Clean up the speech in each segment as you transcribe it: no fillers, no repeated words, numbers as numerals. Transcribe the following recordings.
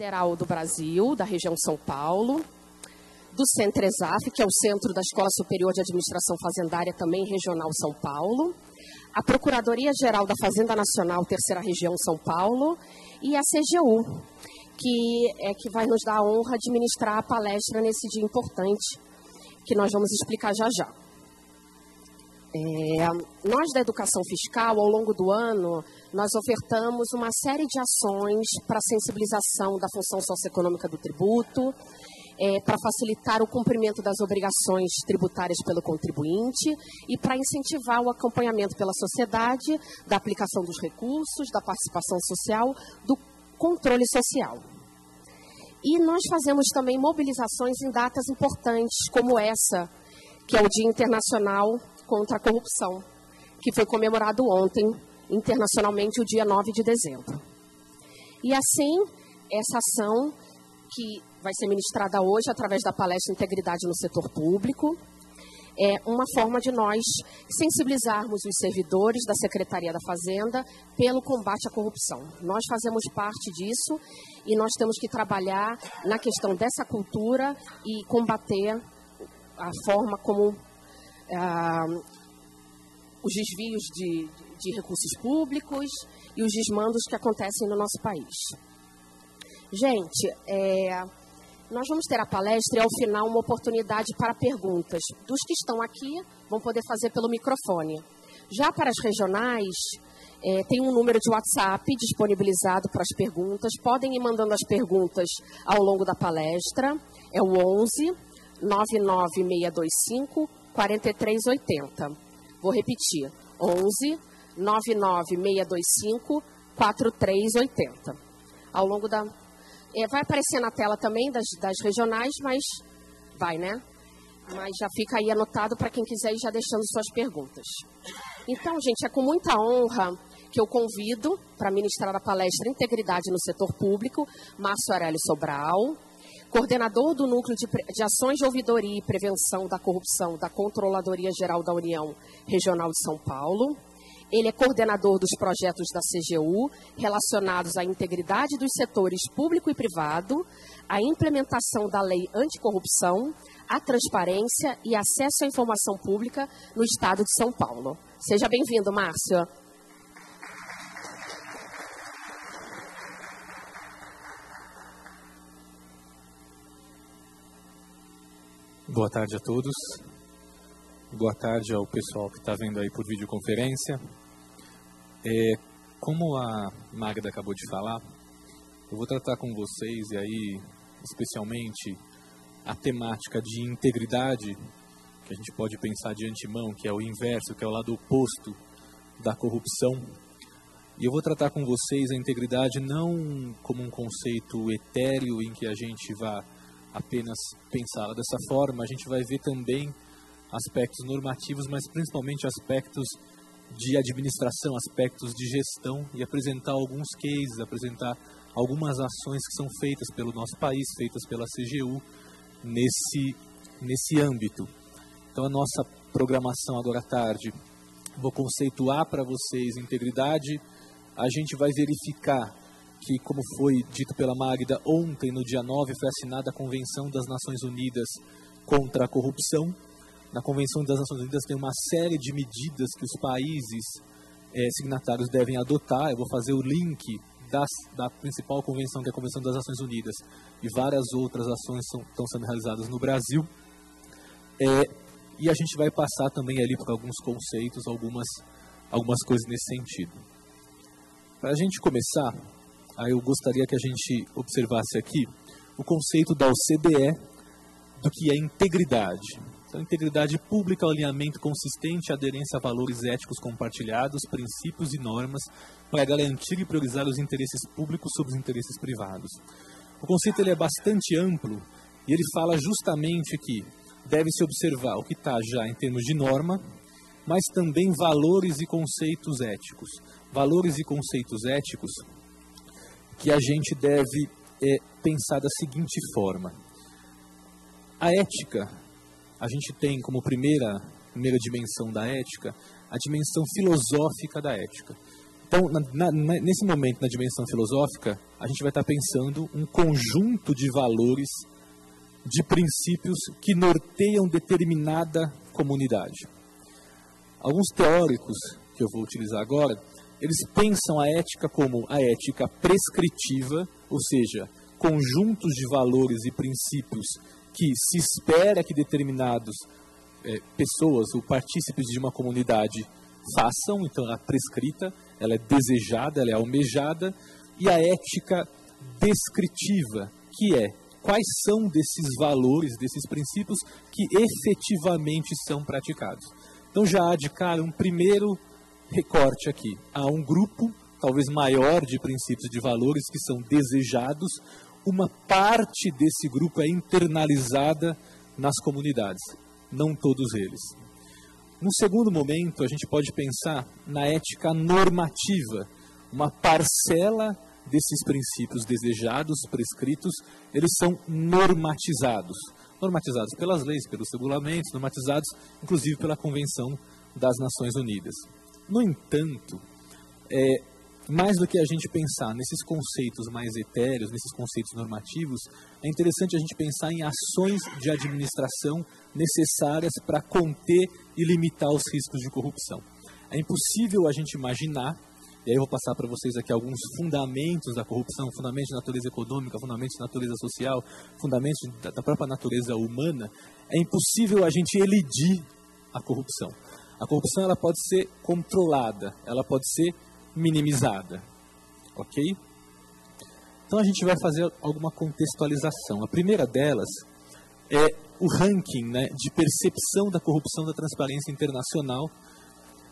Federal do Brasil, da região São Paulo, do Centresaf, que é o Centro da Escola Superior de Administração Fazendária, também regional São Paulo, a Procuradoria-Geral da Fazenda Nacional, terceira região São Paulo, e a CGU, que vai nos dar a honra de ministrar a palestra nesse dia importante, que nós vamos explicar já já. Nós da Educação Fiscal, ao longo do ano, nós ofertamos uma série de ações para sensibilização da função socioeconômica do tributo, para facilitar o cumprimento das obrigações tributárias pelo contribuinte e para incentivar o acompanhamento pela sociedade da aplicação dos recursos, da participação social, do controle social. E nós fazemos também mobilizações em datas importantes, como essa, que é o Dia Internacional contra a Corrupção, que foi comemorado ontem, internacionalmente, o dia 9 de dezembro. E assim, essa ação, que vai ser ministrada hoje através da palestra Integridade no Setor Público, é uma forma de nós sensibilizarmos os servidores da Secretaria da Fazenda pelo combate à corrupção. Nós fazemos parte disso e nós temos que trabalhar na questão dessa cultura e combater a forma como os desvios de recursos públicos e os desmandos que acontecem no nosso país. Gente, nós vamos ter a palestra e, ao final, uma oportunidade para perguntas. Dos que estão aqui, vão poder fazer pelo microfone. Já para as regionais, tem um número de WhatsApp disponibilizado para as perguntas. Podem ir mandando as perguntas ao longo da palestra. É o 11 99625 4380. Vou repetir. 11 99625 4380. Ao longo da... vai aparecer na tela também das regionais, mas vai, né? Mas já fica aí anotado para quem quiser ir já deixando suas perguntas. Então, gente, é com muita honra que eu convido para ministrar a palestra Integridade no Setor Público, Márcio Aurélio Sobral, coordenador do Núcleo de Ações de Ouvidoria e Prevenção da Corrupção da Controladoria Geral da União Regional de São Paulo. Ele é coordenador dos projetos da CGU relacionados à integridade dos setores público e privado, à implementação da lei anticorrupção, à transparência e acesso à informação pública no Estado de São Paulo. Seja bem-vindo, Márcio. Boa tarde a todos. Boa tarde ao pessoal que está vendo aí por videoconferência. Como a Magda acabou de falar, eu vou tratar com vocês, e aí, especialmente, a temática de integridade, que a gente pode pensar de antemão, que é o inverso, que é o lado oposto da corrupção. E eu vou tratar com vocês a integridade não como um conceito etéreo em que a gente vai apenas pensá-la dessa forma, a gente vai ver também aspectos normativos, mas principalmente aspectos de administração, aspectos de gestão, e apresentar alguns cases, apresentar algumas ações que são feitas pelo nosso país, feitas pela CGU, nesse âmbito. Então, a nossa programação agora à tarde, vou conceituar para vocês integridade, a gente vai verificar que, como foi dito pela Magda, ontem, no dia 9, foi assinada a Convenção das Nações Unidas contra a Corrupção. Na Convenção das Nações Unidas tem uma série de medidas que os países signatários devem adotar. Eu vou fazer o link da principal convenção, que é a Convenção das Nações Unidas, e várias outras ações estão sendo realizadas no Brasil. E a gente vai passar também ali por alguns conceitos, algumas coisas nesse sentido. Para a gente começar, eu gostaria que a gente observasse aqui o conceito da OCDE do que é integridade. Então, integridade pública, alinhamento consistente, aderência a valores éticos compartilhados, princípios e normas para garantir e priorizar os interesses públicos sobre os interesses privados. O conceito ele é bastante amplo e ele fala justamente que deve-se observar o que está já em termos de norma, mas também valores e conceitos éticos. Valores e conceitos éticos que a gente deve pensar da seguinte forma. A ética, a gente tem como primeira dimensão da ética, a dimensão filosófica da ética. Então, nesse momento, na dimensão filosófica, a gente vai estar pensando um conjunto de valores, de princípios que norteiam determinada comunidade. Alguns teóricos, que eu vou utilizar agora, eles pensam a ética como a ética prescritiva, ou seja, conjuntos de valores e princípios que se espera que determinadas pessoas ou partícipes de uma comunidade façam, então ela é prescrita, ela é desejada, ela é almejada, e a ética descritiva, que é quais são desses valores, desses princípios que efetivamente são praticados. Então já há de cara um primeiro recorte aqui. Há um grupo, talvez maior, de princípios e de valores que são desejados, uma parte desse grupo é internalizada nas comunidades, não todos eles. No segundo momento, a gente pode pensar na ética normativa. Uma parcela desses princípios desejados, prescritos, eles são normatizados. Normatizados pelas leis, pelos regulamentos, normatizados inclusive pela Convenção das Nações Unidas. No entanto, mais do que a gente pensar nesses conceitos mais etéreos, nesses conceitos normativos, é interessante a gente pensar em ações de administração necessárias para conter e limitar os riscos de corrupção. É impossível a gente imaginar, e aí eu vou passar para vocês aqui alguns fundamentos da corrupção, fundamentos de natureza econômica, fundamentos de natureza social, fundamentos da própria natureza humana, é impossível a gente elidir a corrupção. A corrupção ela pode ser controlada, ela pode ser minimizada, ok? Então a gente vai fazer alguma contextualização. A primeira delas é o ranking, né, de percepção da corrupção da Transparência Internacional,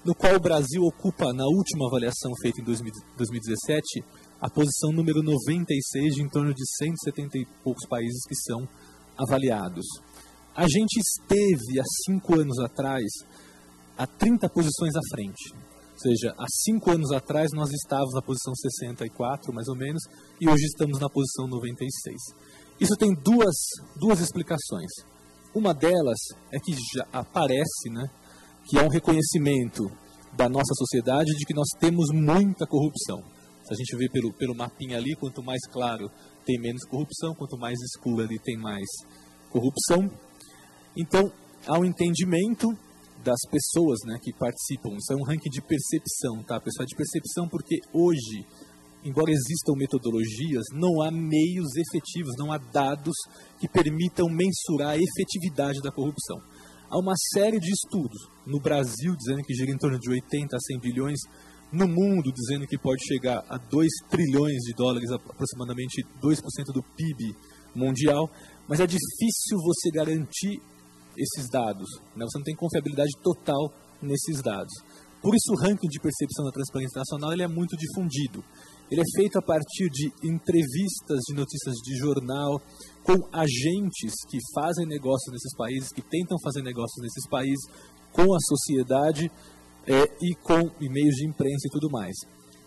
no qual o Brasil ocupa, na última avaliação feita em 2017, a posição número 96 de em torno de 170 e poucos países que são avaliados. A gente esteve, há 5 anos atrás, a 30 posições à frente. Ou seja, há 5 anos atrás nós estávamos na posição 64, mais ou menos, e hoje estamos na posição 96. Isso tem duas explicações. Uma delas é que já aparece, né, que é um reconhecimento da nossa sociedade de que nós temos muita corrupção. Se a gente vê pelo mapinha ali, quanto mais claro tem menos corrupção, quanto mais escuro ali tem mais corrupção. Então, há um entendimento das pessoas, né, que participam. Isso é um ranking de percepção, tá, pessoal? De percepção porque hoje, embora existam metodologias, não há meios efetivos, não há dados que permitam mensurar a efetividade da corrupção. Há uma série de estudos no Brasil dizendo que gira em torno de 80 a 100 bilhões, no mundo dizendo que pode chegar a 2 trilhões de dólares, aproximadamente 2% do PIB mundial, mas é difícil você garantir esses dados, né? Você não tem confiabilidade total nesses dados. Por isso o ranking de percepção da Transparência Internacional ele é muito difundido. Ele é feito a partir de entrevistas de notícias de jornal com agentes que fazem negócios nesses países, que tentam fazer negócios nesses países, com a sociedade e com e-mails de imprensa e tudo mais.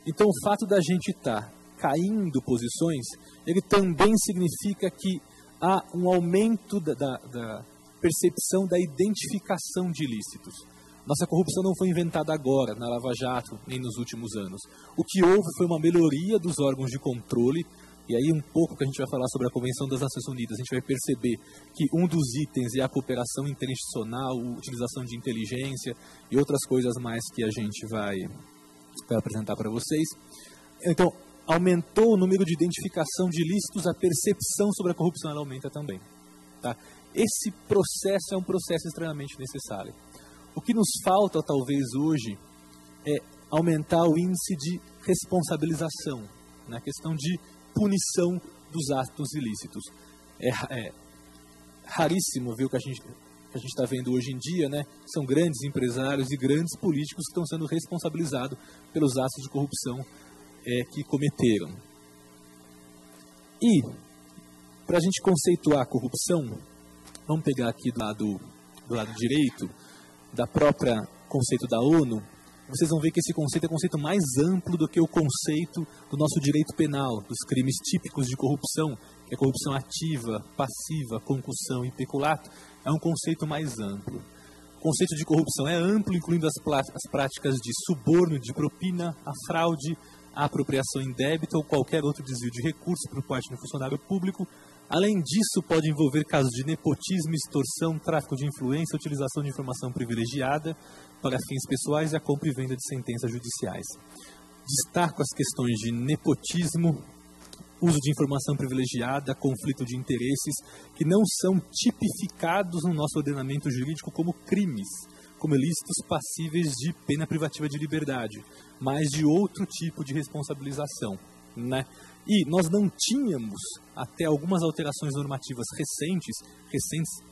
Então o fato da gente estar caindo posições, ele também significa que há um aumento da percepção da identificação de ilícitos. Nossa corrupção não foi inventada agora, na Lava Jato, nem nos últimos anos. O que houve foi uma melhoria dos órgãos de controle, e aí um pouco que a gente vai falar sobre a Convenção das Nações Unidas, a gente vai perceber que um dos itens é a cooperação interinstitucional, a utilização de inteligência e outras coisas mais que a gente vai apresentar para vocês. Então, aumentou o número de identificação de ilícitos, a percepção sobre a corrupção ela aumenta também. Tá? Esse processo é um processo extremamente necessário. O que nos falta, talvez, hoje, é aumentar o índice de responsabilização, na questão de punição dos atos ilícitos. É raríssimo ver o que a gente está vendo hoje em dia, né? São grandes empresários e grandes políticos que estão sendo responsabilizados pelos atos de corrupção que cometeram. E, para a gente conceituar a corrupção, vamos pegar aqui do lado direito, da própria conceito da ONU, vocês vão ver que esse conceito é um conceito mais amplo do que o conceito do nosso direito penal, dos crimes típicos de corrupção, que é corrupção ativa, passiva, concussão e peculato, é um conceito mais amplo. O conceito de corrupção é amplo, incluindo as práticas de suborno, de propina, a fraude, a apropriação indébita ou qualquer outro desvio de recursos por parte do funcionário público. Além disso, pode envolver casos de nepotismo, extorsão, tráfico de influência, utilização de informação privilegiada para fins pessoais e a compra e venda de sentenças judiciais. Destaco as questões de nepotismo, uso de informação privilegiada, conflito de interesses, que não são tipificados no nosso ordenamento jurídico como crimes, como ilícitos passíveis de pena privativa de liberdade, mas de outro tipo de responsabilização, né? E nós não tínhamos, até algumas alterações normativas recentes,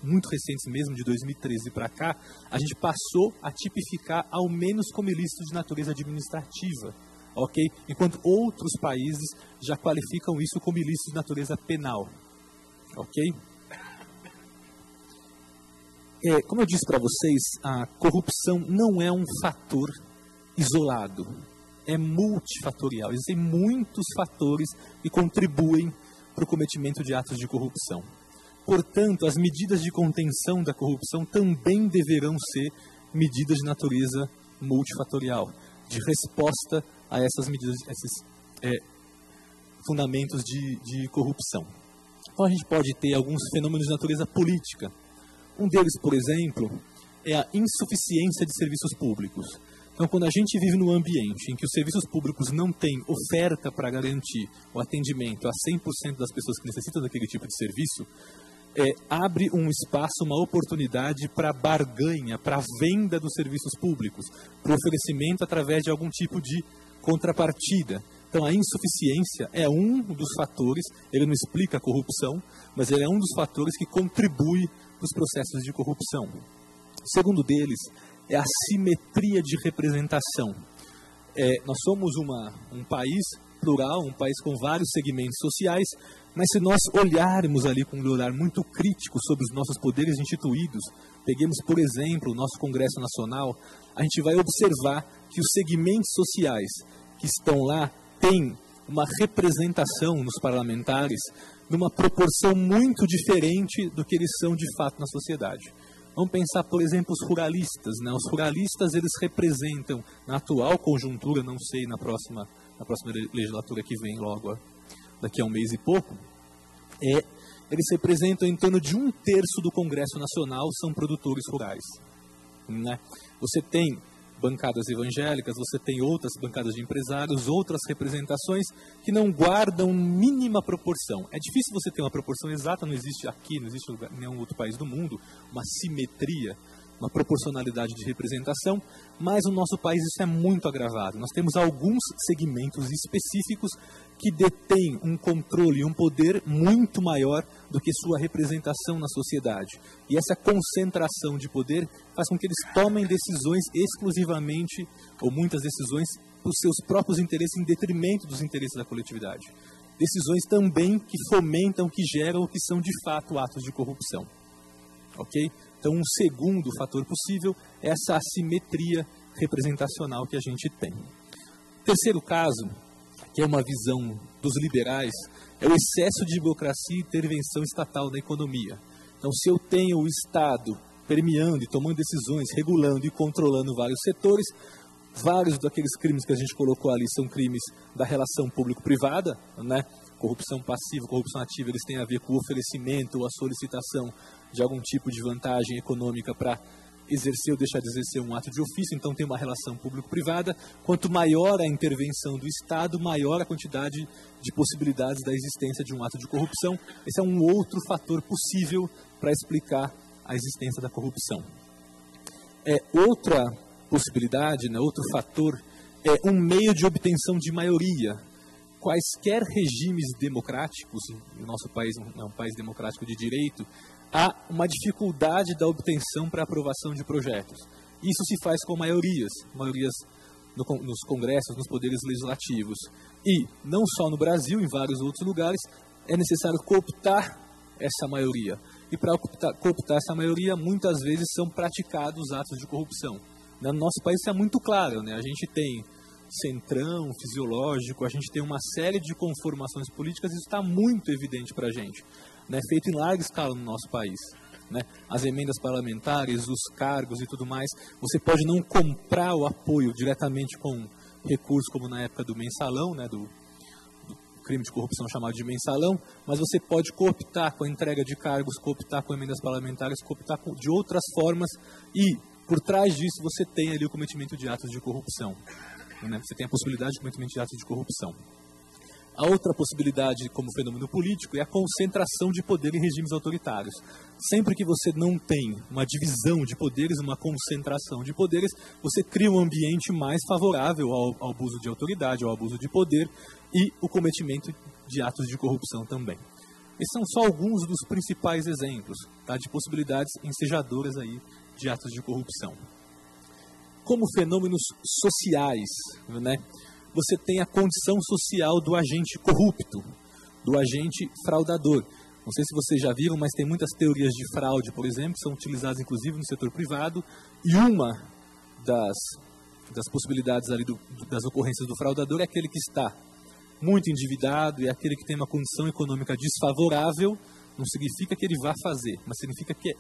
muito recentes mesmo, de 2013 para cá, a gente passou a tipificar ao menos como ilícito de natureza administrativa, ok? Enquanto outros países já qualificam isso como ilícito de natureza penal, ok? Como eu disse para vocês, a corrupção não é um fator isolado. É multifatorial. Existem muitos fatores que contribuem para o cometimento de atos de corrupção. Portanto, as medidas de contenção da corrupção também deverão ser medidas de natureza multifatorial, de resposta a essas medidas, esses fundamentos de corrupção. Então, a gente pode ter alguns fenômenos de natureza política. Um deles, por exemplo, é a insuficiência de serviços públicos. Então, quando a gente vive num ambiente em que os serviços públicos não têm oferta para garantir o atendimento a 100% das pessoas que necessitam daquele tipo de serviço, abre um espaço, uma oportunidade para barganha, para venda dos serviços públicos, para o oferecimento através de algum tipo de contrapartida. Então, a insuficiência é um dos fatores, ele não explica a corrupção, mas ele é um dos fatores que contribui para os processos de corrupção. O segundo deles é a simetria de representação. Nós somos um país plural, um país com vários segmentos sociais, mas se nós olharmos ali com um olhar muito crítico sobre os nossos poderes instituídos, peguemos, por exemplo, o nosso Congresso Nacional, a gente vai observar que os segmentos sociais que estão lá têm uma representação nos parlamentares numa proporção muito diferente do que eles são de fato na sociedade. Vamos pensar, por exemplo, os ruralistas, né? Os ruralistas, eles representam, na atual conjuntura, não sei, na próxima legislatura que vem logo, daqui a um mês e pouco, eles representam em torno de 1/3 do Congresso Nacional, são produtores rurais, né? Você tem bancadas evangélicas, você tem outras bancadas de empresários, outras representações que não guardam mínima proporção. É difícil você ter uma proporção exata, não existe aqui, não existe em nenhum outro país do mundo, uma simetria, uma proporcionalidade de representação, mas no nosso país isso é muito agravado. Nós temos alguns segmentos específicos que detêm um controle e um poder muito maior do que sua representação na sociedade. E essa concentração de poder faz com que eles tomem decisões exclusivamente, ou muitas decisões, para os seus próprios interesses em detrimento dos interesses da coletividade. Decisões também que fomentam, que geram, que são de fato atos de corrupção. Ok? Então, um segundo fator possível é essa assimetria representacional que a gente tem. O terceiro caso, que é uma visão dos liberais, é o excesso de burocracia e intervenção estatal na economia. Então, se eu tenho o Estado permeando e tomando decisões, regulando e controlando vários setores, vários daqueles crimes que a gente colocou ali são crimes da relação público-privada, né? Corrupção passiva, corrupção ativa, eles têm a ver com o oferecimento ou a solicitação de algum tipo de vantagem econômica para exercer ou deixar de exercer um ato de ofício, então tem uma relação público-privada. Quanto maior a intervenção do Estado, maior a quantidade de possibilidades da existência de um ato de corrupção. Esse é um outro fator possível para explicar a existência da corrupção. Outra possibilidade, né, outro fator, é um meio de obtenção de maioria. Quaisquer regimes democráticos, o nosso país é um país democrático de direito, há uma dificuldade da obtenção para aprovação de projetos. Isso se faz com maiorias nos congressos, nos poderes legislativos. E, não só no Brasil, em vários outros lugares, é necessário cooptar essa maioria. E para cooptar essa maioria, muitas vezes são praticados atos de corrupção. No nosso país isso é muito claro, né? A gente tem centrão, fisiológico, a gente tem uma série de conformações políticas, isso está muito evidente para a gente. Né? Feito em larga escala no nosso país. né? As emendas parlamentares, os cargos e tudo mais. Você pode não comprar o apoio diretamente com recursos, como na época do mensalão, né, do crime de corrupção chamado de mensalão, mas você pode cooptar com a entrega de cargos, cooptar com emendas parlamentares, cooptar de outras formas, e por trás disso você tem ali o cometimento de atos de corrupção, né? Você tem a possibilidade de cometimento de atos de corrupção. A outra possibilidade como fenômeno político é a concentração de poder em regimes autoritários. Sempre que você não tem uma divisão de poderes, uma concentração de poderes, você cria um ambiente mais favorável ao abuso de autoridade, ao abuso de poder e o cometimento de atos de corrupção também. Esses são só alguns dos principais exemplos, tá, de possibilidades ensejadoras aí de atos de corrupção. Como fenômenos sociais, né? Você tem a condição social do agente corrupto, do agente fraudador. Não sei se vocês já viram, mas tem muitas teorias de fraude, por exemplo, que são utilizadas inclusive no setor privado, e uma das possibilidades ali das ocorrências do fraudador é aquele que está muito endividado e aquele que tem uma condição econômica desfavorável. Não significa que ele vá fazer, mas significa que é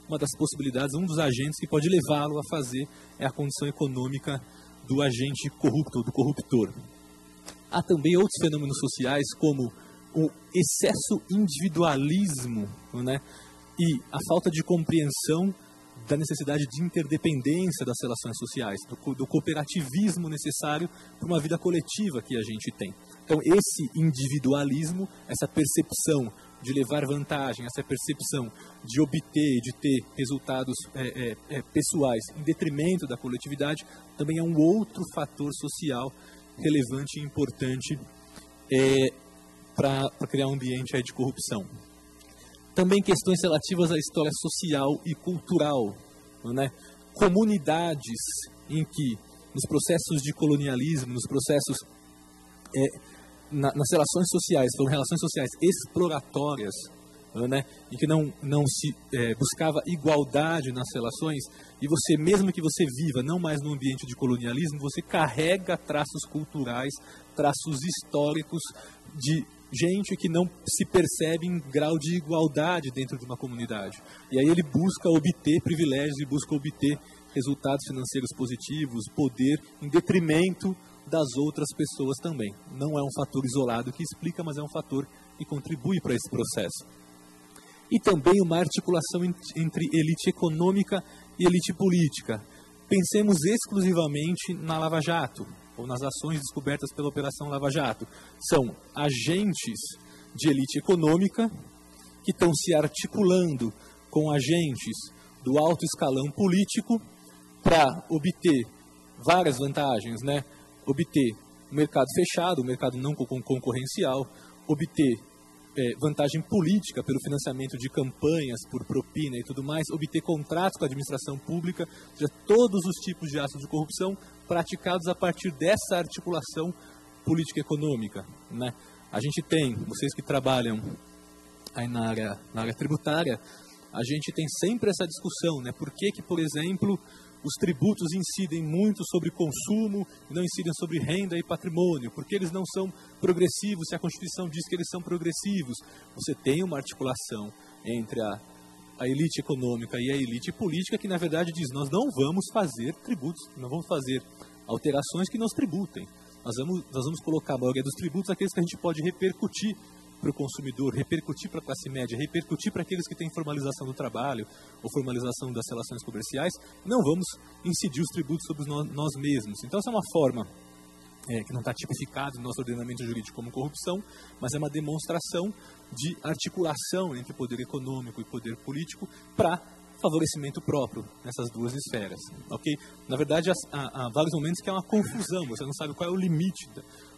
uma das possibilidades, um dos agentes que pode levá-lo a fazer é a condição econômica do agente corrupto, do corruptor. Há também outros fenômenos sociais, como o excesso individualismo, né, e a falta de compreensão da necessidade de interdependência das relações sociais, do cooperativismo necessário para uma vida coletiva que a gente tem. Então, esse individualismo, essa percepção de levar vantagem, essa percepção de obter, de ter resultados pessoais em detrimento da coletividade, também é um outro fator social relevante e importante para criar um ambiente aí de corrupção. Também questões relativas à história social e cultural, né? Comunidades em que, nos processos de colonialismo, nos processos nas relações sociais, foram relações sociais exploratórias, né, em que não se buscava igualdade nas relações, e você, mesmo que você viva não mais no ambiente de colonialismo, você carrega traços culturais, traços históricos de gente que não se percebe em grau de igualdade dentro de uma comunidade. E aí ele busca obter privilégios e busca obter resultados financeiros positivos, poder, em detrimento das outras pessoas também. Não é um fator isolado que explica, mas é um fator que contribui para esse processo. E também uma articulação entre elite econômica e elite política. Pensemos exclusivamente na Lava Jato, ou nas ações descobertas pela Operação Lava Jato. São agentes de elite econômica que estão se articulando com agentes do alto escalão político para obter várias vantagens, né? Obter um mercado fechado, um mercado não concorrencial, obter vantagem política pelo financiamento de campanhas, por propina e tudo mais, obter contratos com a administração pública, ou seja, todos os tipos de atos de corrupção praticados a partir dessa articulação política-econômica, né? A gente tem, vocês que trabalham aí na área tributária, a gente tem sempre essa discussão, né? Por que, por exemplo, os tributos incidem muito sobre consumo e não incidem sobre renda e patrimônio? Porque eles não são progressivos, se a Constituição diz que eles são progressivos. Você tem uma articulação entre a elite econômica e a elite política que, na verdade, diz: nós não vamos fazer tributos, não vamos fazer alterações que nos tributem. Nós vamos colocar a maioria dos tributos aqueles que a gente pode repercutir para o consumidor, repercutir para a classe média, repercutir para aqueles que têm formalização do trabalho ou formalização das relações comerciais. Não vamos incidir os tributos sobre nós mesmos. Então, essa é uma forma que não está tipificada no nosso ordenamento jurídico como corrupção, mas é uma demonstração de articulação entre poder econômico e poder político para favorecimento próprio nessas duas esferas. Okay? Na verdade, há vários momentos que é uma confusão, você não sabe qual é o limite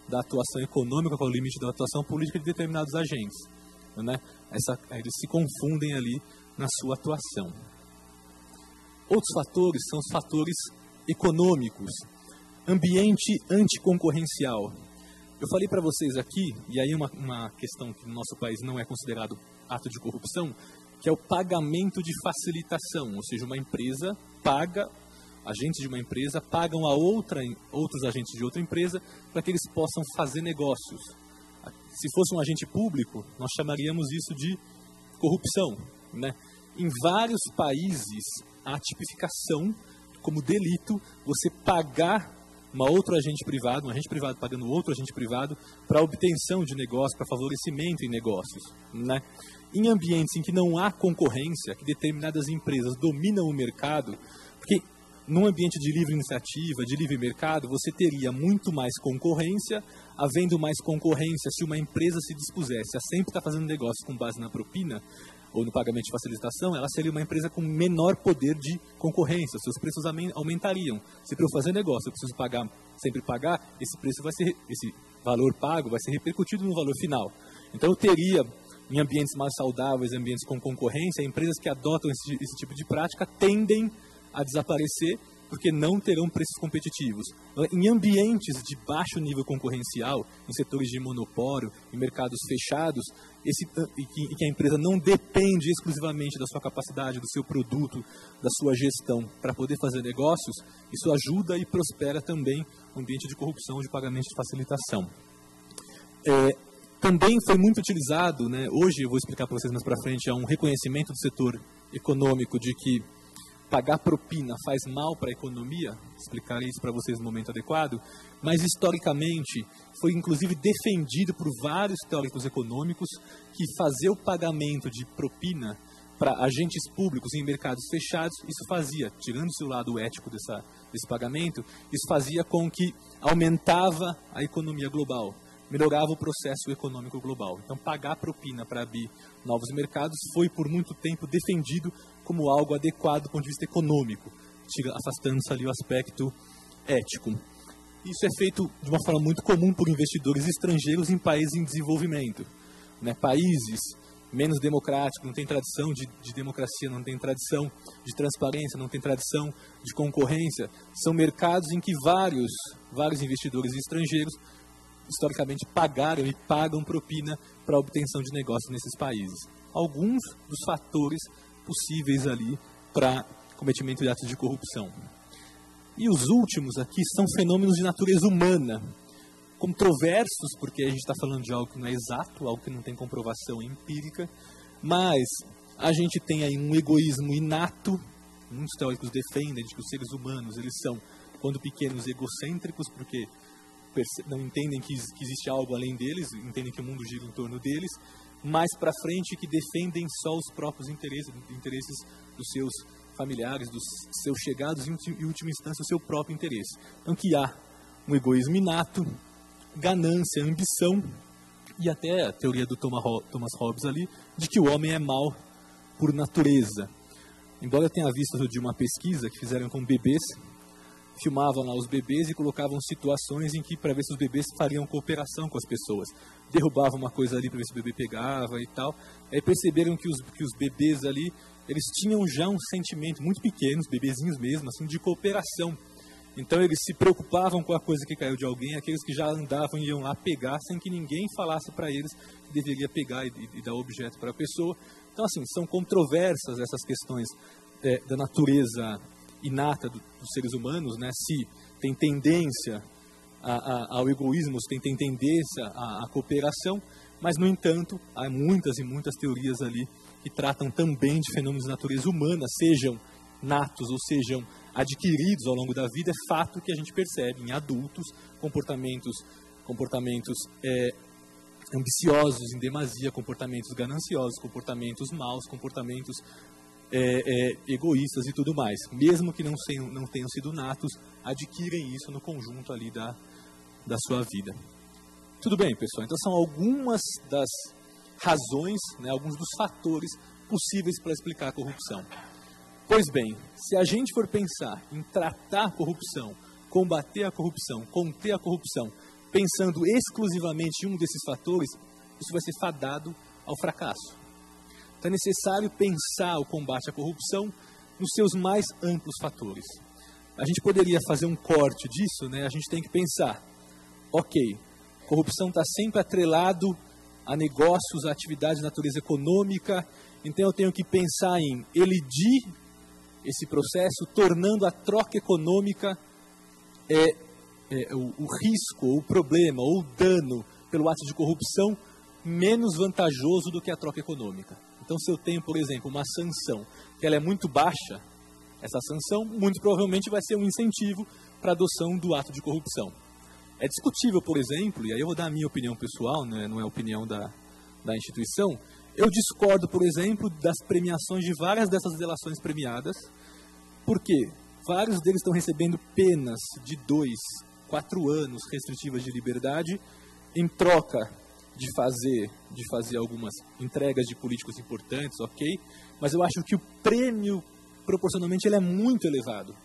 da atuação econômica, qual é o limite da atuação política de determinados agentes, né? Eles se confundem ali na sua atuação. Outros fatores são os fatores econômicos. Ambiente anticoncorrencial. Eu falei para vocês aqui, e aí uma questão que no nosso país não é considerado ato de corrupção, que é o pagamento de facilitação, ou seja, uma empresa paga, agentes de uma empresa pagam a outros agentes de outra empresa para que eles possam fazer negócios. Se fosse um agente público, nós chamaríamos isso de corrupção, né? Em vários países, a tipificação como delito, você pagar um agente privado pagando outro agente privado para obtenção de negócio, para favorecimento em negócios, né? Em ambientes em que não há concorrência, que determinadas empresas dominam o mercado, porque num ambiente de livre iniciativa, de livre mercado, você teria muito mais concorrência. Havendo mais concorrência, se uma empresa se dispusesse a sempre estar fazendo negócio com base na propina ou no pagamento de facilitação, ela seria uma empresa com menor poder de concorrência, seus preços aumentariam. Se para eu fazer negócio eu preciso sempre pagar, esse valor pago vai ser repercutido no valor final. Então eu teria, em ambientes mais saudáveis, ambientes com concorrência, empresas que adotam esse tipo de prática tendem a desaparecer porque não terão preços competitivos. Em ambientes de baixo nível concorrencial, em setores de monopólio, em mercados fechados, em que a empresa não depende exclusivamente da sua capacidade, do seu produto, da sua gestão para poder fazer negócios, isso ajuda e prospera também o ambiente de corrupção, de pagamento de facilitação. Também foi muito utilizado, né, hoje eu vou explicar para vocês mais para frente, é um reconhecimento do setor econômico de que pagar propina faz mal para a economia, explicarei isso para vocês no momento adequado, mas historicamente foi inclusive defendido por vários teóricos econômicos que fazer o pagamento de propina para agentes públicos em mercados fechados, isso fazia, tirando o seu lado ético desse pagamento, isso fazia com que aumentava a economia global, melhorava o processo econômico global. Então, pagar propina para abrir novos mercados foi, por muito tempo, defendido como algo adequado do ponto de vista econômico, afastando-se ali o aspecto ético. Isso é feito de uma forma muito comum por investidores estrangeiros em países em desenvolvimento, né? Países menos democráticos, não tem tradição de democracia, não tem tradição de transparência, não tem tradição de concorrência. São mercados em que vários investidores estrangeiros historicamente pagaram e pagam propina para a obtenção de negócios nesses países. Alguns dos fatores possíveis ali para cometimento de atos de corrupção. E os últimos aqui são fenômenos de natureza humana, controversos, porque a gente está falando de algo que não é exato, algo que não tem comprovação empírica, mas a gente tem aí um egoísmo inato. Muitos teóricos defendem de que os seres humanos eles são, quando pequenos, egocêntricos, porque não entendem que existe algo além deles, entendem que o mundo gira em torno deles, mais para frente que defendem só os próprios interesses dos seus familiares, dos seus chegados e, em última instância, o seu próprio interesse. Então, que há um egoísmo inato, ganância, ambição, e até a teoria do Thomas Hobbes ali, de que o homem é mau por natureza. Embora eu tenha visto de uma pesquisa que fizeram com bebês, filmavam lá os bebês e colocavam situações em que, para ver se os bebês fariam cooperação com as pessoas. Derrubavam uma coisa ali para ver se o bebê pegava e tal. Aí perceberam que os bebês ali, eles tinham já um sentimento muito pequeno, bebezinhos mesmo, assim, de cooperação. Então eles se preocupavam com a coisa que caiu de alguém, aqueles que já andavam iam lá pegar, sem que ninguém falasse para eles que deveria pegar e dar o objeto para a pessoa. Então, assim, são controversas essas questões da natureza inata dos seres humanos, né? Se tem tendência ao egoísmo, se tem tendência à cooperação, mas, no entanto, há muitas e muitas teorias ali que tratam também de fenômenos de natureza humana, sejam natos ou sejam adquiridos ao longo da vida. É fato que a gente percebe em adultos comportamentos ambiciosos em demasia, comportamentos gananciosos, comportamentos maus, comportamentos egoístas e tudo mais. Mesmo que não tenham sido natos, adquirem isso no conjunto ali da sua vida. Tudo bem, pessoal? Então são algumas das razões, né, alguns dos fatores possíveis para explicar a corrupção. Pois bem, se a gente for pensar em tratar a corrupção, combater a corrupção, conter a corrupção, pensando exclusivamente em um desses fatores, isso vai ser fadado ao fracasso. Então é necessário pensar o combate à corrupção nos seus mais amplos fatores. A gente poderia fazer um corte disso, né? A gente tem que pensar, ok, corrupção está sempre atrelado a negócios, a atividades de natureza econômica, então eu tenho que pensar em elidir esse processo, tornando a troca econômica o risco, ou o problema, ou o dano pelo ato de corrupção menos vantajoso do que a troca econômica. Então, se eu tenho, por exemplo, uma sanção que ela é muito baixa, essa sanção muito provavelmente vai ser um incentivo para a adoção do ato de corrupção. É discutível, por exemplo, e aí eu vou dar a minha opinião pessoal, né, não é a opinião da instituição, eu discordo, por exemplo, das premiações de várias dessas delações premiadas, porque vários deles estão recebendo penas de 2, 4 anos restritivas de liberdade em troca de fazer algumas entregas de políticos importantes, ok? Mas eu acho que o prêmio, proporcionalmente, ele é muito elevado,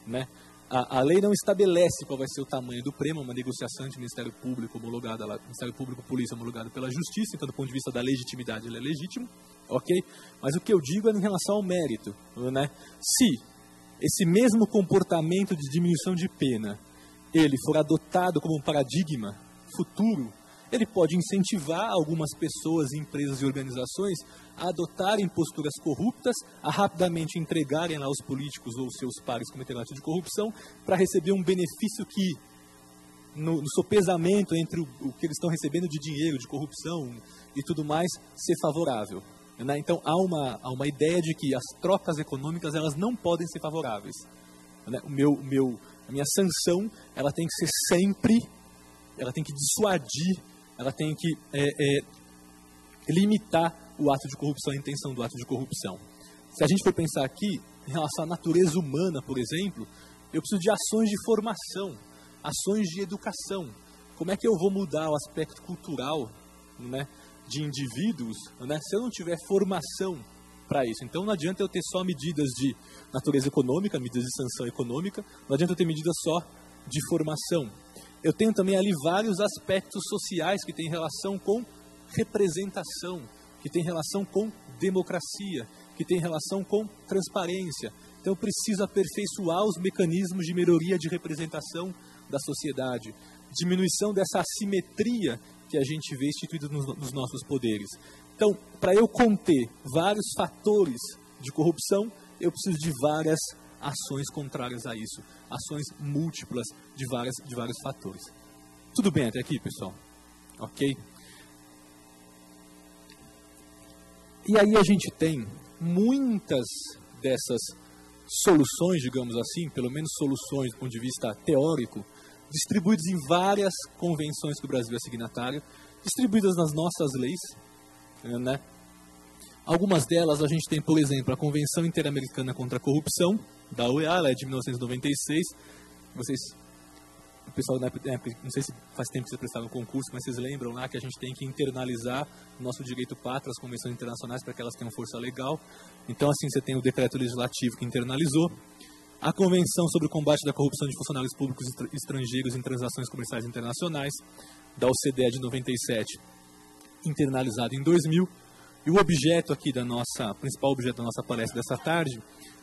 né? A lei não estabelece qual vai ser o tamanho do prêmio, uma negociação entre o Ministério Público homologada lá, Ministério Público e Polícia homologado pela Justiça, então do ponto de vista da legitimidade ele é legítimo, ok? Mas o que eu digo é em relação ao mérito, né? Se esse mesmo comportamento de diminuição de pena, ele for adotado como um paradigma futuro, ele pode incentivar algumas pessoas, empresas e organizações a adotarem posturas corruptas, a rapidamente entregarem lá os políticos ou seus pares que cometeram ato de corrupção, para receber um benefício que, no sopesamento entre o que eles estão recebendo de dinheiro, de corrupção e tudo mais, ser favorável. Né? Então, há uma ideia de que as trocas econômicas elas não podem ser favoráveis. Né? A minha sanção ela tem que ser sempre, ela tem que dissuadir, ela tem que limitar o ato de corrupção, a intenção do ato de corrupção. Se a gente for pensar aqui, em relação à natureza humana, por exemplo, eu preciso de ações de formação, ações de educação. Como é que eu vou mudar o aspecto cultural, né, de indivíduos, né, se eu não tiver formação para isso? Então não adianta eu ter só medidas de natureza econômica, medidas de sanção econômica, não adianta eu ter medidas só de formação. Eu tenho também ali vários aspectos sociais que têm relação com representação, que têm relação com democracia, que têm relação com transparência. Então eu preciso aperfeiçoar os mecanismos de melhoria de representação da sociedade, diminuição dessa assimetria que a gente vê instituída nos nossos poderes. Então, para eu conter vários fatores de corrupção, eu preciso de várias ações contrárias a isso, ações múltiplas de vários fatores. Tudo bem até aqui, pessoal? Ok? E aí a gente tem muitas dessas soluções, digamos assim, pelo menos soluções do ponto de vista teórico, distribuídas em várias convenções que o Brasil é signatário, distribuídas nas nossas leis, né? Algumas delas a gente tem, por exemplo, a Convenção Interamericana contra a Corrupção, da OEA, ela é de 1996. O pessoal, não sei se faz tempo que vocês prestaram um concurso, mas vocês lembram lá que a gente tem que internalizar o nosso direito pátrio, as convenções internacionais, para que elas tenham força legal. Então, assim, você tem o decreto legislativo que internalizou. A Convenção sobre o Combate da Corrupção de Funcionários Públicos Estrangeiros em Transações Comerciais Internacionais, da OCDE de 97, internalizado em 2000. E o objeto aqui principal objeto da nossa palestra dessa tarde,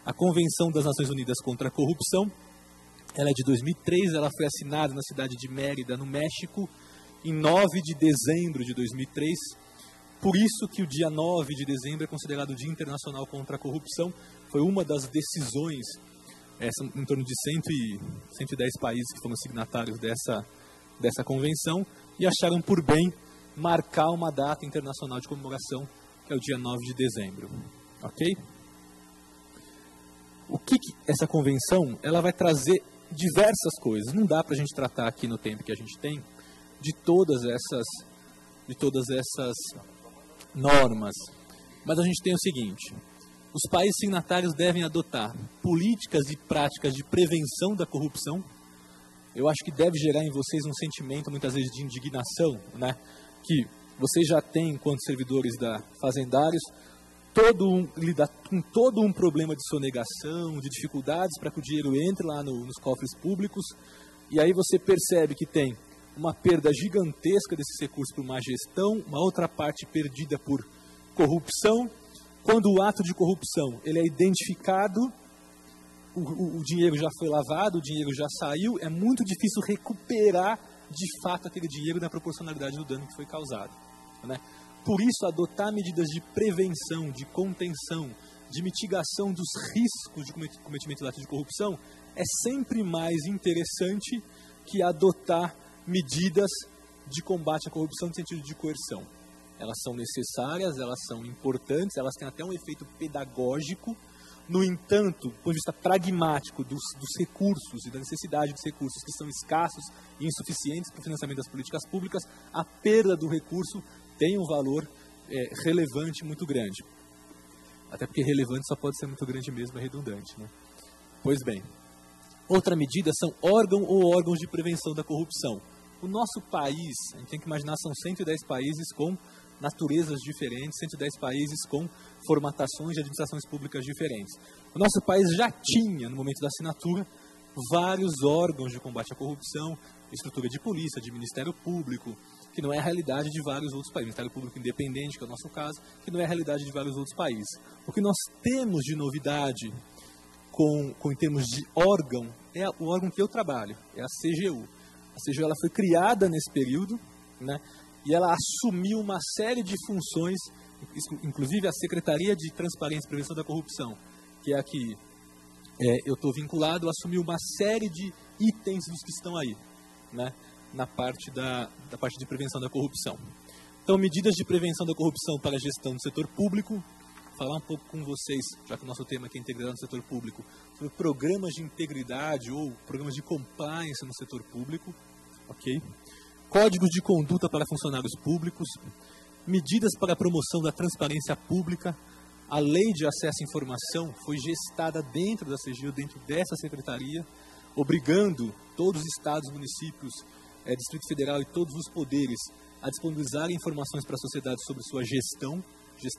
a Convenção das Nações Unidas contra a Corrupção. Ela é de 2003, ela foi assinada na cidade de Mérida, no México, em 9 de dezembro de 2003. Por isso que o dia 9 de dezembro é considerado o Dia Internacional contra a Corrupção. Foi uma das decisões, em torno de 110 países que foram signatários dessa convenção, e acharam por bem marcar uma data internacional de comemoração, que é o dia 9 de dezembro. Ok? O que essa convenção ela vai trazer? Diversas coisas. Não dá para a gente tratar aqui no tempo que a gente tem de todas essas normas. Mas a gente tem o seguinte: os países signatários devem adotar políticas e práticas de prevenção da corrupção. Eu acho que deve gerar em vocês um sentimento, muitas vezes, de indignação, né? Que vocês já têm, enquanto servidores fazendários, lidar com todo um problema de sonegação, de dificuldades para que o dinheiro entre lá nos cofres públicos, e aí você percebe que tem uma perda gigantesca desses recursos por má gestão, uma outra parte perdida por corrupção. Quando o ato de corrupção ele é identificado, o dinheiro já foi lavado, o dinheiro já saiu, é muito difícil recuperar de fato aquele dinheiro na proporcionalidade do dano que foi causado, né? Por isso, adotar medidas de prevenção, de contenção, de mitigação dos riscos de cometimento de ato de corrupção é sempre mais interessante que adotar medidas de combate à corrupção no sentido de coerção. elas são necessárias, elas são importantes, elas têm até um efeito pedagógico. No entanto, do ponto de vista pragmático dos recursos e da necessidade dos recursos que são escassos e insuficientes para o financiamento das políticas públicas, a perda do recurso tem um valor relevante muito grande. Até porque relevante só pode ser muito grande mesmo, é redundante, né? Pois bem, outra medida são órgão ou órgãos de prevenção da corrupção. O nosso país, a gente tem que imaginar, são 110 países com naturezas diferentes, 110 países com formatações de administrações públicas diferentes. O nosso país já tinha, no momento da assinatura, vários órgãos de combate à corrupção, estrutura de polícia, de Ministério Público, que não é a realidade de vários outros países. Ministério Público Independente, que é o nosso caso, que não é a realidade de vários outros países. O que nós temos de novidade em termos de órgão é o órgão que eu trabalho, é a CGU. A CGU ela foi criada nesse período, né? E ela assumiu uma série de funções, inclusive a Secretaria de Transparência e Prevenção da Corrupção, que é a que eu estou vinculado, assumiu uma série de itens dos que estão aí, né, na parte da parte de prevenção da corrupção. Então, medidas de prevenção da corrupção para a gestão do setor público, falar um pouco com vocês, já que o nosso tema aqui é integridade no setor público, sobre programas de integridade ou programas de compliance no setor público, ok? Códigos de conduta para funcionários públicos, medidas para a promoção da transparência pública. A lei de acesso à informação foi gestada dentro da CGU, dentro dessa secretaria, obrigando todos os estados, municípios, Distrito Federal e todos os poderes a disponibilizarem informações para a sociedade sobre sua gestão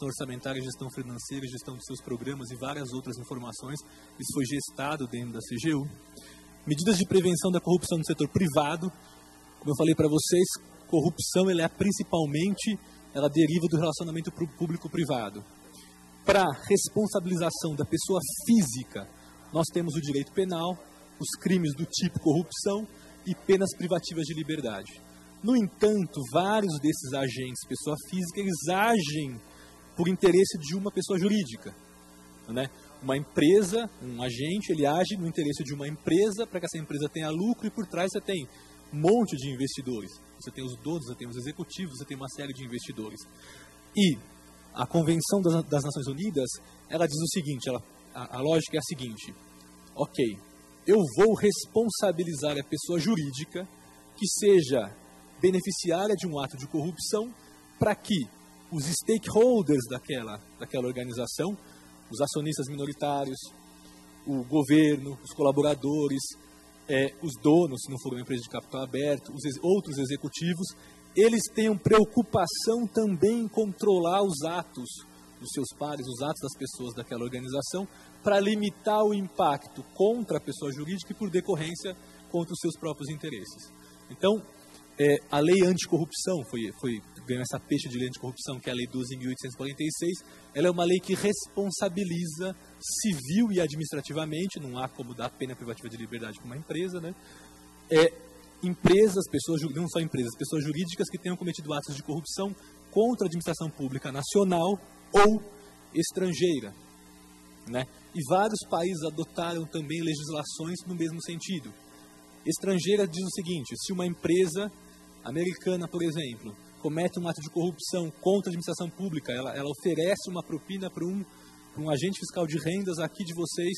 orçamentária, gestão financeira, gestão dos seus programas e várias outras informações. Isso foi gestado dentro da CGU. Medidas de prevenção da corrupção no setor privado. Como eu falei para vocês, corrupção ela deriva do relacionamento público-privado. Para responsabilização da pessoa física, nós temos o direito penal, os crimes do tipo corrupção e penas privativas de liberdade. No entanto, vários desses agentes, pessoa física, eles agem por interesse de uma pessoa jurídica, né? Uma empresa, um agente, ele age no interesse de uma empresa para que essa empresa tenha lucro e por trás você tem um monte de investidores. Você tem os donos, você tem os executivos, você tem uma série de investidores. E a Convenção das Nações Unidas, ela diz o seguinte, a lógica é a seguinte, ok, eu vou responsabilizar a pessoa jurídica que seja beneficiária de um ato de corrupção para que os stakeholders daquela organização, os acionistas minoritários, o governo, os colaboradores, os donos, se não for uma empresa de capital aberto, os outros executivos, eles tenham preocupação também em controlar os atos dos seus pares, os atos das pessoas daquela organização, para limitar o impacto contra a pessoa jurídica e, por decorrência, contra os seus próprios interesses. Então, a lei anticorrupção, ganhou essa peixe de lei anticorrupção, que é a lei 12.846, ela é uma lei que responsabiliza civil e administrativamente, não há como dar pena privativa de liberdade para uma empresa, né? Empresas, não só empresas, pessoas jurídicas que tenham cometido atos de corrupção contra a administração pública nacional ou estrangeira, né? E vários países adotaram também legislações no mesmo sentido. Estrangeira diz o seguinte, se uma empresa americana, por exemplo, comete um ato de corrupção contra a administração pública, ela oferece uma propina para um agente fiscal de rendas aqui de vocês,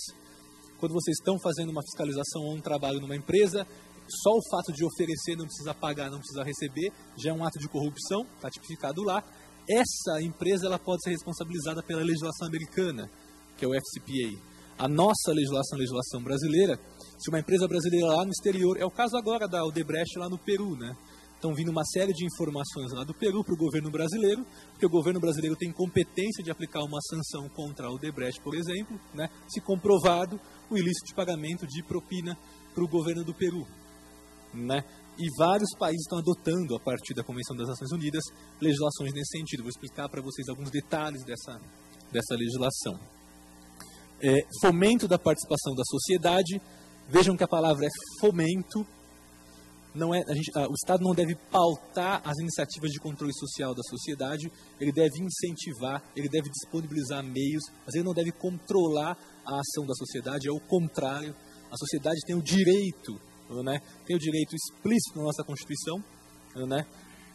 quando vocês estão fazendo uma fiscalização ou um trabalho numa empresa, só o fato de oferecer, não precisa pagar, não precisa receber, já é um ato de corrupção, está tipificado lá. Essa empresa ela pode ser responsabilizada pela legislação americana, que é o FCPA. A nossa legislação brasileira, se uma empresa brasileira lá no exterior, é o caso agora da Odebrecht lá no Peru, né? Estão vindo uma série de informações lá do Peru para o governo brasileiro, porque o governo brasileiro tem competência de aplicar uma sanção contra a Odebrecht, por exemplo, né? Se comprovado o ilícito de pagamento de propina para o governo do Peru, né? E vários países estão adotando, a partir da Convenção das Nações Unidas, legislações nesse sentido. Vou explicar para vocês alguns detalhes dessa legislação. Fomento da participação da sociedade. Vejam que a palavra é fomento. O Estado não deve pautar as iniciativas de controle social da sociedade, ele deve incentivar, ele deve disponibilizar meios, mas ele não deve controlar a ação da sociedade, é o contrário. A sociedade tem o direito, né? Tem o direito explícito na nossa Constituição, né?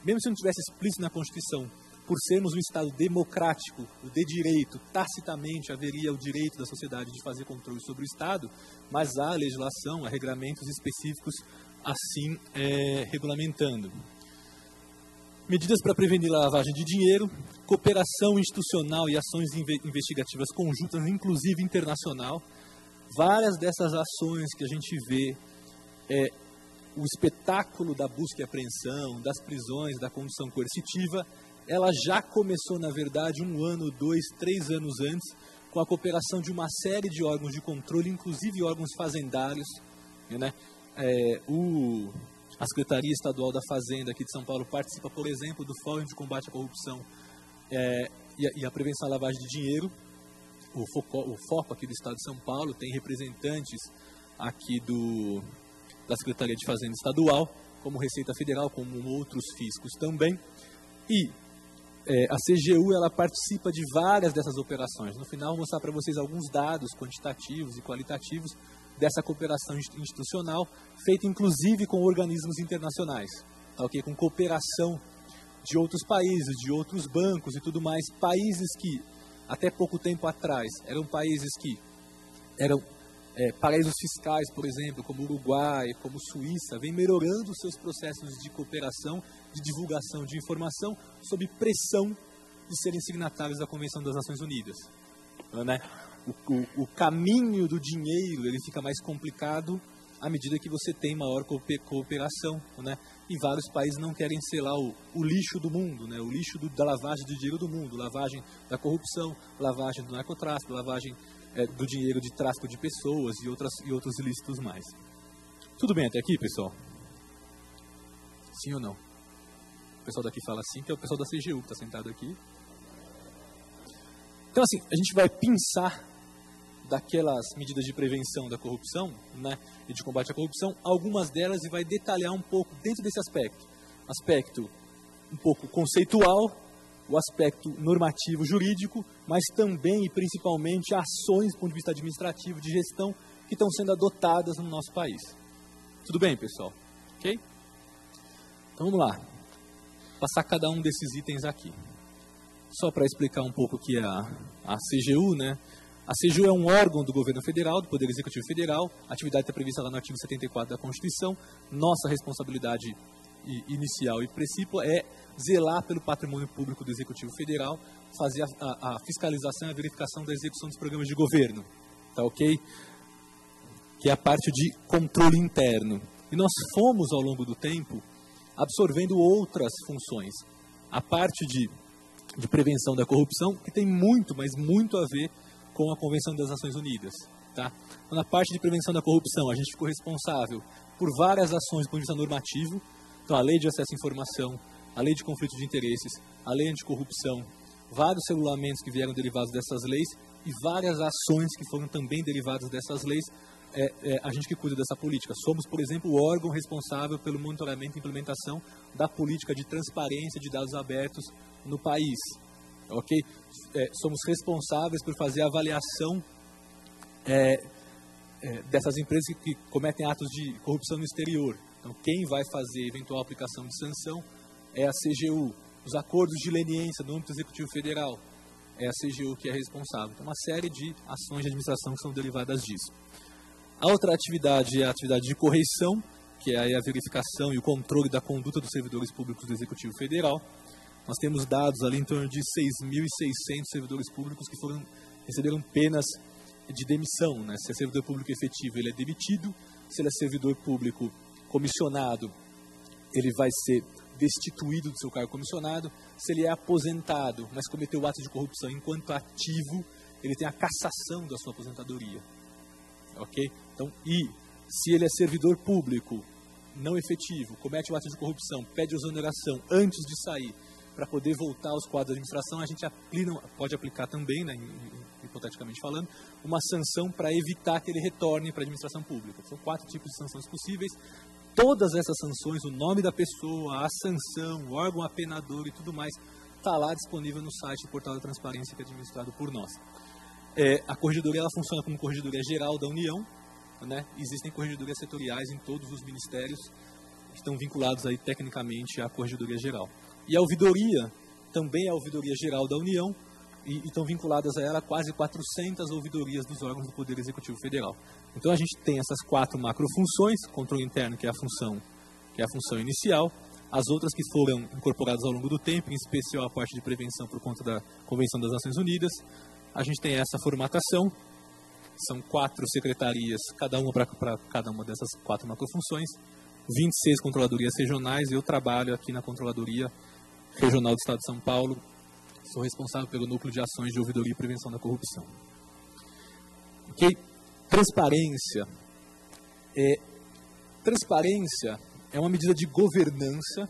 Mesmo se não tivesse explícito na Constituição, por sermos um Estado democrático, de direito, tacitamente haveria o direito da sociedade de fazer controle sobre o Estado, mas há legislação, há regramentos específicos assim regulamentando. Medidas para prevenir a lavagem de dinheiro, cooperação institucional e ações investigativas conjuntas, inclusive internacional. Várias dessas ações que a gente vê, o espetáculo da busca e apreensão, das prisões, da condução coercitiva, ela já começou, na verdade, 1 ano, 2, 3 anos antes, com a cooperação de uma série de órgãos de controle, inclusive órgãos fazendários, né? A Secretaria Estadual da Fazenda aqui de São Paulo participa, por exemplo, do Fórum de Combate à Corrupção e a Prevenção à Lavagem de Dinheiro. O FOCO aqui do Estado de São Paulo tem representantes aqui da Secretaria de Fazenda Estadual, como Receita Federal, como outros fiscos também. E a CGU ela participa de várias dessas operações. No final, vou mostrar para vocês alguns dados quantitativos e qualitativos dessa cooperação institucional, feita inclusive com organismos internacionais, tá, okay? Com cooperação de outros países, de outros bancos e tudo mais. Países que, até pouco tempo atrás, eram países que eram paraísos fiscais, por exemplo, como Uruguai, como Suíça, vem melhorando os seus processos de cooperação, de divulgação de informação, sob pressão de serem signatários da Convenção das Nações Unidas. Né? O caminho do dinheiro ele fica mais complicado à medida que você tem maior cooperação. Né? E vários países não querem ser lá o lixo do mundo, né? O lixo da lavagem de dinheiro do mundo, lavagem da corrupção, lavagem do narcotráfico, lavagem do dinheiro de tráfico de pessoas e outros ilícitos mais. Tudo bem até aqui, pessoal? Sim ou não? O pessoal daqui fala sim, que é o pessoal da CGU que está sentado aqui. Então, assim, a gente vai pensar daquelas medidas de prevenção da corrupção, né, e de combate à corrupção, algumas delas, e vai detalhar um pouco dentro desse aspecto. Aspecto um pouco conceitual, o aspecto normativo jurídico, mas também e principalmente ações do ponto de vista administrativo, de gestão, que estão sendo adotadas no nosso país. Tudo bem, pessoal? Ok? Então vamos lá. Passar cada um desses itens aqui. Só para explicar um pouco o que é a CGU, né? A CGU é um órgão do governo federal, do Poder Executivo Federal. A atividade está prevista lá no artigo 74 da Constituição. Nossa responsabilidade inicial e princípio é zelar pelo patrimônio público do Executivo Federal, fazer a fiscalização e a verificação da execução dos programas de governo. Tá ok? Que é a parte de controle interno. E nós fomos, ao longo do tempo, absorvendo outras funções. A parte de prevenção da corrupção, que tem muito, mas muito a ver com a Convenção das Nações Unidas. Tá? Então, na parte de prevenção da corrupção, a gente ficou responsável por várias ações do ponto de vista normativo. Então, a Lei de Acesso à Informação, a Lei de Conflito de Interesses, a Lei Anticorrupção, vários regulamentos que vieram derivados dessas leis e várias ações que foram também derivadas dessas leis, a gente que cuida dessa política. Somos, por exemplo, o órgão responsável pelo monitoramento e implementação da política de transparência de dados abertos no país. Ok? Somos responsáveis por fazer a avaliação dessas empresas que cometem atos de corrupção no exterior. Então, quem vai fazer eventual aplicação de sanção é a CGU. Os acordos de leniência no âmbito executivo federal é a CGU que é responsável. Então, uma série de ações de administração que são derivadas disso. A outra atividade é a atividade de correição, que é a verificação e o controle da conduta dos servidores públicos do Executivo Federal. Nós temos dados ali em torno de 6.600 servidores públicos que receberam penas de demissão. Né? Se é servidor público efetivo, ele é demitido. Se ele é servidor público comissionado, ele vai ser destituído do seu cargo comissionado. Se ele é aposentado, mas cometeu atos de corrupção enquanto ativo, ele tem a cassação da sua aposentadoria. Ok? Então, e se ele é servidor público não efetivo, comete o ato de corrupção, pede exoneração antes de sair para poder voltar aos quadros de administração, a gente pode aplicar também, né, hipoteticamente falando, uma sanção para evitar que ele retorne para a administração pública. São 4 tipos de sanções possíveis. Todas essas sanções, o nome da pessoa, a sanção, o órgão apenador e tudo mais, está lá disponível no site do Portal da Transparência, que é administrado por nós. A corregedoria ela funciona como corregedoria geral da União, né? Existem corregedorias setoriais em todos os ministérios que estão vinculados aí tecnicamente à corregedoria geral. E a ouvidoria também é a Ouvidoria Geral da União, e estão vinculadas a ela quase 400 ouvidorias dos órgãos do Poder Executivo Federal. Então a gente tem essas 4 macrofunções: controle interno, que é a função inicial, as outras que foram incorporadas ao longo do tempo, em especial a parte de prevenção por conta da Convenção das Nações Unidas. A gente tem essa formatação, são 4 secretarias, cada uma para cada uma dessas 4 macrofunções, 26 controladorias regionais, e eu trabalho aqui na Controladoria Regional do Estado de São Paulo. Sou responsável pelo Núcleo de Ações de Ouvidoria e Prevenção da Corrupção. Okay? Transparência é uma medida de governança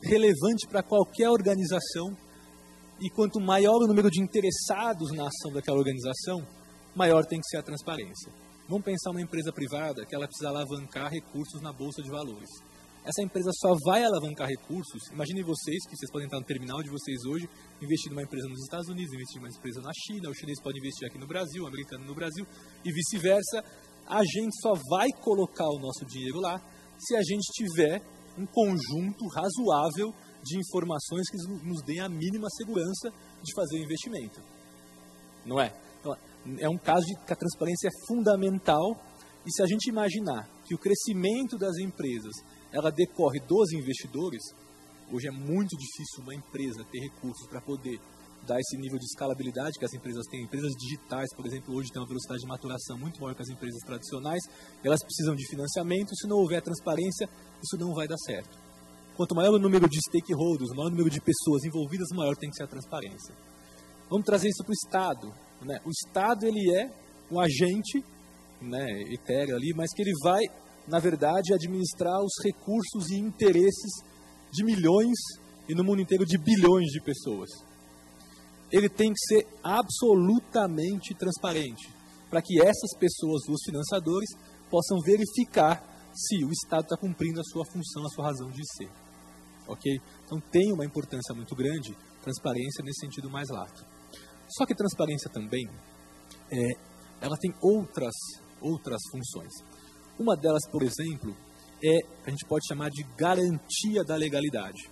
relevante para qualquer organização, e quanto maior o número de interessados na ação daquela organização, maior tem que ser a transparência. Vamos pensar uma empresa privada que ela precisa alavancar recursos na Bolsa de Valores. Essa empresa só vai alavancar recursos. Imaginem vocês, que vocês podem estar no terminal de vocês hoje, investir numa empresa nos Estados Unidos, investir numa empresa na China, o chinês pode investir aqui no Brasil, o americano no Brasil, e vice-versa. A gente só vai colocar o nosso dinheiro lá se a gente tiver um conjunto razoável de informações que nos deem a mínima segurança de fazer o investimento. Não é? Então, é um caso de que a transparência é fundamental, e se a gente imaginar que o crescimento das empresas ela decorre dos investidores, hoje é muito difícil uma empresa ter recursos para poder dar esse nível de escalabilidade que as empresas têm. Empresas digitais, por exemplo, hoje têm uma velocidade de maturação muito maior que as empresas tradicionais, elas precisam de financiamento. Se não houver transparência, isso não vai dar certo. Quanto maior o número de stakeholders, maior o número de pessoas envolvidas, maior tem que ser a transparência. Vamos trazer isso para o Estado. Né? O Estado ele é um agente, né, etéreo ali, mas que ele vai, na verdade, administrar os recursos e interesses de milhões e no mundo inteiro de bilhões de pessoas. Ele tem que ser absolutamente transparente, para que essas pessoas, os financiadores, possam verificar se o Estado está cumprindo a sua função, a sua razão de ser. Ok? Então tem uma importância muito grande, transparência nesse sentido mais lato. Só que transparência também, ela tem outras funções. Uma delas, por exemplo, a gente pode chamar de garantia da legalidade.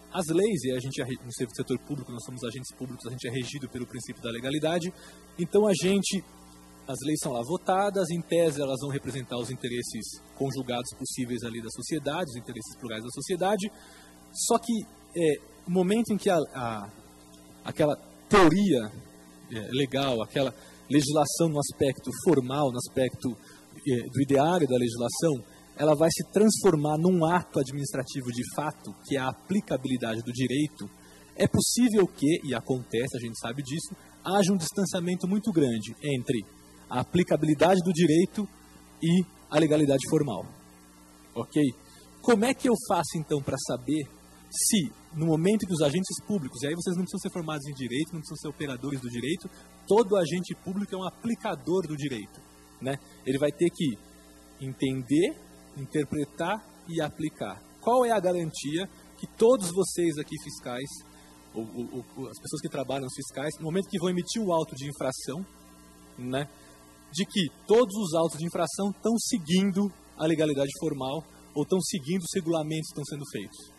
As leis, e a gente no setor público, nós somos agentes públicos, a gente é regido pelo princípio da legalidade, então as leis são lá votadas, em tese elas vão representar os interesses conjugados possíveis ali da sociedade, os interesses plurais da sociedade, só que o momento em que aquela teoria legal, aquela legislação no aspecto formal, no aspecto do ideário da legislação, ela vai se transformar num ato administrativo de fato, que é a aplicabilidade do direito, é possível que, e acontece, a gente sabe disso, haja um distanciamento muito grande entre a aplicabilidade do direito e a legalidade formal. Ok? Como é que eu faço, então, para saber se, no momento que os agentes públicos, e aí vocês não precisam ser formados em direito, não precisam ser operadores do direito, todo agente público é um aplicador do direito. Né? Ele vai ter que entender, interpretar e aplicar. Qual é a garantia que todos vocês aqui fiscais, ou as pessoas que trabalham nos fiscais, no momento que vão emitir um auto de infração, né, de que todos os autos de infração estão seguindo a legalidade formal ou estão seguindo os regulamentos que estão sendo feitos?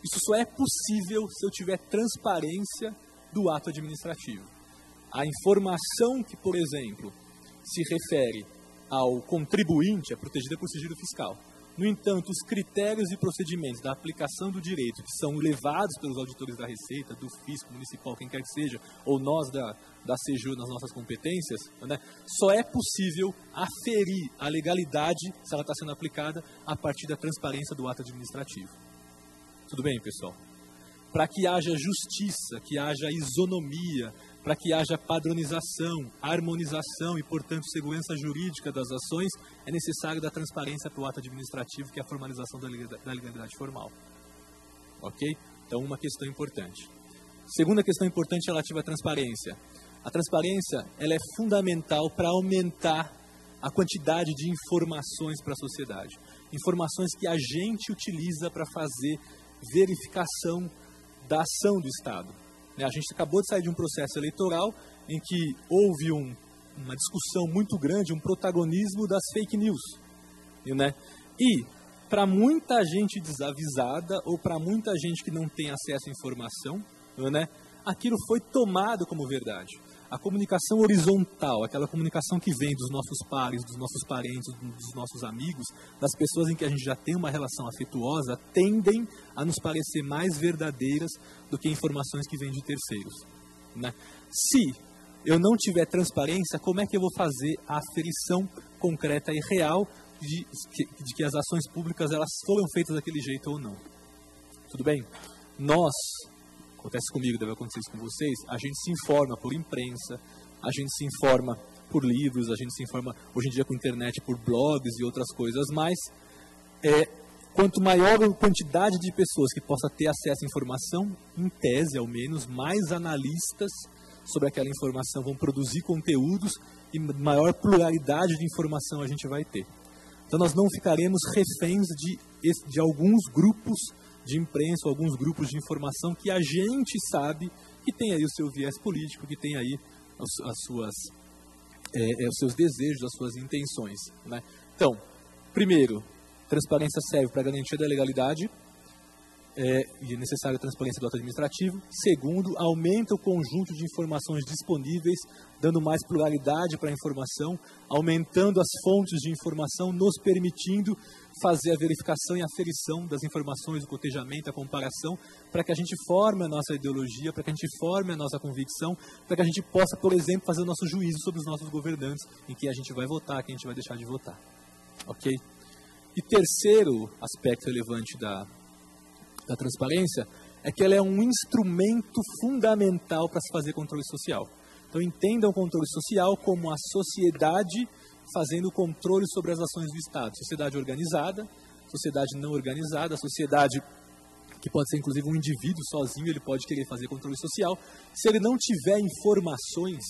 Isso só é possível se eu tiver transparência do ato administrativo. A informação que, por exemplo, se refere ao contribuinte é protegida por sigilo fiscal. No entanto, os critérios e procedimentos da aplicação do direito que são levados pelos auditores da Receita, do Fisco Municipal, quem quer que seja, ou nós da CGU nas nossas competências, né, só é possível aferir a legalidade, se ela está sendo aplicada, a partir da transparência do ato administrativo. Tudo bem, pessoal? Para que haja justiça, que haja isonomia, para que haja padronização, harmonização e, portanto, segurança jurídica das ações, é necessário dar transparência para o ato administrativo, que é a formalização da legalidade formal. Ok? Então, uma questão importante. Segunda questão importante relativa à transparência. A transparência ela é fundamental para aumentar a quantidade de informações para a sociedade. Informações que a gente utiliza para fazer verificação da ação do Estado. A gente acabou de sair de um processo eleitoral em que houve uma discussão muito grande, um protagonismo das fake news. Né? E para muita gente desavisada ou para muita gente que não tem acesso à informação, né, aquilo foi tomado como verdade. A comunicação horizontal, aquela comunicação que vem dos nossos pares, dos nossos parentes, dos nossos amigos, das pessoas em que a gente já tem uma relação afetuosa, tendem a nos parecer mais verdadeiras do que informações que vêm de terceiros, né? Se eu não tiver transparência, como é que eu vou fazer a aferição concreta e real de que as ações públicas elas foram feitas daquele jeito ou não? Tudo bem? Nós, acontece comigo, deve acontecer isso com vocês, a gente se informa por imprensa, a gente se informa por livros, a gente se informa hoje em dia com internet por blogs e outras coisas, mas quanto maior a quantidade de pessoas que possa ter acesso à informação, em tese ao menos, mais analistas sobre aquela informação vão produzir conteúdos e maior pluralidade de informação a gente vai ter. Então nós não ficaremos reféns de alguns grupos de imprensa, alguns grupos de informação que a gente sabe que tem aí o seu viés político, que tem aí os seus desejos, as suas intenções, né? Então, primeiro, transparência serve para garantir a legalidade, e é necessária a transparência do ato administrativo. Segundo, aumenta o conjunto de informações disponíveis, dando mais pluralidade para a informação, aumentando as fontes de informação, nos permitindo fazer a verificação e a aferição das informações, o cotejamento, a comparação, para que a gente forme a nossa ideologia, para que a gente forme a nossa convicção, para que a gente possa, por exemplo, fazer o nosso juízo sobre os nossos governantes, em quem a gente vai votar, quem a gente vai deixar de votar. Ok? E terceiro aspecto relevante da transparência é que ela é um instrumento fundamental para se fazer controle social. Então entendam o controle social como a sociedade fazendo controle sobre as ações do Estado. Sociedade organizada, sociedade não organizada, sociedade que pode ser inclusive um indivíduo sozinho, ele pode querer fazer controle social. Se ele não tiver informações,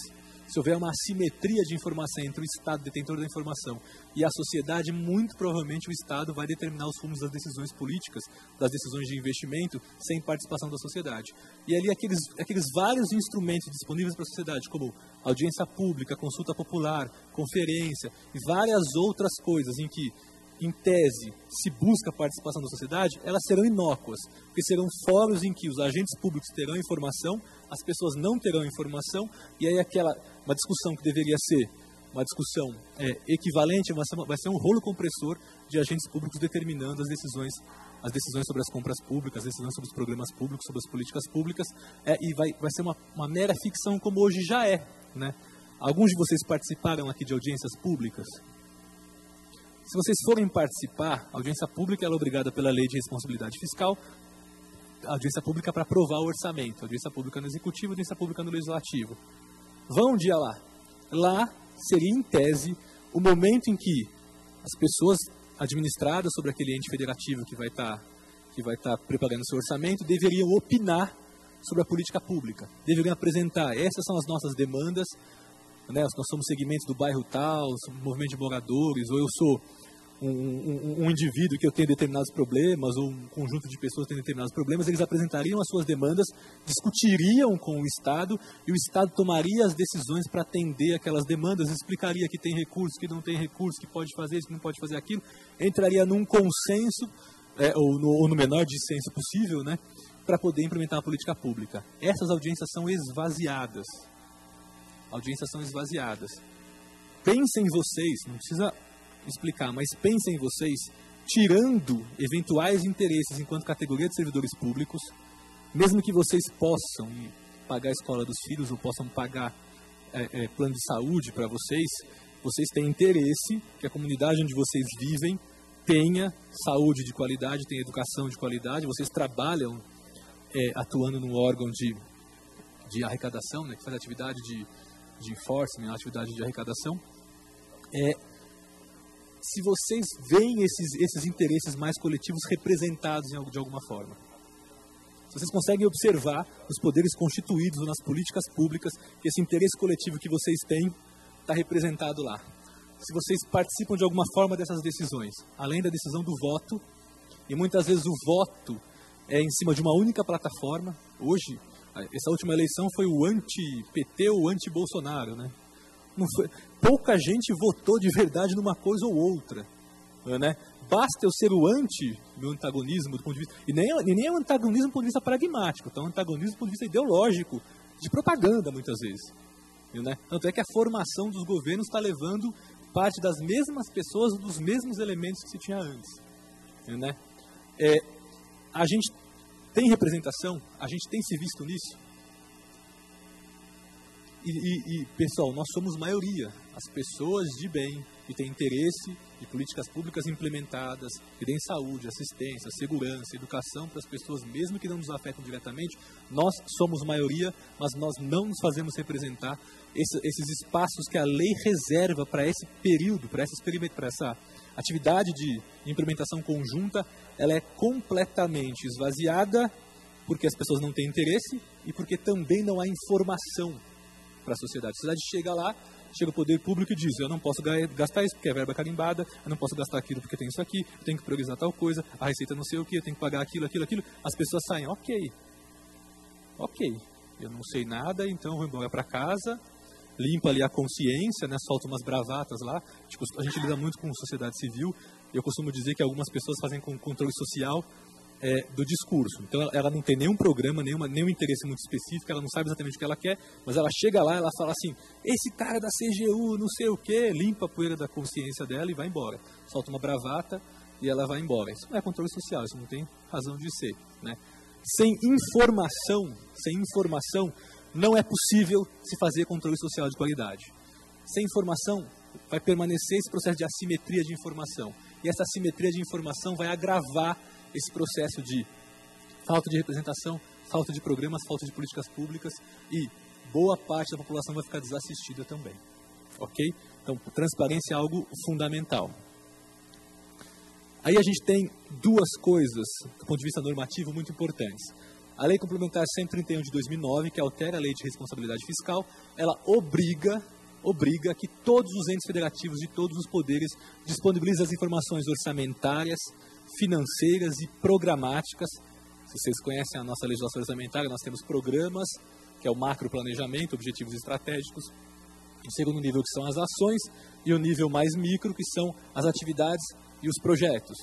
se houver uma assimetria de informação entre o Estado, detentor da informação, e a sociedade, muito provavelmente o Estado vai determinar os rumos das decisões políticas, das decisões de investimento, sem participação da sociedade. E ali aqueles vários instrumentos disponíveis para a sociedade, como audiência pública, consulta popular, conferência e várias outras coisas em que, em tese, se busca a participação da sociedade, elas serão inócuas, porque serão fóruns em que os agentes públicos terão informação, as pessoas não terão informação, e aí uma discussão que deveria ser uma discussão equivalente, vai ser um rolo compressor de agentes públicos determinando as decisões sobre as compras públicas, as decisões sobre os programas públicos, sobre as políticas públicas, e vai ser uma mera ficção como hoje já é, né? Alguns de vocês participaram aqui de audiências públicas? Se vocês forem participar, a audiência pública ela é obrigada pela lei de responsabilidade fiscal, a audiência pública para aprovar o orçamento, a audiência pública no executivo, a audiência pública no legislativo. Vão um dia lá. Lá seria, em tese, o momento em que as pessoas administradas sobre aquele ente federativo que vai estar preparando o seu orçamento deveriam opinar sobre a política pública. Deveriam apresentar, essas são as nossas demandas, né? Nós somos segmentos do bairro tal, somos movimento de moradores, ou eu sou um indivíduo que eu tenho determinados problemas, ou um conjunto de pessoas que têm determinados problemas. Eles apresentariam as suas demandas, discutiriam com o Estado, e o Estado tomaria as decisões para atender aquelas demandas, explicaria que tem recursos, que não tem recursos, que pode fazer isso, que não pode fazer aquilo, entraria num consenso, ou no menor dissenso possível, né, para poder implementar a política pública. Essas audiências são esvaziadas. Pensem em vocês, não precisa explicar, mas pensem em vocês, tirando eventuais interesses enquanto categoria de servidores públicos, mesmo que vocês possam pagar a escola dos filhos ou possam pagar plano de saúde para vocês têm interesse que a comunidade onde vocês vivem tenha saúde de qualidade, tenha educação de qualidade, vocês trabalham atuando num órgão de arrecadação, né, que faz atividade de enforcement, atividade de arrecadação. Se vocês veem esses interesses mais coletivos representados de alguma forma. Se vocês conseguem observar nos poderes constituídos ou nas políticas públicas que esse interesse coletivo que vocês têm está representado lá. Se vocês participam de alguma forma dessas decisões, além da decisão do voto, e muitas vezes o voto é em cima de uma única plataforma. Hoje, essa última eleição foi o anti-PT ou anti-Bolsonaro, né? Pouca gente votou de verdade numa coisa ou outra, né? Basta eu ser o meu antagonismo do ponto de vista, e nem é um antagonismo do ponto de vista pragmático, tá? Um antagonismo do ponto de vista ideológico, de propaganda muitas vezes. Né? Tanto é que a formação dos governos está levando parte das mesmas pessoas, dos mesmos elementos que se tinha antes. Né? A gente tem representação, a gente tem se visto nisso. E, pessoal, nós somos maioria. As pessoas de bem, que têm interesse de políticas públicas implementadas, que deem saúde, assistência, segurança, educação para as pessoas, mesmo que não nos afetam diretamente, nós somos maioria, mas nós não nos fazemos representar. Esses espaços que a lei reserva para esse período, para essa atividade de implementação conjunta, ela é completamente esvaziada porque as pessoas não têm interesse e porque também não há informação para a sociedade. A sociedade chega lá, chega o poder público e diz: eu não posso gastar isso porque é verba carimbada, eu não posso gastar aquilo porque tem isso aqui, eu tenho que priorizar tal coisa, a receita não sei o que, eu tenho que pagar aquilo. As pessoas saem: ok, eu não sei nada, então vou embora para casa, limpa ali a consciência, né, solta umas bravatas lá. Tipo, a gente lida muito com sociedade civil, eu costumo dizer que algumas pessoas fazem com controle social do discurso. Então ela não tem nenhum programa, nenhum interesse muito específico, ela não sabe exatamente o que ela quer, mas ela chega lá, ela fala assim: esse cara da CGU, não sei o que, limpa a poeira da consciência dela e vai embora. Solta uma bravata e ela vai embora. Isso não é controle social, isso não tem razão de ser. Né? Sem informação, não é possível se fazer controle social de qualidade. Sem informação, vai permanecer esse processo de assimetria de informação. E essa assimetria de informação vai agravar esse processo de falta de representação, falta de programas, falta de políticas públicas, e boa parte da população vai ficar desassistida também. Ok? Então, transparência é algo fundamental. Aí a gente tem duas coisas, do ponto de vista normativo, muito importantes. A Lei Complementar 131 de 2009, que altera a Lei de Responsabilidade Fiscal, ela obriga que todos os entes federativos de todos os poderes disponibilizem as informações orçamentárias, financeiras e programáticas. Se vocês conhecem a nossa legislação orçamentária, nós temos programas, que é o macroplanejamento, objetivos estratégicos. O segundo nível, que são as ações, e o nível mais micro, que são as atividades e os projetos.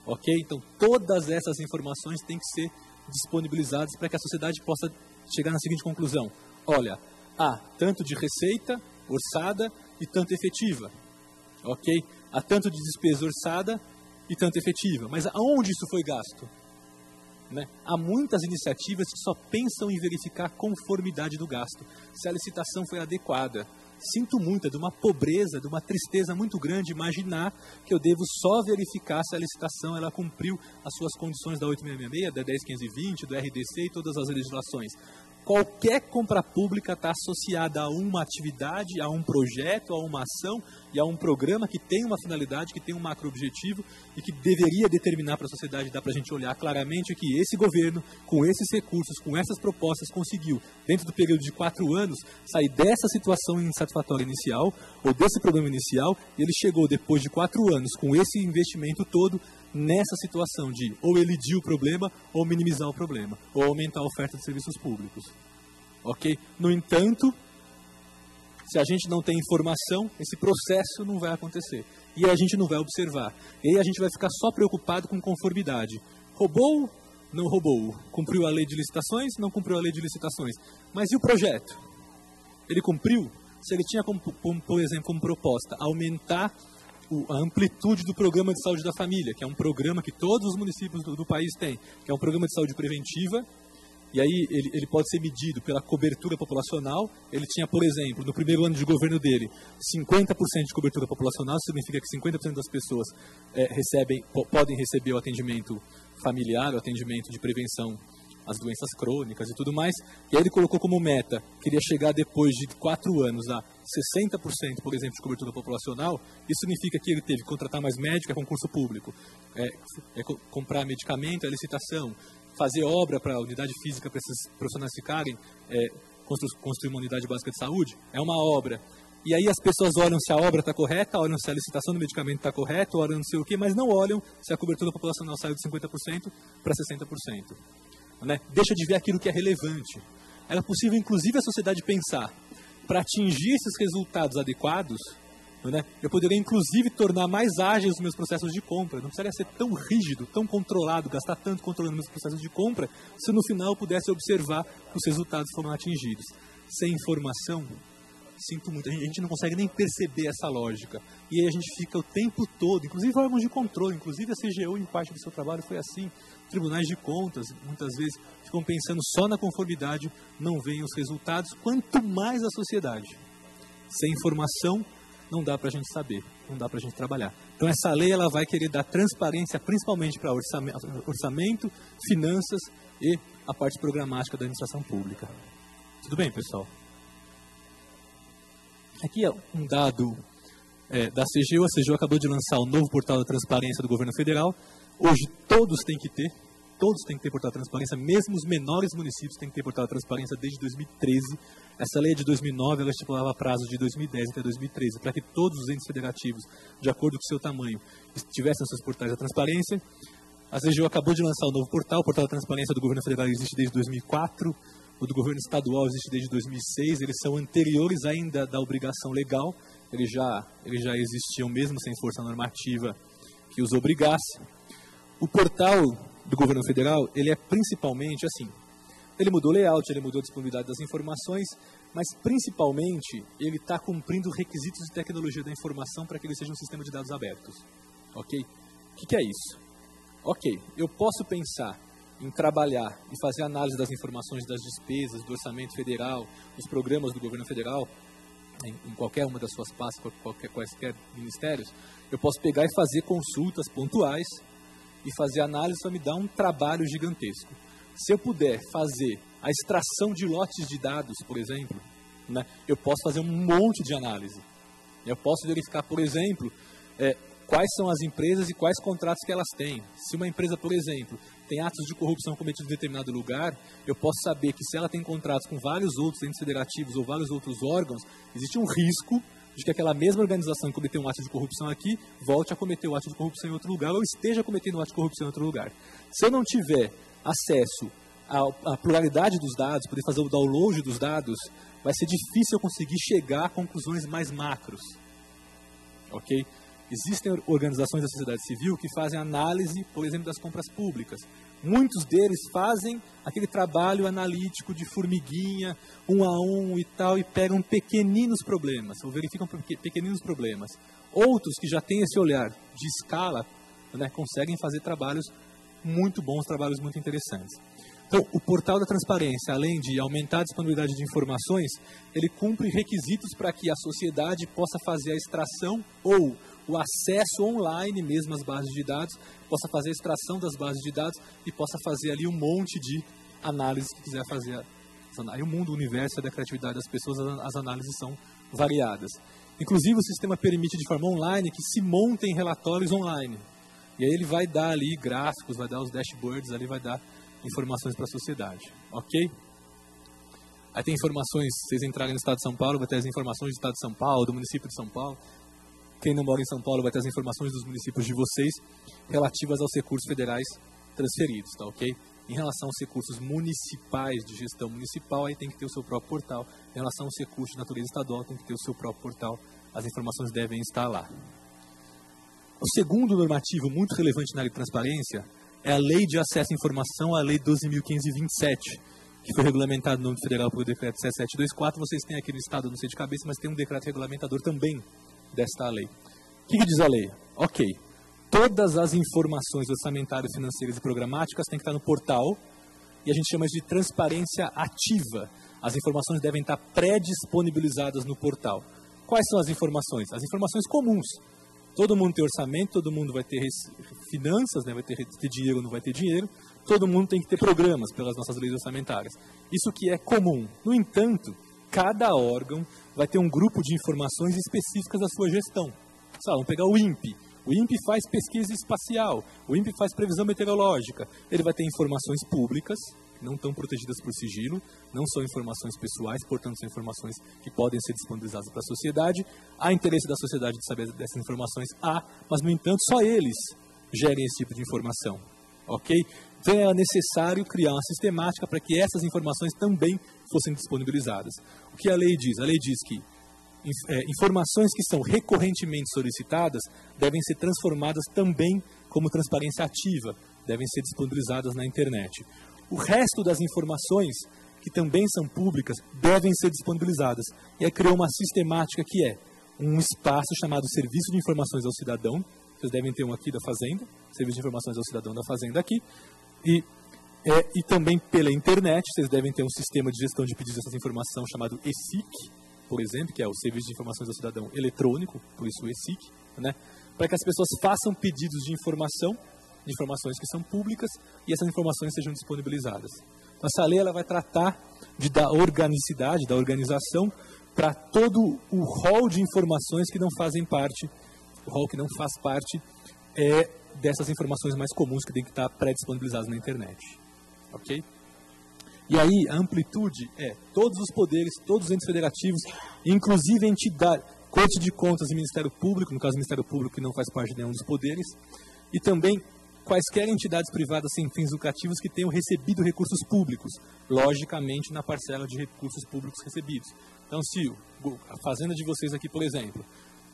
Ok? Então, todas essas informações têm que ser disponibilizadas para que a sociedade possa chegar na seguinte conclusão: olha, há tanto de receita orçada e tanto efetiva. Ok? Há tanto de despesa orçada e tanto efetiva. Mas aonde isso foi gasto? Né? Há muitas iniciativas que só pensam em verificar a conformidade do gasto, se a licitação foi adequada. Sinto muito, é de uma pobreza, de uma tristeza muito grande imaginar que eu devo só verificar se a licitação ela cumpriu as suas condições da 8666, da 10520, do RDC e todas as legislações. Qualquer compra pública está associada a uma atividade, a um projeto, a uma ação e a um programa que tem uma finalidade, que tem um macro-objetivo e que deveria determinar para a sociedade, dá para a gente olhar claramente que esse governo, com esses recursos, com essas propostas, conseguiu, dentro do período de 4 anos, sair dessa situação insatisfatória inicial, ou desse problema inicial, e ele chegou, depois de 4 anos, com esse investimento todo, nessa situação de ou elidir o problema, ou minimizar o problema, ou aumentar a oferta de serviços públicos. Ok? No entanto, se a gente não tem informação, esse processo não vai acontecer. E a gente não vai observar. E aí a gente vai ficar só preocupado com conformidade. Roubou? Não roubou. Cumpriu a lei de licitações? Não cumpriu a lei de licitações. Mas e o projeto? Ele cumpriu? Se ele tinha, por exemplo, como proposta, aumentar a amplitude do programa de saúde da família, que é um programa que todos os municípios do país têm, que é um programa de saúde preventiva, e aí ele pode ser medido pela cobertura populacional. Ele tinha, por exemplo, no primeiro ano de governo dele, 50% de cobertura populacional, significa que 50% das pessoas podem receber o atendimento familiar, o atendimento de prevenção às doenças crônicas e tudo mais. E aí ele colocou como meta, queria chegar depois de 4 anos a 60%, por exemplo, de cobertura populacional. Isso significa que ele teve que contratar mais médico, é concurso público, comprar medicamento, é licitação, fazer obra para a unidade física, para esses profissionais ficarem, construir uma unidade básica de saúde, é uma obra. E aí as pessoas olham se a obra está correta, olham se a licitação do medicamento está correta, olham não sei o quê, mas não olham se a cobertura populacional saiu de 50% para 60%. Né? Deixa de ver aquilo que é relevante. Era possível, inclusive, a sociedade pensar, para atingir esses resultados adequados, né? Eu poderia, inclusive, tornar mais ágeis os meus processos de compra. Não precisaria ser tão rígido, tão controlado, gastar tanto controlando meus processos de compra, se no final eu pudesse observar que os resultados foram atingidos. Sem informação, sinto muito, a gente não consegue nem perceber essa lógica. E aí a gente fica o tempo todo, inclusive órgãos de controle, inclusive a CGU em parte do seu trabalho foi assim. Tribunais de contas, muitas vezes, ficam pensando só na conformidade, não veem os resultados, quanto mais a sociedade. Sem informação, não dá para a gente saber, não dá para a gente trabalhar. Então essa lei ela vai querer dar transparência principalmente para orçamento, finanças e a parte programática da administração pública. Tudo bem, pessoal? Aqui é um dado da CGU. A CGU acabou de lançar o novo portal da transparência do governo federal. Hoje todos têm que ter portal de transparência, mesmo os menores municípios têm que ter portal de transparência desde 2013. Essa lei é de 2009, ela estipulava prazos de 2010 até 2013, para que todos os entes federativos, de acordo com o seu tamanho, tivessem seus portais de transparência. A CGU acabou de lançar o novo portal. O portal da transparência do governo federal existe desde 2004, o do governo estadual existe desde 2006, eles são anteriores ainda da obrigação legal, eles já existiam mesmo sem força normativa que os obrigasse. O portal do governo federal, ele é principalmente assim, ele mudou o layout, ele mudou a disponibilidade das informações, mas principalmente ele está cumprindo requisitos de tecnologia da informação para que ele seja um sistema de dados abertos. Ok? O que é isso? Ok, eu posso pensar em trabalhar e fazer análise das informações das despesas, do orçamento federal, dos programas do governo federal, em qualquer uma das suas pastas, quaisquer ministérios, eu posso pegar e fazer consultas pontuais e fazer análise, vai me dar um trabalho gigantesco. Se eu puder fazer a extração de lotes de dados, por exemplo, né, eu posso fazer um monte de análise. Eu posso verificar, por exemplo, quais são as empresas e quais contratos que elas têm. Se uma empresa, por exemplo, tem atos de corrupção cometidos em determinado lugar, eu posso saber que se ela tem contratos com vários outros entes federativos ou vários outros órgãos, existe um risco de que aquela mesma organização que cometeu um ato de corrupção aqui, volte a cometer o ato de corrupção em outro lugar ou esteja cometendo um ato de corrupção em outro lugar. Se eu não tiver acesso à pluralidade dos dados, poder fazer o download dos dados, vai ser difícil eu conseguir chegar a conclusões mais macros. Ok? Existem organizações da sociedade civil que fazem análise, por exemplo, das compras públicas. Muitos deles fazem aquele trabalho analítico de formiguinha, um a um e tal, e pegam pequeninos problemas, ou verificam pequeninos problemas. Outros que já têm esse olhar de escala, né, conseguem fazer trabalhos muito bons, trabalhos muito interessantes. Então, o portal da transparência, além de aumentar a disponibilidade de informações, ele cumpre requisitos para que a sociedade possa fazer a extração ou o acesso online mesmo às bases de dados, possa fazer a extração das bases de dados e possa fazer ali um monte de análises que quiser fazer. Aí o mundo, o universo, da criatividade das pessoas, as análises são variadas. Inclusive, o sistema permite de forma online que se montem relatórios online. E aí ele vai dar ali gráficos, vai dar os dashboards, ali vai dar informações para a sociedade. Ok? Aí tem informações, se vocês entrarem no estado de São Paulo, vai ter as informações do estado de São Paulo, do município de São Paulo. Quem não mora em São Paulo vai ter as informações dos municípios de vocês relativas aos recursos federais transferidos, tá ok? Em relação aos recursos municipais, de gestão municipal, aí tem que ter o seu próprio portal. Em relação aos recursos de natureza estadual, tem que ter o seu próprio portal. As informações devem estar lá. O segundo normativo muito relevante na área de transparência é a Lei de Acesso à Informação, a Lei 12.527, que foi regulamentado no âmbito federal pelo decreto 7724. Vocês têm aqui no estado, não sei de cabeça, mas tem um decreto regulamentador também desta lei. O que diz a lei? Ok, todas as informações orçamentárias, financeiras e programáticas têm que estar no portal e a gente chama de transparência ativa. As informações devem estar pré-disponibilizadas no portal. Quais são as informações? As informações comuns. Todo mundo tem orçamento, todo mundo vai ter finanças, né? Vai ter dinheiro ou não vai ter dinheiro. Todo mundo tem que ter programas pelas nossas leis orçamentárias. Isso que é comum. No entanto, cada órgão vai ter um grupo de informações específicas da sua gestão. Vamos pegar o INPE. O INPE faz pesquisa espacial, o INPE faz previsão meteorológica. Ele vai ter informações públicas, que não estão protegidas por sigilo, não são informações pessoais, portanto são informações que podem ser disponibilizadas para a sociedade. Há interesse da sociedade de saber dessas informações? Há, mas no entanto só eles gerem esse tipo de informação. Ok? Então é necessário criar uma sistemática para que essas informações também fossem disponibilizadas. O que a lei diz? A lei diz que informações que são recorrentemente solicitadas devem ser transformadas também como transparência ativa, devem ser disponibilizadas na internet. O resto das informações, que também são públicas, devem ser disponibilizadas. E aí criou uma sistemática que é um espaço chamado Serviço de Informações ao Cidadão. Vocês devem ter um aqui da Fazenda, Serviço de Informações ao Cidadão da Fazenda aqui. E também pela internet, vocês devem ter um sistema de gestão de pedidos dessa informação chamado ESIC, por exemplo, que é o Serviço de Informações ao Cidadão eletrônico, por isso o ESIC, né? Para que as pessoas façam pedidos de informações que são públicas, e essas informações sejam disponibilizadas. Então, essa lei ela vai tratar da organicidade, da organização, para todo o rol de informações que não fazem parte, o rol que não faz parte dessas informações mais comuns que têm que estar pré-disponibilizadas na internet. Ok? E aí, a amplitude é todos os poderes, todos os entes federativos, inclusive entidade, Corte de Contas e Ministério Público, no caso do Ministério Público que não faz parte de nenhum dos poderes, e também quaisquer entidades privadas sem fins lucrativos que tenham recebido recursos públicos, logicamente na parcela de recursos públicos recebidos. Então, se a fazenda de vocês aqui, por exemplo,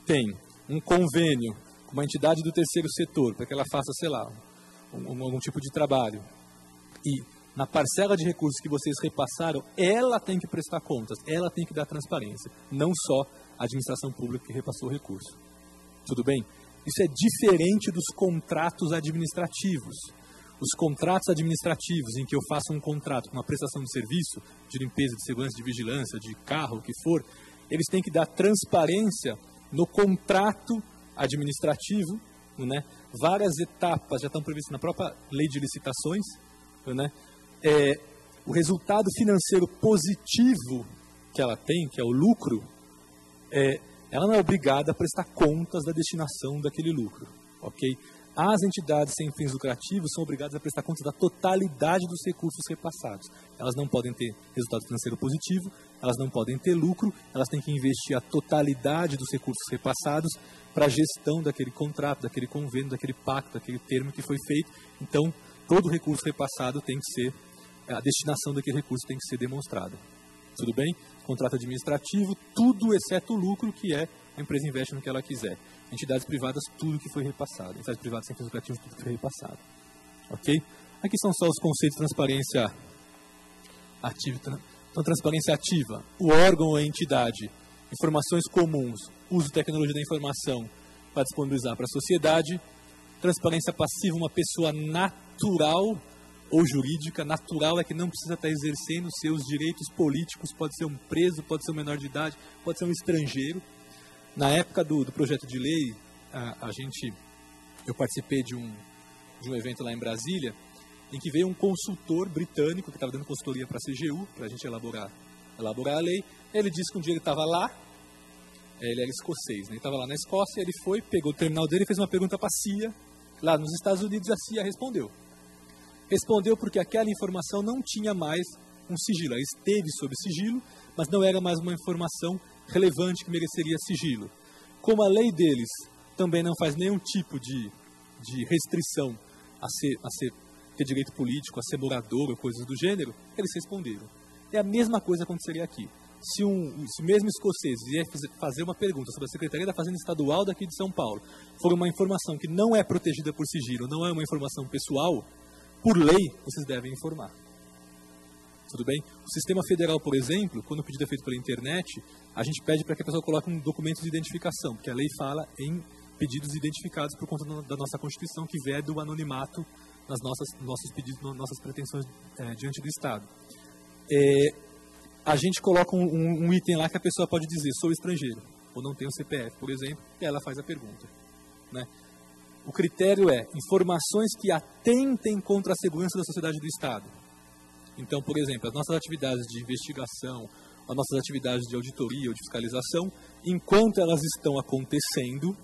tem um convênio com uma entidade do terceiro setor, para que ela faça, sei lá, algum tipo de trabalho, e na parcela de recursos que vocês repassaram, ela tem que prestar contas, ela tem que dar transparência, não só a administração pública que repassou o recurso. Tudo bem? Isso é diferente dos contratos administrativos. Os contratos administrativos, em que eu faço um contrato com uma prestação de serviço, de limpeza, de segurança, de vigilância, de carro, o que for, eles têm que dar transparência no contrato administrativo, né? Várias etapas já estão previstas na própria lei de licitações, né? O resultado financeiro positivo que ela tem, que é o lucro, ela não é obrigada a prestar contas da destinação daquele lucro, ok? As entidades sem fins lucrativos são obrigadas a prestar contas da totalidade dos recursos repassados. Elas não podem ter resultado financeiro positivo, elas não podem ter lucro, elas têm que investir a totalidade dos recursos repassados para a gestão daquele contrato, daquele convênio, daquele pacto, daquele termo que foi feito. Então, todo recurso repassado tem que ser, a destinação daquele recurso tem que ser demonstrada. Tudo bem? Contrato administrativo, tudo exceto o lucro, que a empresa investe no que ela quiser. Entidades privadas, tudo que foi repassado. Entidades privadas sem fins lucrativos, tudo que foi repassado. Ok? Aqui são só os conceitos de transparência ativa. Então, transparência ativa, o órgão ou a entidade, informações comuns, uso de tecnologia da informação para disponibilizar para a sociedade. Transparência passiva, uma pessoa natural ou jurídica. Natural é que não precisa estar exercendo seus direitos políticos, pode ser um preso, pode ser um menor de idade, pode ser um estrangeiro. Na época do projeto de lei, eu participei de um evento lá em Brasília, em que veio um consultor britânico que estava dando consultoria para a CGU, para a gente elaborar a lei. Ele disse que um dia ele estava lá, ele era escocês, né? Ele estava lá na Escócia, ele foi, pegou o terminal dele e fez uma pergunta para a CIA, lá nos Estados Unidos, a CIA respondeu. Respondeu porque aquela informação não tinha mais um sigilo, ela esteve sob sigilo, mas não era mais uma informação relevante que mereceria sigilo. Como a lei deles também não faz nenhum tipo de restrição a ter direito político, a ser morador ou coisas do gênero, eles responderam. É a mesma coisa aconteceria aqui. Se o mesmo escocês vier fazer uma pergunta sobre a Secretaria da Fazenda Estadual daqui de São Paulo, for uma informação que não é protegida por sigilo, não é uma informação pessoal, por lei, vocês devem informar. Tudo bem? O sistema federal, por exemplo, quando o pedido é feito pela internet, a gente pede para que a pessoa coloque um documento de identificação, porque a lei fala em pedidos identificados por conta da nossa Constituição, que veda o anonimato nas nossos pedidos, nas nossas pretensões diante do Estado. A gente coloca um item lá que a pessoa pode dizer, sou estrangeiro, ou não tenho CPF, por exemplo, e ela faz a pergunta. Né? O critério é informações que atentem contra a segurança da sociedade do Estado. Então, por exemplo, as nossas atividades de investigação, as nossas atividades de auditoria ou de fiscalização, enquanto elas estão acontecendo,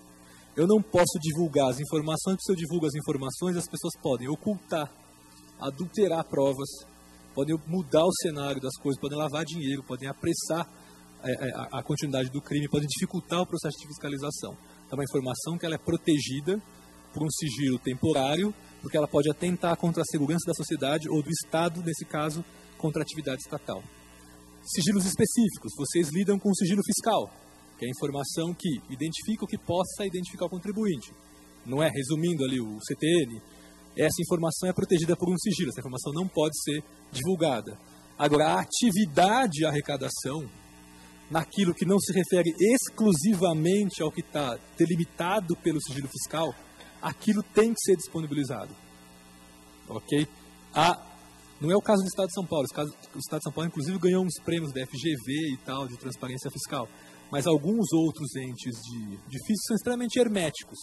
eu não posso divulgar as informações, porque se eu divulgo as informações, as pessoas podem ocultar, adulterar provas, podem mudar o cenário das coisas, podem lavar dinheiro, podem apressar a continuidade do crime, podem dificultar o processo de fiscalização. É uma informação que ela é protegida por um sigilo temporário, porque ela pode atentar contra a segurança da sociedade ou do Estado, nesse caso, contra a atividade estatal. Sigilos específicos, vocês lidam com o sigilo fiscal. que é a informação que identifica o que possa identificar o contribuinte. Não é, resumindo ali o CTN, essa informação é protegida por um sigilo, essa informação não pode ser divulgada. Agora, a atividade de arrecadação, naquilo que não se refere exclusivamente ao que está delimitado pelo sigilo fiscal, aquilo tem que ser disponibilizado. Ok? Não é o caso do Estado de São Paulo. O Estado de São Paulo, inclusive, ganhou uns prêmios da FGV e tal, de transparência fiscal. Mas alguns outros entes de fisco são extremamente herméticos.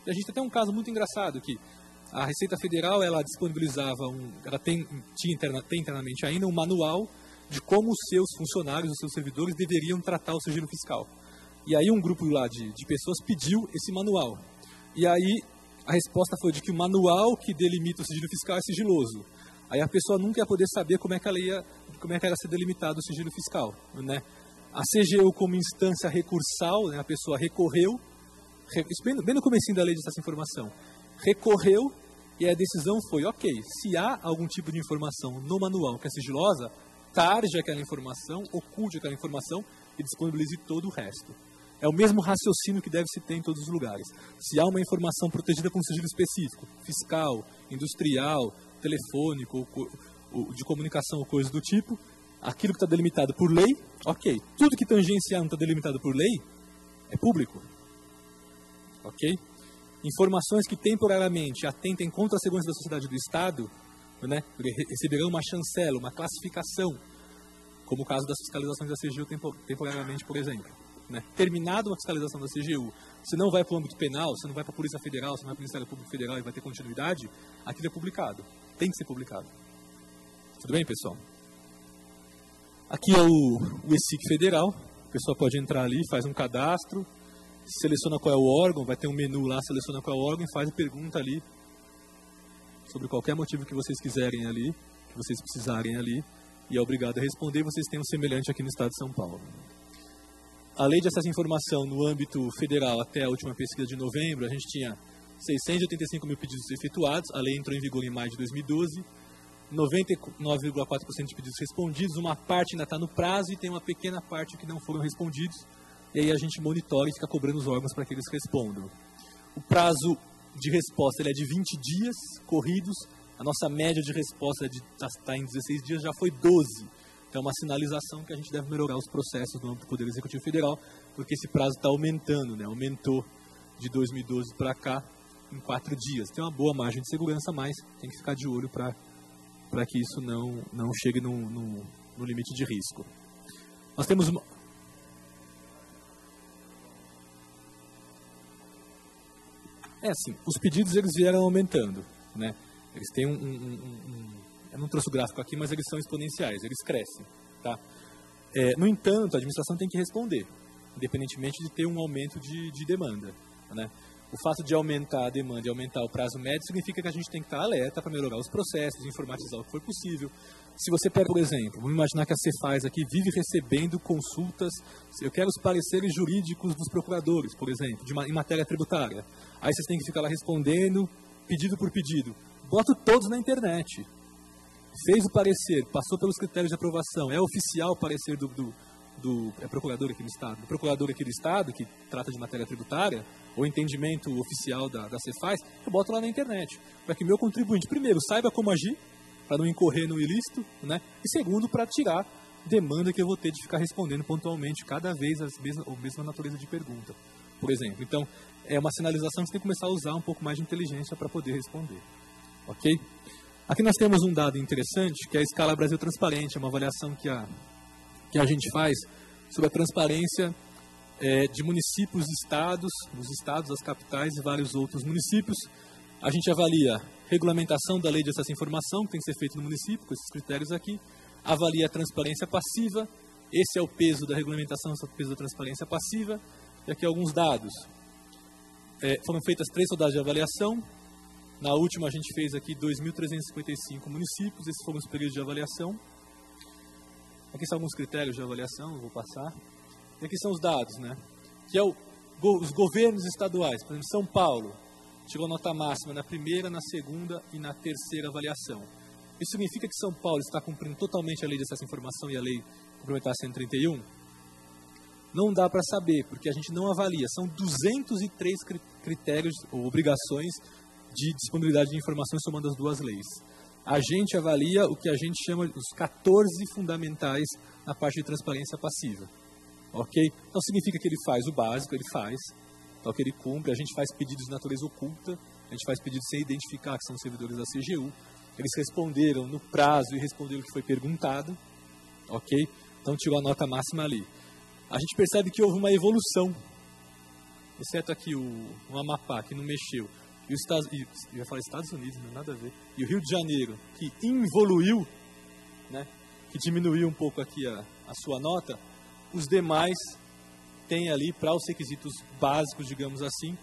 E a gente tem um caso muito engraçado que a Receita Federal, ela disponibilizava, ela tem internamente ainda um manual de como os seus funcionários, os seus servidores deveriam tratar o sigilo fiscal. E aí um grupo lá de pessoas pediu esse manual. E aí a resposta foi de que o manual que delimita o sigilo fiscal é sigiloso. Aí a pessoa nunca ia poder saber como é que ela ia ser delimitado o sigilo fiscal, né? A CGU, como instância recursal, né, a pessoa recorreu, bem no comecinho da lei dessa informação, recorreu e a decisão foi, ok, se há algum tipo de informação no manual que é sigilosa, tarde aquela informação, oculte aquela informação e disponibilize todo o resto. É o mesmo raciocínio que deve se ter em todos os lugares. Se há uma informação protegida por um sigilo específico, fiscal, industrial, telefônico, de comunicação ou coisa do tipo, aquilo que está delimitado por lei, ok. Tudo que tangenciar não está delimitado por lei, é público. Ok? Informações que temporariamente atentem contra a segurança da sociedade do Estado, né, receberão uma chancela, uma classificação, como o caso das fiscalizações da CGU temporariamente, por exemplo. Né? Terminada uma fiscalização da CGU, se não vai para o âmbito penal, se não vai para a Polícia Federal, se não vai para o Ministério Público Federal e vai ter continuidade, aquilo é publicado. Tem que ser publicado. Tudo bem, pessoal? Aqui é o ESIC Federal. A pessoa pode entrar ali, faz um cadastro, seleciona qual é o órgão, vai ter um menu lá, seleciona qual é o órgão e faz a pergunta ali sobre qualquer motivo que vocês quiserem ali, que vocês precisarem ali, e é obrigado a responder. Vocês têm um semelhante aqui no Estado de São Paulo. A lei de acesso à informação no âmbito federal, até a última pesquisa de novembro, a gente tinha 685 mil pedidos efetuados, a lei entrou em vigor em maio de 2012, 99,4% de pedidos respondidos, uma parte ainda está no prazo e tem uma pequena parte que não foram respondidos, e aí a gente monitora e fica cobrando os órgãos para que eles respondam. O prazo de resposta ele é de 20 dias corridos, a nossa média de resposta está em 16 dias, já foi 12. Então é uma sinalização que a gente deve melhorar os processos no âmbito do Poder Executivo Federal, porque esse prazo está aumentando, né? Aumentou de 2012 para cá em 4 dias. Tem uma boa margem de segurança, mas tem que ficar de olho para que isso não chegue no limite de risco. Nós temos uma... assim, os pedidos eles vieram aumentando, né? Eles têm eu não trouxe o gráfico aqui, mas eles são exponenciais, eles crescem, tá? No entanto, a administração tem que responder, independentemente de ter um aumento de demanda, né? O fato de aumentar a demanda e aumentar o prazo médio significa que a gente tem que estar alerta para melhorar os processos, informatizar o que for possível. Se você pega, por exemplo, vamos imaginar que a Cefaz aqui vive recebendo consultas, eu quero os pareceres jurídicos dos procuradores, por exemplo, em matéria tributária. Aí vocês têm que ficar lá respondendo, pedido por pedido. Bota todos na internet. Fez o parecer, passou pelos critérios de aprovação, é oficial o parecer do procurador aqui do Estado, do procurador aqui do Estado, que trata de matéria tributária, ou entendimento oficial da Cefaz, eu boto lá na internet, para que meu contribuinte, primeiro, saiba como agir, para não incorrer no ilícito, né? E segundo, para tirar demanda que eu vou ter de ficar respondendo pontualmente, cada vez a mesma natureza de pergunta, por exemplo. Então, é uma sinalização que você tem que começar a usar um pouco mais de inteligência para poder responder. Ok? Aqui nós temos um dado interessante, que é a Escala Brasil Transparente, é uma avaliação que a gente faz sobre a transparência de municípios e estados, os estados, as capitais e vários outros municípios. A gente avalia regulamentação da lei de acesso à informação, que tem que ser feito no município, com esses critérios aqui. Avalia a transparência passiva, esse é o peso da regulamentação, esse é o peso da transparência passiva. E aqui alguns dados. Foram feitas 3 rodadas de avaliação. Na última a gente fez aqui 2.355 municípios, esses foram os períodos de avaliação. Aqui são alguns critérios de avaliação, eu vou passar. E aqui são os dados, né? Que é os governos estaduais. Por exemplo, São Paulo chegou a nota máxima na primeira, na segunda e na terceira avaliação. Isso significa que São Paulo está cumprindo totalmente a lei de acesso à informação e a lei complementar 131? Não dá para saber, porque a gente não avalia. São 203 critérios ou obrigações de disponibilidade de informações somando as duas leis. A gente avalia o que a gente chama os 14 fundamentais na parte de transparência passiva. Ok? Então significa que ele faz o básico, ele faz, então que ele cumpre, a gente faz pedidos de natureza oculta, a gente faz pedidos sem identificar que são servidores da CGU, eles responderam no prazo e responderam o que foi perguntado, ok? Então tirou a nota máxima ali. A gente percebe que houve uma evolução, exceto aqui o Amapá, que não mexeu, e os eu ia falar Estados Unidos, não nada a ver, e o Rio de Janeiro, que involuiu, né, que diminuiu um pouco aqui a sua nota, os demais têm ali, para os requisitos básicos, digamos assim,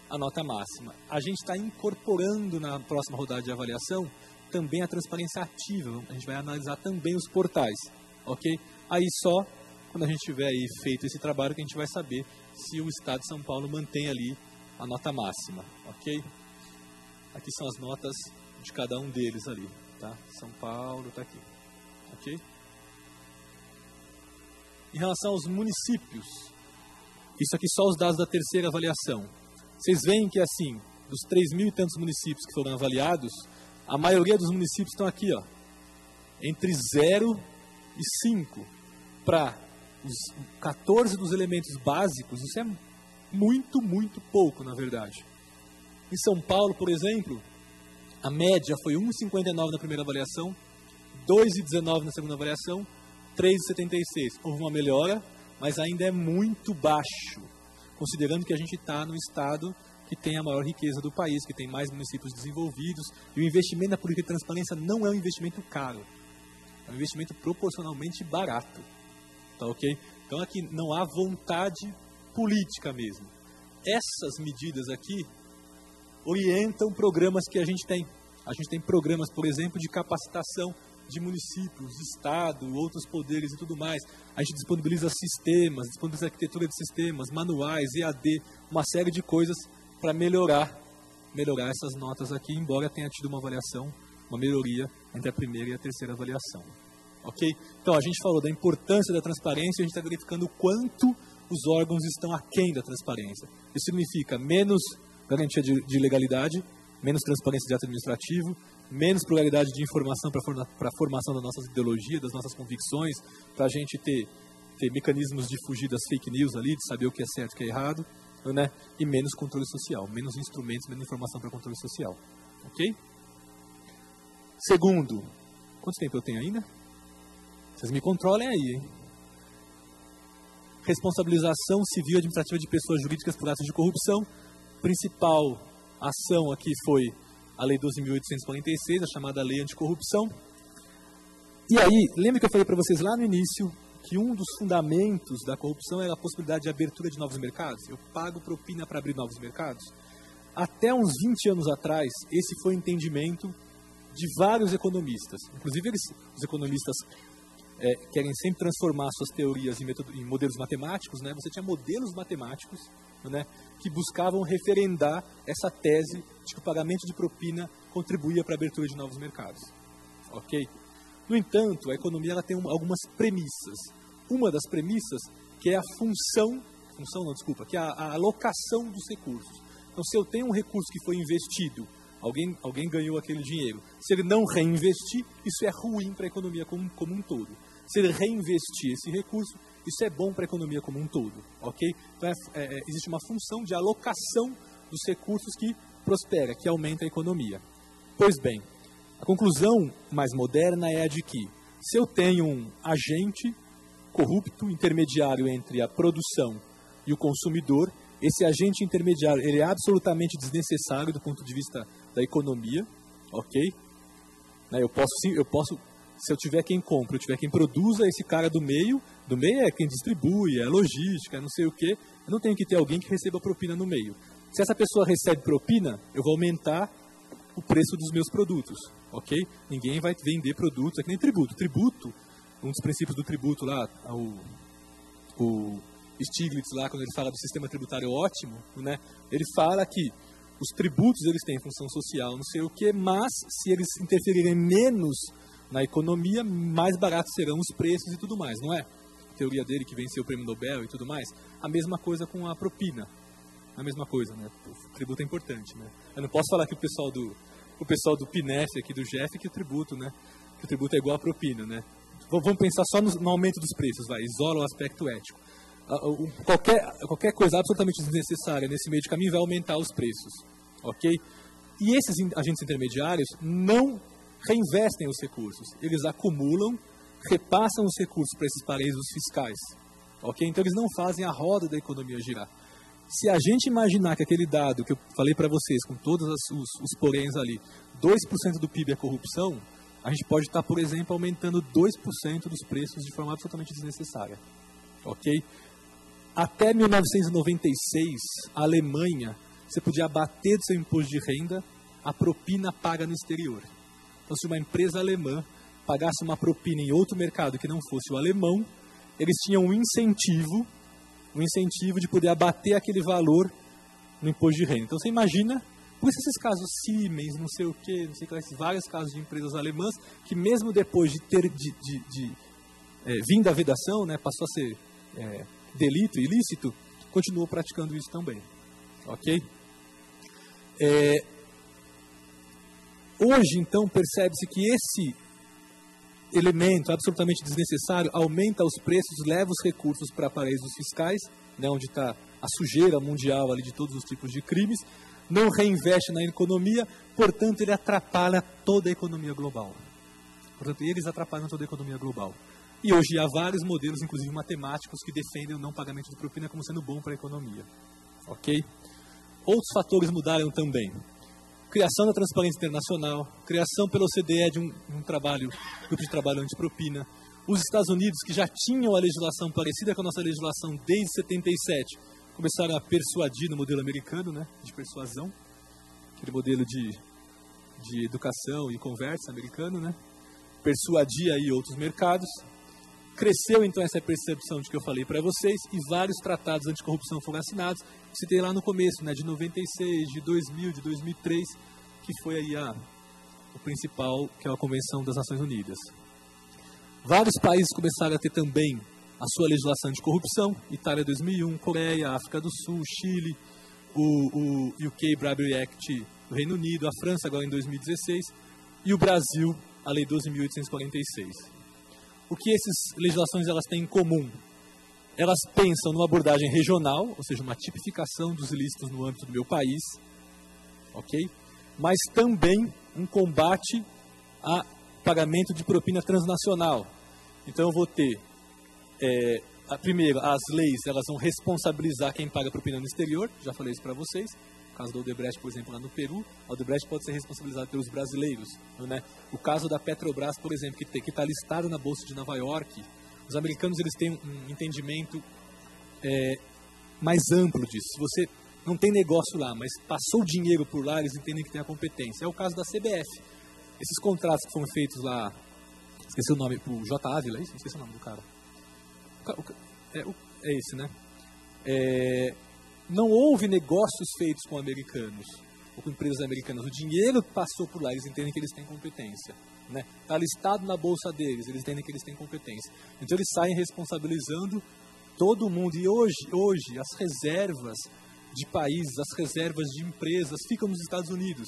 a nota máxima. A gente está incorporando na próxima rodada de avaliação também a transparência ativa, a gente vai analisar também os portais, ok? Aí só quando a gente tiver aí feito esse trabalho que a gente vai saber se o Estado de São Paulo mantém ali a nota máxima, ok? Aqui são as notas de cada um deles ali, tá? São Paulo está aqui, ok? Em relação aos municípios, isso aqui só os dados da terceira avaliação. Vocês veem que assim, dos 3.000 e tantos municípios que foram avaliados, a maioria dos municípios estão aqui, ó, entre 0 e 5, para os 14 dos elementos básicos, isso é muito, muito pouco, na verdade. Em São Paulo, por exemplo, a média foi 1,59 na primeira avaliação, 2,19 na segunda avaliação, 3,76. Houve uma melhora, mas ainda é muito baixo, considerando que a gente está no estado que tem a maior riqueza do país, que tem mais municípios desenvolvidos, e o investimento na política de transparência não é um investimento caro, é um investimento proporcionalmente barato. Tá, ok? Então aqui não há vontade política mesmo. Essas medidas aqui orientam programas que a gente tem. A gente tem programas, por exemplo, de capacitação de municípios, Estado, outros poderes e tudo mais. A gente disponibiliza sistemas, disponibiliza arquitetura de sistemas, manuais, EAD, uma série de coisas para melhorar essas notas aqui, embora tenha tido uma avaliação, uma melhoria entre a primeira e a terceira avaliação. Ok? Então, a gente falou da importância da transparência e a gente está verificando o quanto os órgãos estão aquém da transparência. Isso significa menos garantia de legalidade, menos transparência de ato administrativo, menos pluralidade de informação para a formação da nossa ideologia, das nossas convicções, para a gente ter mecanismos de fugir das fake news ali, de saber o que é certo e o que é errado, né? E menos controle social, menos instrumentos, menos informação para controle social. Ok? Segundo, quanto tempo eu tenho ainda? Vocês me controlem aí, hein? Responsabilização civil e administrativa de pessoas jurídicas por atos de corrupção. Principal ação aqui foi a Lei 12.846, a chamada Lei Anticorrupção. E aí, lembra que eu falei para vocês lá no início que um dos fundamentos da corrupção era a possibilidade de abertura de novos mercados? Eu pago propina para abrir novos mercados? Até uns 20 anos atrás, esse foi o entendimento de vários economistas. Inclusive, os economistas querem sempre transformar suas teorias em modelos matemáticos, né? Você tinha modelos matemáticos, né, que buscavam referendar essa tese de que o pagamento de propina contribuía para a abertura de novos mercados. Ok? No entanto, a economia ela tem algumas premissas. Uma das premissas que é a que é a alocação dos recursos. Então, se eu tenho um recurso que foi investido, alguém ganhou aquele dinheiro, se ele não reinvestir, isso é ruim para a economia como um todo. Se ele reinvestir esse recurso, isso é bom para a economia como um todo, ok? Então, existe uma função de alocação dos recursos que prospera, que aumenta a economia. Pois bem, a conclusão mais moderna é a de que, se eu tenho um agente corrupto, intermediário entre a produção e o consumidor, esse agente intermediário ele é absolutamente desnecessário do ponto de vista da economia, ok? Eu posso se eu tiver quem compra, eu tiver quem produza, esse cara do meio é quem distribui, é logística, é não sei o quê, eu não tenho que ter alguém que receba propina no meio. Se essa pessoa recebe propina, eu vou aumentar o preço dos meus produtos, ok? Ninguém vai vender produtos, é que nem tributo. Tributo, um dos princípios do tributo lá, o Stiglitz lá, quando ele fala do sistema tributário ótimo, né, ele fala que os tributos eles têm função social, não sei o quê, mas se eles interferirem menos na economia, mais baratos serão os preços e tudo mais, não é? teoria dele que venceu o prêmio Nobel e tudo mais. A mesma coisa com a propina. A mesma coisa, né? O tributo é importante, né? Eu não posso falar que o pessoal do PINEF aqui do Jeff que o tributo, né? Que o tributo é igual a propina, né? Vamos pensar só no aumento dos preços, isola o aspecto ético. Qualquer coisa absolutamente desnecessária nesse meio de caminho vai aumentar os preços, ok? E esses agentes intermediários não reinvestem os recursos, eles acumulam, repassam os recursos para esses paraísos fiscais, ok? Então eles não fazem a roda da economia girar. Se a gente imaginar que aquele dado que eu falei para vocês, com todos os poréns ali, 2% do PIB é corrupção, a gente pode estar, por exemplo, aumentando 2% dos preços de forma absolutamente desnecessária. Ok? Até 1996, a Alemanha, você podia abater do seu imposto de renda a propina paga no exterior. Então, se uma empresa alemã pagasse uma propina em outro mercado que não fosse o alemão, eles tinham um incentivo de poder abater aquele valor no imposto de renda. Então, você imagina, por isso esses casos Siemens, não sei o que, esses vários casos de empresas alemãs, que mesmo depois de ter vindo a vedação, né, passou a ser delito, ilícito, continuou praticando isso também. Ok? Hoje, então, percebe-se que esse elemento absolutamente desnecessário aumenta os preços, leva os recursos para paraísos fiscais, né, onde está a sujeira mundial ali de todos os tipos de crimes, não reinveste na economia, portanto, ele atrapalha toda a economia global. Portanto, eles atrapalham toda a economia global. E hoje há vários modelos, inclusive matemáticos, que defendem o não pagamento de propina como sendo bom para a economia. Ok? Outros fatores mudaram também. Criação da Transparência Internacional, criação pela OCDE de um grupo de trabalho antipropina. Os Estados Unidos, que já tinham a legislação parecida com a nossa legislação desde 77, começaram a persuadir no modelo americano, né, de persuasão, aquele modelo de educação e conversa americano, né, persuadir aí outros mercados. Cresceu então essa percepção de que eu falei para vocês e vários tratados anticorrupção foram assinados. Citei lá no começo, né, de 96, de 2000, de 2003, que foi aí o principal, que é a Convenção das Nações Unidas. Vários países começaram a ter também a sua legislação de corrupção. Itália 2001, Coreia, África do Sul, Chile, o UK Bribery Act do Reino Unido, a França agora em 2016 e o Brasil, a Lei 12.846. O que essas legislações elas têm em comum? Elas pensam numa abordagem regional, ou seja, uma tipificação dos ilícitos no âmbito do meu país, ok? Mas também um combate a pagamento de propina transnacional. Então eu vou ter, primeiro, as leis elas vão responsabilizar quem paga propina no exterior, já falei isso para vocês. O caso do Odebrecht, por exemplo, lá no Peru, a Odebrecht pode ser responsabilizada pelos brasileiros. Né? O caso da Petrobras, por exemplo, que está listado na Bolsa de Nova York, os americanos eles têm um entendimento mais amplo disso. Se você não tem negócio lá, mas passou dinheiro por lá, eles entendem que tem a competência. É o caso da CBF. Esses contratos que foram feitos lá, esqueci o nome, o J. Ávila, é isso? Esqueci o nome do cara. É esse, né? Não houve negócios feitos com americanos, ou com empresas americanas. O dinheiro passou por lá, eles entendem que eles têm competência. Está listado na bolsa deles, eles entendem que eles têm competência. Então eles saem responsabilizando todo mundo. E hoje as reservas de países, as reservas de empresas ficam nos Estados Unidos,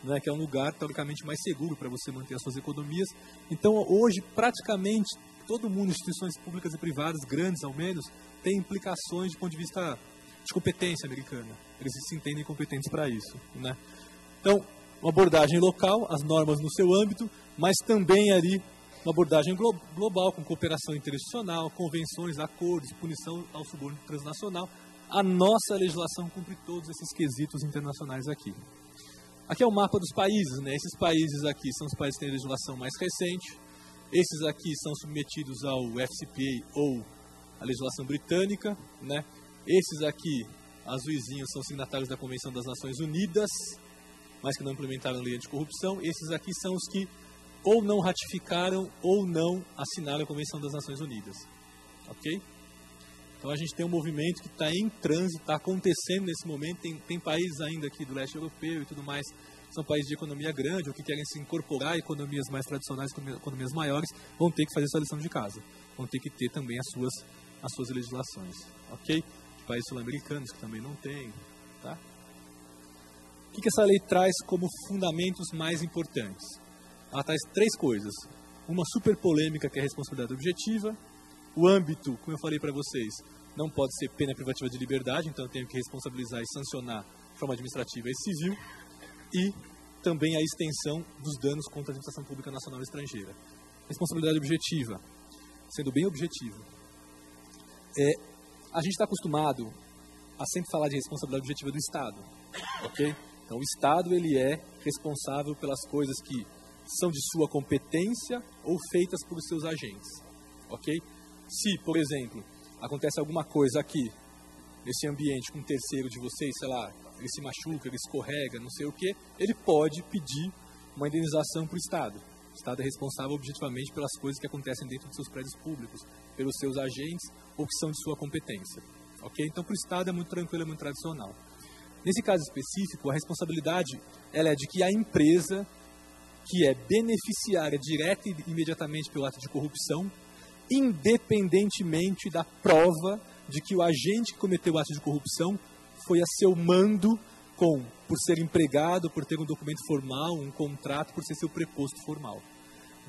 né, que é um lugar teoricamente mais seguro para você manter as suas economias. Então hoje praticamente todo mundo, instituições públicas e privadas, grandes ao menos, tem implicações do ponto de vista de competência americana. Eles se entendem competentes para isso. Né? Então, uma abordagem local, as normas no seu âmbito, mas também ali uma abordagem global, com cooperação interinstitucional, convenções, acordos, punição ao suborno transnacional. A nossa legislação cumpre todos esses quesitos internacionais aqui. Aqui é o mapa dos países, né? Esses países aqui são os países que têm legislação mais recente. Esses aqui são submetidos ao FCPA ou à legislação britânica, né? Esses aqui, azuisinhos, são signatários da Convenção das Nações Unidas, mas que não implementaram a lei anticorrupção. Esses aqui são os que ou não ratificaram ou não assinaram a Convenção das Nações Unidas. Ok? Então a gente tem um movimento que está em trânsito, está acontecendo nesse momento. Tem países ainda aqui do leste europeu e tudo mais, são países de economia grande, ou que querem se incorporar a economias mais tradicionais, economias maiores, vão ter que fazer essa lição de casa. vão ter que ter também as suas legislações, ok? De países sul-americanos que também não têm, tá? O que essa lei traz como fundamentos mais importantes? Ela traz 3 coisas. Uma super polêmica, que é a responsabilidade objetiva. O âmbito, como eu falei para vocês, não pode ser pena privativa de liberdade, então eu tenho que responsabilizar e sancionar de forma administrativa e civil. E também a extensão dos danos contra a administração pública nacional e estrangeira. Responsabilidade objetiva, sendo bem objetivo. A gente está acostumado a sempre falar de responsabilidade objetiva do Estado, ok? Então, o Estado ele é responsável pelas coisas que são de sua competência ou feitas por seus agentes, ok? Se, por exemplo, acontece alguma coisa aqui, nesse ambiente com um terceiro de vocês, sei lá, ele se machuca, ele escorrega, não sei o quê, ele pode pedir uma indenização para o Estado. O Estado é responsável objetivamente pelas coisas que acontecem dentro dos seus prédios públicos, pelos seus agentes ou que são de sua competência, ok? Então, para o Estado é muito tranquilo, é muito tradicional. Nesse caso específico, a responsabilidade ela é de que a empresa que é beneficiária direta e imediatamente pelo ato de corrupção, independentemente da prova de que o agente que cometeu o ato de corrupção foi a seu mando por ser empregado, por ter um documento formal, um contrato, por ser seu preposto formal.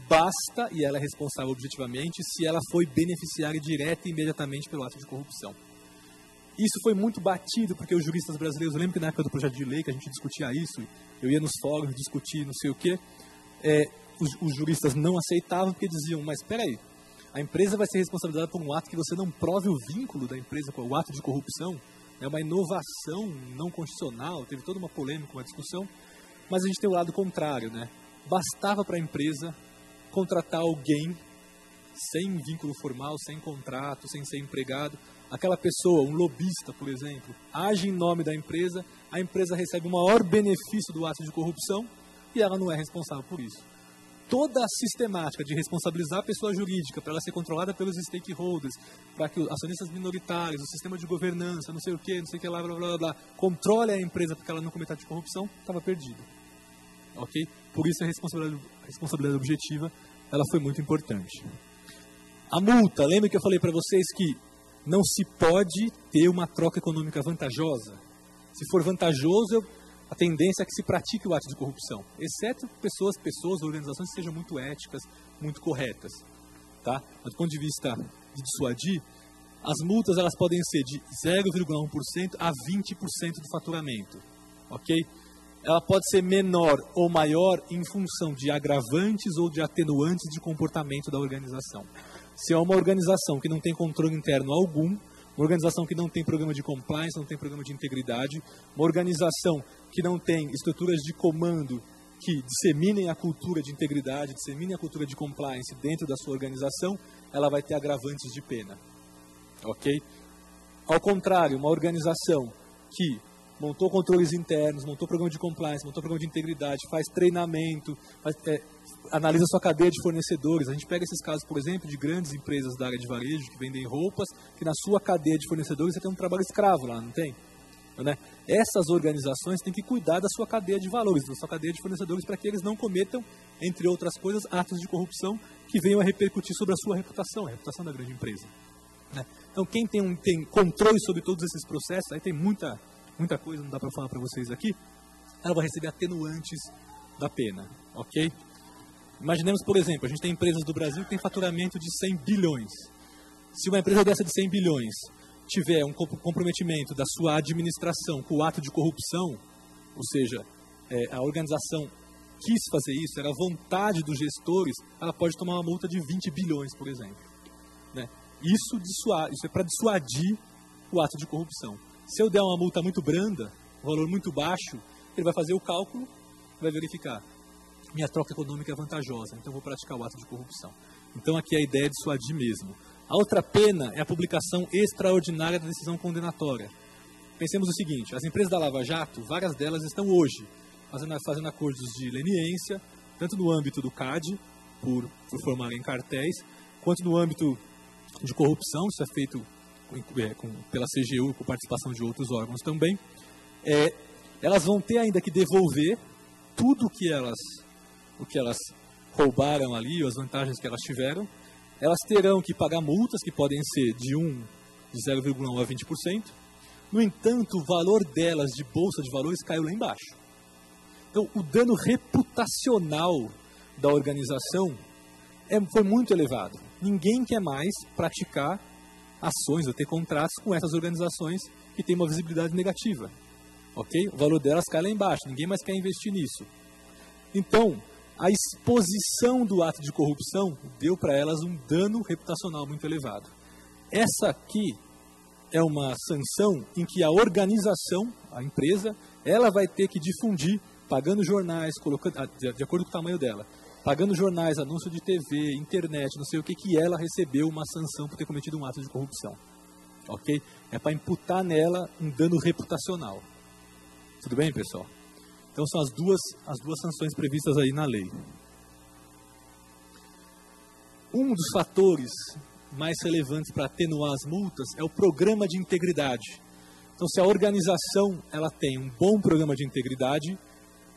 Basta, e ela é responsável objetivamente, se ela foi beneficiária direta e imediatamente pelo ato de corrupção. Isso foi muito batido, porque os juristas brasileiros, eu lembro que na época do projeto de lei, que a gente discutia isso, eu ia nos fóruns discutir não sei o quê, os juristas não aceitavam, porque diziam, mas espera aí, a empresa vai ser responsabilizada por um ato que você não prove o vínculo da empresa com o ato de corrupção, é uma inovação não constitucional, teve toda uma polêmica, uma discussão, mas a gente tem o lado contrário, né? Bastava para a empresa contratar alguém sem vínculo formal, sem contrato, sem ser empregado. Aquela pessoa, um lobista, por exemplo, age em nome da empresa, a empresa recebe o maior benefício do ato de corrupção e ela não é responsável por isso. Toda a sistemática de responsabilizar a pessoa jurídica para ela ser controlada pelos stakeholders, para que os acionistas minoritários, o sistema de governança, não sei o que lá, blá, blá, blá, controle a empresa porque ela não cometa ato de corrupção, estava perdida. Ok? Por isso a responsabilidade objetiva ela foi muito importante. A multa, lembra que eu falei para vocês que não se pode ter uma troca econômica vantajosa? Se for vantajoso, a tendência é que se pratique o ato de corrupção, exceto pessoas, organizações que sejam muito éticas, muito corretas. Tá? Mas do ponto de vista de dissuadir, as multas elas podem ser de 0,1% a 20% do faturamento. Ok? Ela pode ser menor ou maior em função de agravantes ou de atenuantes de comportamento da organização. Se é uma organização que não tem controle interno algum, uma organização que não tem programa de compliance, não tem programa de integridade, uma organização que não tem estruturas de comando que disseminem a cultura de integridade, disseminem a cultura de compliance dentro da sua organização, ela vai ter agravantes de pena. Ok? Ao contrário, uma organização que montou controles internos, montou programa de compliance, montou programa de integridade, faz treinamento, analisa sua cadeia de fornecedores. A gente pega esses casos, por exemplo, de grandes empresas da área de varejo que vendem roupas, que na sua cadeia de fornecedores você tem um trabalho escravo lá, não tem? Né? Essas organizações têm que cuidar da sua cadeia de valores, da sua cadeia de fornecedores, para que eles não cometam, entre outras coisas, atos de corrupção que venham a repercutir sobre a sua reputação, a reputação da grande empresa. Né? Então, quem tem controle sobre todos esses processos, aí tem muita coisa, não dá para falar para vocês aqui, ela vai receber atenuantes da pena, ok? Imaginemos, por exemplo, a gente tem empresas do Brasil que tem faturamento de 100 bilhões. Se uma empresa dessa de 100 bilhões tiver um comprometimento da sua administração com o ato de corrupção, ou seja, a organização quis fazer isso, era a vontade dos gestores, ela pode tomar uma multa de 20 bilhões, por exemplo. Né? Isso é para dissuadir o ato de corrupção. Se eu der uma multa muito branda, um valor muito baixo, ele vai fazer o cálculo, vai verificar. Minha troca econômica é vantajosa, então vou praticar o ato de corrupção. Então aqui a ideia é dissuadir mesmo. A outra pena é a publicação extraordinária da decisão condenatória. Pensemos o seguinte, as empresas da Lava Jato, várias delas estão hoje fazendo acordos de leniência, tanto no âmbito do CAD, por formarem cartéis, quanto no âmbito de corrupção, isso é feito pela CGU, com participação de outros órgãos também. Elas vão ter ainda que devolver tudo o que elas roubaram ali, as vantagens que elas tiveram, elas terão que pagar multas que podem ser de 0,1% a 20%. No entanto, o valor delas de bolsa de valores caiu lá embaixo. Então, o dano reputacional da organização foi muito elevado. Ninguém quer mais praticar ações ou ter contratos com essas organizações que têm uma visibilidade negativa. Ok? O valor delas cai lá embaixo, ninguém mais quer investir nisso. Então, a exposição do ato de corrupção deu para elas um dano reputacional muito elevado. Essa aqui é uma sanção em que a organização, a empresa, ela vai ter que difundir, pagando jornais, de acordo com o tamanho dela, pagando jornais, anúncio de TV, internet, não sei o que ela recebeu uma sanção por ter cometido um ato de corrupção. Ok? É para imputar nela um dano reputacional. Tudo bem, pessoal? Então são as duas sanções previstas aí na lei. Um dos fatores mais relevantes para atenuar as multas é o programa de integridade. Então, se a organização ela tem um bom programa de integridade,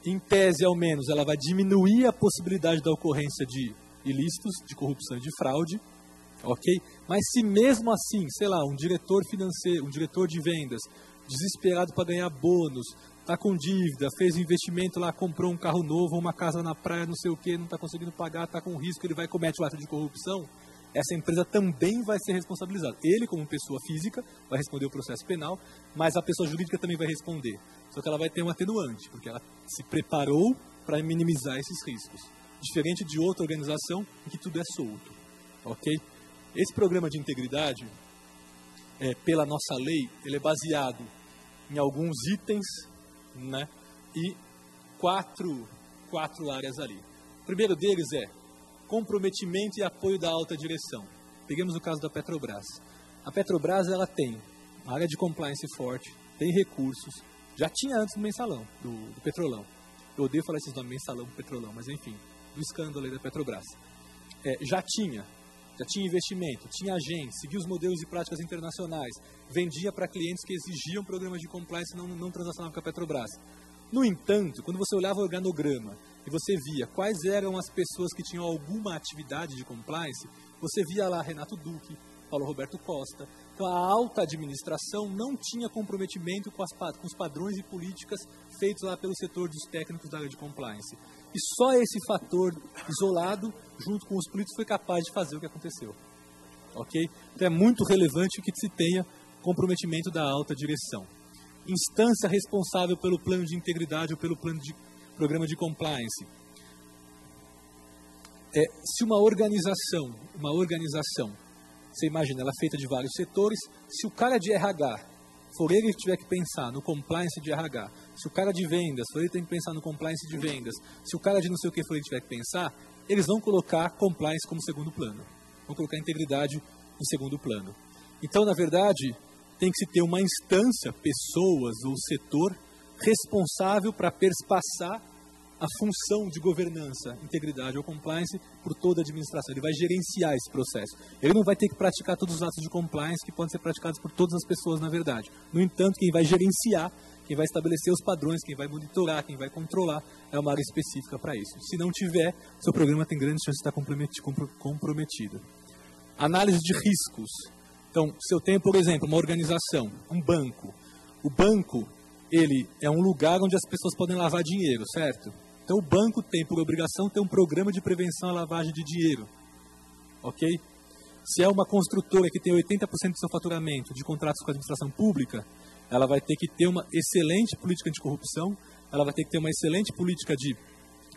em tese, ao menos, ela vai diminuir a possibilidade da ocorrência de ilícitos, de corrupção e de fraude, ok? Mas se mesmo assim, sei lá, um diretor financeiro, um diretor de vendas, desesperado para ganhar bônus, está com dívida, fez um investimento lá, comprou um carro novo, uma casa na praia, não sei o que, não está conseguindo pagar, está com risco, ele vai cometer o ato de corrupção, essa empresa também vai ser responsabilizada. Ele, como pessoa física, vai responder o processo penal, mas a pessoa jurídica também vai responder. Só que ela vai ter um atenuante, porque ela se preparou para minimizar esses riscos. Diferente de outra organização em que tudo é solto. Ok? Esse programa de integridade, pela nossa lei, ele é baseado em alguns itens, né, e quatro áreas ali. O primeiro deles é comprometimento e apoio da alta direção. Peguemos o caso da Petrobras. A Petrobras ela tem uma área de compliance forte, tem recursos, já tinha antes do mensalão, do Petrolão. Eu odeio falar esses nomes, mensalão, Petrolão, mas enfim, do escândalo aí da Petrobras. Já tinha investimento, tinha agente, seguia os modelos e práticas internacionais, vendia para clientes que exigiam programas de compliance e não transacionavam com a Petrobras. No entanto, quando você olhava o organograma e você via quais eram as pessoas que tinham alguma atividade de compliance, você via lá Renato Duque, Paulo Roberto Costa. Então, a alta administração não tinha comprometimento com os padrões e políticas feitos lá pelo setor dos técnicos da área de compliance. E só esse fator isolado, junto com os políticos, foi capaz de fazer o que aconteceu. Ok? Então, é muito relevante que se tenha comprometimento da alta direção. Instância responsável pelo plano de integridade ou pelo programa de compliance. Se uma organização, você imagina, ela é feita de vários setores, se o cara de RH for ele que tiver que pensar no compliance de RH, se o cara de vendas for ele que tem que pensar no compliance de vendas, se o cara de não sei o que for ele que tiver que pensar, eles vão colocar compliance como segundo plano, vão colocar integridade em segundo plano. Então, na verdade, tem que se ter uma instância, pessoas ou setor responsável para perspassar a função de governança, integridade ou compliance por toda a administração. Ele vai gerenciar esse processo. Ele não vai ter que praticar todos os atos de compliance que podem ser praticados por todas as pessoas, na verdade. No entanto, quem vai gerenciar, quem vai estabelecer os padrões, quem vai monitorar, quem vai controlar, é uma área específica para isso. Se não tiver, seu programa tem grande chance de estar comprometido. Análise de riscos. Então, se eu tenho, por exemplo, uma organização, um banco. O banco, ele é um lugar onde as pessoas podem lavar dinheiro, certo? Então, o banco tem por obrigação ter um programa de prevenção à lavagem de dinheiro. Ok? Se é uma construtora que tem 80% do seu faturamento de contratos com a administração pública, ela vai ter que ter uma excelente política anticorrupção, ela vai ter que ter uma excelente política de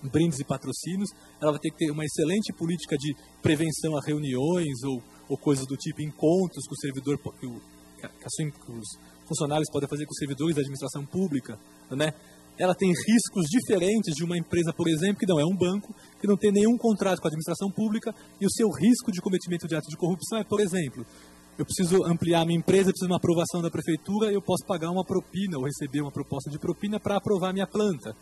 brindes e patrocínios, ela vai ter que ter uma excelente política de prevenção a reuniões ou coisas do tipo, encontros que o servidor, que os funcionários podem fazer com os servidores da administração pública, né? Ela tem riscos diferentes de uma empresa, por exemplo, que não é um banco, que não tem nenhum contrato com a administração pública, e o seu risco de cometimento de ato de corrupção é, por exemplo, eu preciso ampliar a minha empresa, eu preciso de uma aprovação da prefeitura, e eu posso pagar uma propina ou receber uma proposta de propina para aprovar a minha planta.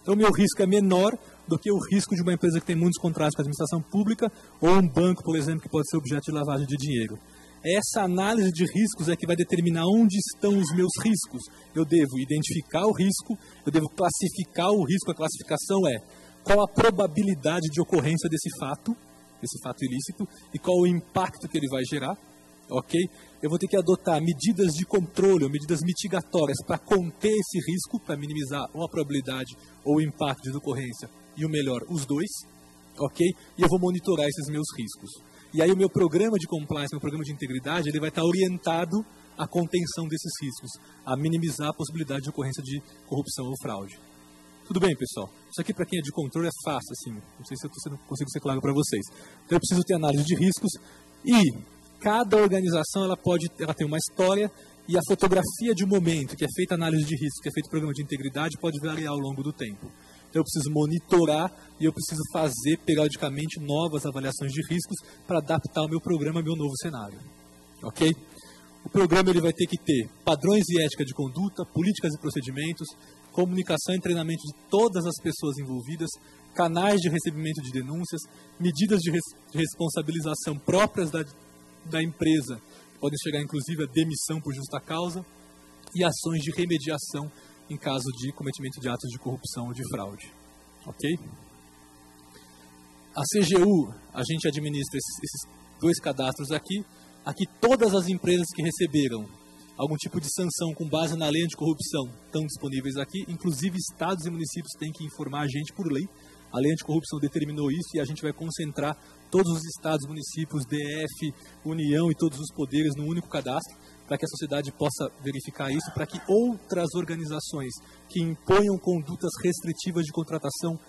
Então, o meu risco é menor do que o risco de uma empresa que tem muitos contratos com a administração pública ou um banco, por exemplo, que pode ser objeto de lavagem de dinheiro. Essa análise de riscos é que vai determinar onde estão os meus riscos. Eu devo identificar o risco, eu devo classificar o risco. A classificação é qual a probabilidade de ocorrência desse fato. desse fato ilícito e qual o impacto que ele vai gerar, ok? Eu vou ter que adotar medidas de controle ou medidas mitigatórias para conter esse risco, para minimizar ou a probabilidade ou o impacto de ocorrência, e o melhor, os dois, ok? E eu vou monitorar esses meus riscos. E aí o meu programa de compliance, meu programa de integridade, ele vai estar orientado à contenção desses riscos, a minimizar a possibilidade de ocorrência de corrupção ou fraude. Tudo bem, pessoal? Isso aqui, para quem é de controle, é fácil, assim. Não sei se eu consigo ser claro para vocês. Então, eu preciso ter análise de riscos e cada organização ela tem uma história e a fotografia de um momento, que é feita análise de risco, que é feito programa de integridade, pode variar ao longo do tempo. Então, eu preciso monitorar e eu preciso fazer periodicamente novas avaliações de riscos para adaptar o meu programa ao meu novo cenário. Ok? O programa ele vai ter que ter padrões e ética de conduta, políticas e procedimentos, comunicação e treinamento de todas as pessoas envolvidas, canais de recebimento de denúncias, medidas de responsabilização próprias da empresa, podem chegar inclusive a demissão por justa causa, e ações de remediação em caso de cometimento de atos de corrupção ou de fraude. Ok? A CGU, a gente administra esses 2 cadastros aqui. Aqui todas as empresas que receberam algum tipo de sanção com base na lei anticorrupção estão disponíveis aqui, inclusive estados e municípios têm que informar a gente por lei. A lei anticorrupção determinou isso e a gente vai concentrar todos os estados, municípios, DF, União e todos os poderes num único cadastro, para que a sociedade possa verificar isso, para que outras organizações que imponham condutas restritivas de contratação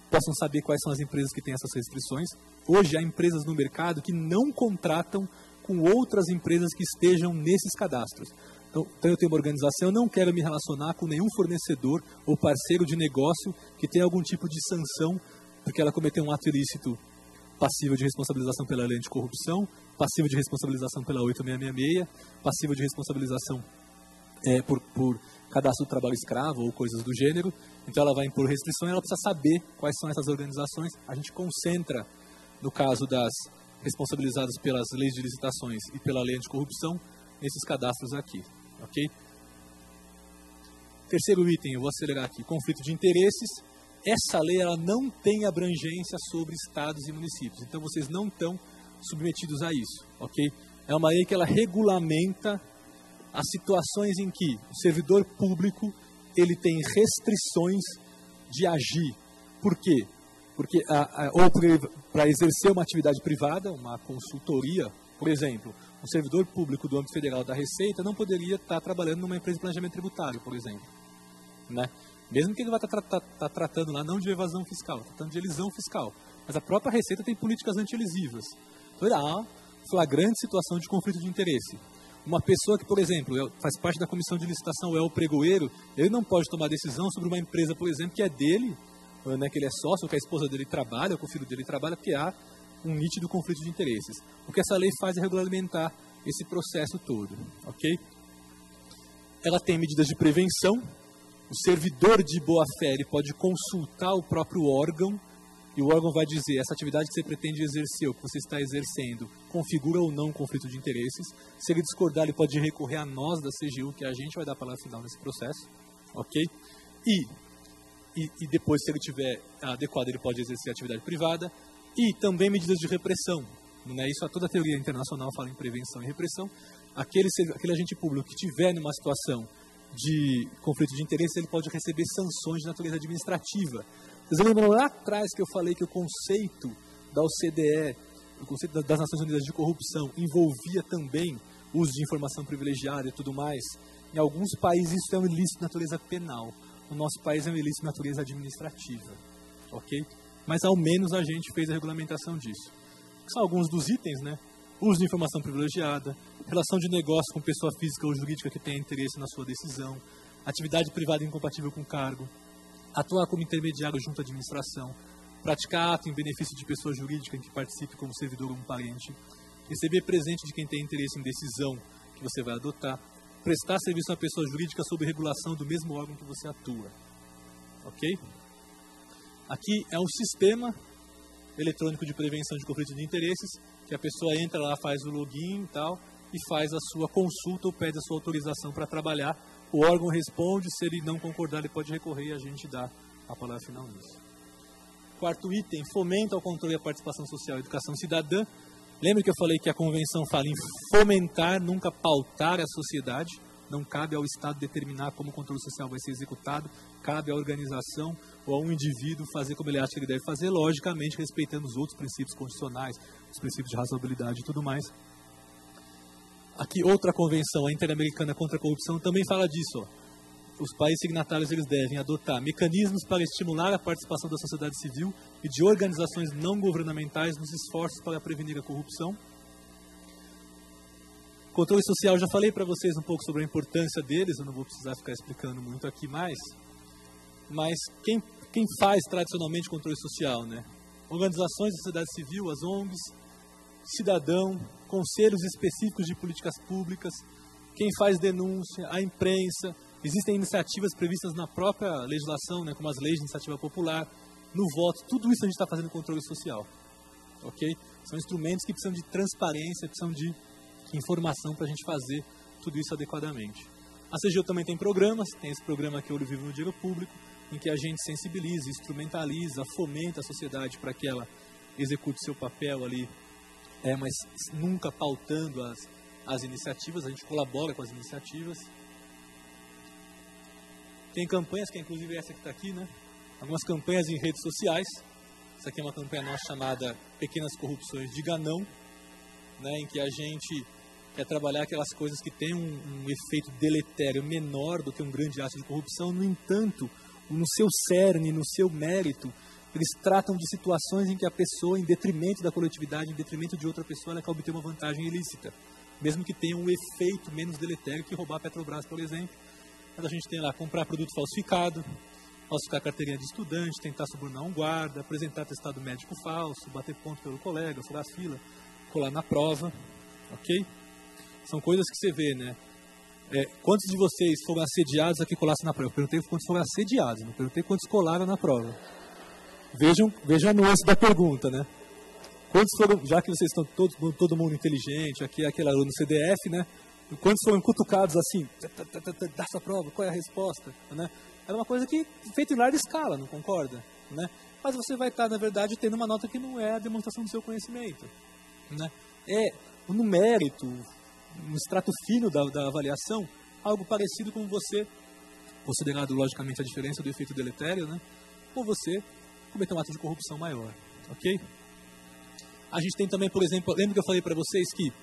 possam saber quais são as empresas que têm essas restrições. Hoje há empresas no mercado que não contratam com outras empresas que estejam nesses cadastros. Então eu tenho uma organização, eu não quero me relacionar com nenhum fornecedor ou parceiro de negócio que tenha algum tipo de sanção porque ela cometeu um ato ilícito passível de responsabilização pela lei anticorrupção, passível de responsabilização pela 8666, passível de responsabilização por cadastro do trabalho escravo ou coisas do gênero. Então ela vai impor restrições, ela precisa saber quais são essas organizações. A gente concentra, no caso das responsabilizadas pelas leis de licitações e pela lei anticorrupção, nesses cadastros aqui. Ok? Terceiro item, eu vou acelerar aqui, conflito de interesses. Essa lei ela não tem abrangência sobre estados e municípios, então vocês não estão submetidos a isso. Ok? É uma lei que ela regulamenta as situações em que o servidor público ele tem restrições de agir. Por quê? Porque ou para exercer uma atividade privada, uma consultoria, por exemplo, um servidor público do âmbito federal da Receita não poderia estar trabalhando numa empresa de planejamento tributário, por exemplo. Né? Mesmo que ele vai estar tratando lá não de evasão fiscal, tratando de elisão fiscal. Mas a própria Receita tem políticas anti-elisivas. Então há uma flagrante situação de conflito de interesse. Uma pessoa que, por exemplo, faz parte da comissão de licitação, é o pregoeiro, ele não pode tomar decisão sobre uma empresa, por exemplo, que é dele, né, que ele é sócio, que a esposa dele trabalha, que o filho dele trabalha, porque há um nítido conflito de interesses. O que essa lei faz é regulamentar esse processo todo. Ok? Ela tem medidas de prevenção. O servidor de boa-fé pode consultar o próprio órgão e o órgão vai dizer, essa atividade que você pretende exercer, ou que você está exercendo, configura ou não um conflito de interesses. Se ele discordar, ele pode recorrer a nós da CGU, que a gente vai dar a palavra final nesse processo. Ok? E depois, se ele tiver adequado, ele pode exercer atividade privada. E também medidas de repressão. Né? Isso, toda a teoria internacional fala em prevenção e repressão. Aquele agente público que tiver numa situação de conflito de interesse, ele pode receber sanções de natureza administrativa. Vocês lembram lá atrás que eu falei que o conceito da OCDE, o conceito das Nações Unidas de corrupção, envolvia também o uso de informação privilegiada e tudo mais? Em alguns países isso é um ilícito de natureza penal. No nosso país é um ilícito de natureza administrativa. Ok? Mas ao menos a gente fez a regulamentação disso. São alguns dos itens, né? Uso de informação privilegiada, relação de negócio com pessoa física ou jurídica que tenha interesse na sua decisão, atividade privada incompatível com cargo, atuar como intermediário junto à administração, praticar ato em benefício de pessoa jurídica em que participe como servidor ou um parente, receber presente de quem tem interesse em decisão que você vai adotar, prestar serviço a pessoa jurídica sob regulação do mesmo órgão que você atua. Ok? Aqui é um sistema eletrônico de prevenção de conflito de interesses, que a pessoa entra lá, faz o login e tal, e faz a sua consulta ou pede a sua autorização para trabalhar. O órgão responde, se ele não concordar, ele pode recorrer e a gente dá a palavra final nisso. quarto item, fomenta o controle da participação social e educação cidadã. Lembra que eu falei que a convenção fala em fomentar, nunca pautar a sociedade. Não cabe ao Estado determinar como o controle social vai ser executado, cabe à organização ou a um indivíduo fazer como ele acha que ele deve fazer, logicamente respeitando os outros princípios constitucionais, os princípios de razoabilidade e tudo mais. Aqui outra convenção, a Interamericana contra a Corrupção, também fala disso. Os países signatários eles devem adotar mecanismos para estimular a participação da sociedade civil e de organizações não governamentais nos esforços para prevenir a corrupção. Controle social, já falei para vocês um pouco sobre a importância deles, eu não vou precisar ficar explicando muito aqui mais. Mas quem faz tradicionalmente controle social, né? Organizações da sociedade civil, as ONGs, cidadão, conselhos específicos de políticas públicas, quem faz denúncia, a imprensa. Existem iniciativas previstas na própria legislação, né, como as leis de iniciativa popular, no voto, tudo isso a gente está fazendo controle social. Ok? São instrumentos que precisam de transparência, precisam de informação para a gente fazer tudo isso adequadamente. A CGU também tem programas, tem esse programa que é Olho Vivo no Dinheiro Público, em que a gente sensibiliza, instrumentaliza, fomenta a sociedade para que ela execute seu papel ali, mas nunca pautando as iniciativas, a gente colabora com as iniciativas. Tem campanhas, que é inclusive essa que está aqui, né? Algumas campanhas em redes sociais. Essa aqui é uma campanha nossa chamada Pequenas Corrupções de Ganão, né? Em que a gente quer trabalhar aquelas coisas que têm um efeito deletério menor do que um grande ato de corrupção. No entanto, no seu cerne, no seu mérito, eles tratam de situações em que a pessoa, em detrimento da coletividade, em detrimento de outra pessoa, ela quer obter uma vantagem ilícita, mesmo que tenha um efeito menos deletério que roubar a Petrobras, por exemplo. Mas a gente tem lá comprar produto falsificado, falsificar carteirinha de estudante, tentar subornar um guarda, apresentar atestado médico falso, bater ponto pelo colega, furar a fila, colar na prova, ok? São coisas que você vê, né? Quantos de vocês foram assediados aqui colassem na prova? Eu perguntei quantos foram assediados, não perguntei quantos colaram na prova. Vejam a nuance da pergunta, né? Quantos foram, já que vocês estão todo mundo inteligente, aqui é aquele aluno CDF, né? Quantos foram cutucados assim, dá sua prova, qual é a resposta, né? Era uma coisa que feita em larga escala, não concorda, né? Mas você vai estar, na verdade, tendo uma nota que não é a demonstração do seu conhecimento, né? No mérito, no extrato fino da avaliação, algo parecido com você, considerado logicamente a diferença do efeito deletério, né? Ou você cometer um ato de corrupção maior, ok? A gente tem também, por exemplo, lembra que eu falei para vocês que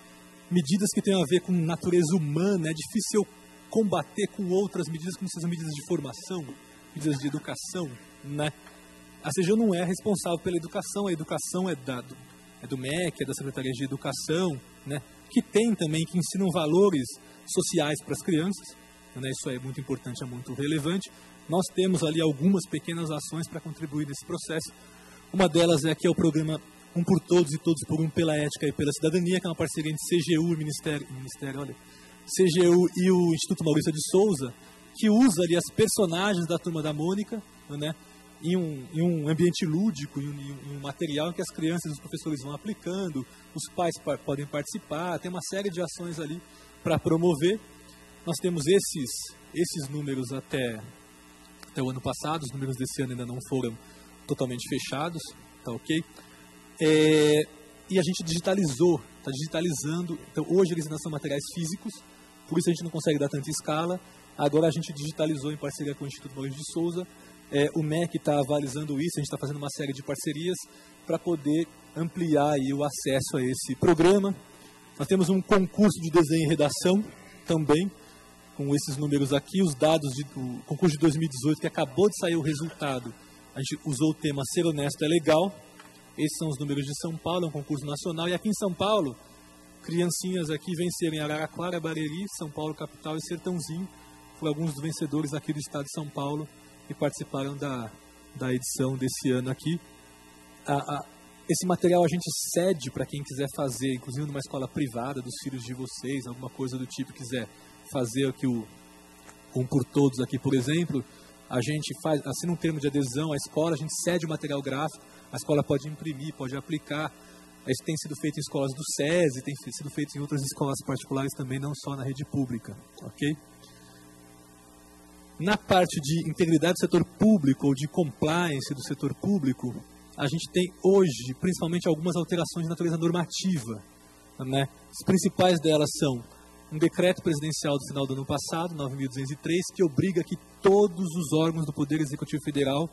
medidas que têm a ver com natureza humana, é difícil combater com outras medidas que não sejam medidas de formação, medidas de educação, né? A CGU não é responsável pela educação, a educação é do MEC, é da Secretaria de Educação, né? Que tem também, que ensinam valores sociais para as crianças, né? Isso é muito importante, é muito relevante. Nós temos ali algumas pequenas ações para contribuir nesse processo. Uma delas é que é o programa Um por Todos e Todos por Um pela Ética e pela Cidadania, que é uma parceria entre CGU e CGU e o Instituto Maurício de Souza, que usa ali as personagens da Turma da Mônica, né, em um ambiente lúdico, em um material que as crianças e os professores vão aplicando, os pais podem participar, tem uma série de ações ali para promover. Nós temos esses números até o ano passado, os números desse ano ainda não foram totalmente fechados, tá ok? E a gente digitalizou, está digitalizando, então hoje eles ainda são materiais físicos, por isso a gente não consegue dar tanta escala. Agora a gente digitalizou em parceria com o Instituto Maurício de Souza, o MEC está avalizando isso, a gente está fazendo uma série de parcerias para poder ampliar aí o acesso a esse programa. Nós temos um concurso de desenho e redação também, com esses números aqui, os dados do concurso de 2018, que acabou de sair o resultado. A gente usou o tema Ser Honesto é Legal. Esses são os números de São Paulo, é um concurso nacional. E aqui em São Paulo, criancinhas aqui venceram em Araraquara, Barueri, São Paulo capital e Sertãozinho. Foram alguns dos vencedores aqui do estado de São Paulo e participaram da edição desse ano aqui. Esse material a gente cede para quem quiser fazer, inclusive numa escola privada dos filhos de vocês, alguma coisa do tipo, quiser fazer aqui o Um por Todos aqui, por exemplo. A gente assina um termo de adesão à escola, a gente cede o material gráfico, a escola pode imprimir, pode aplicar. Isso tem sido feito em escolas do SESI, tem sido feito em outras escolas particulares também, não só na rede pública, ok? Na parte de integridade do setor público ou de compliance do setor público, a gente tem hoje, principalmente, algumas alterações de natureza normativa, né? As principais delas são um decreto presidencial do final do ano passado, 9.203, que obriga que todos os órgãos do Poder Executivo Federal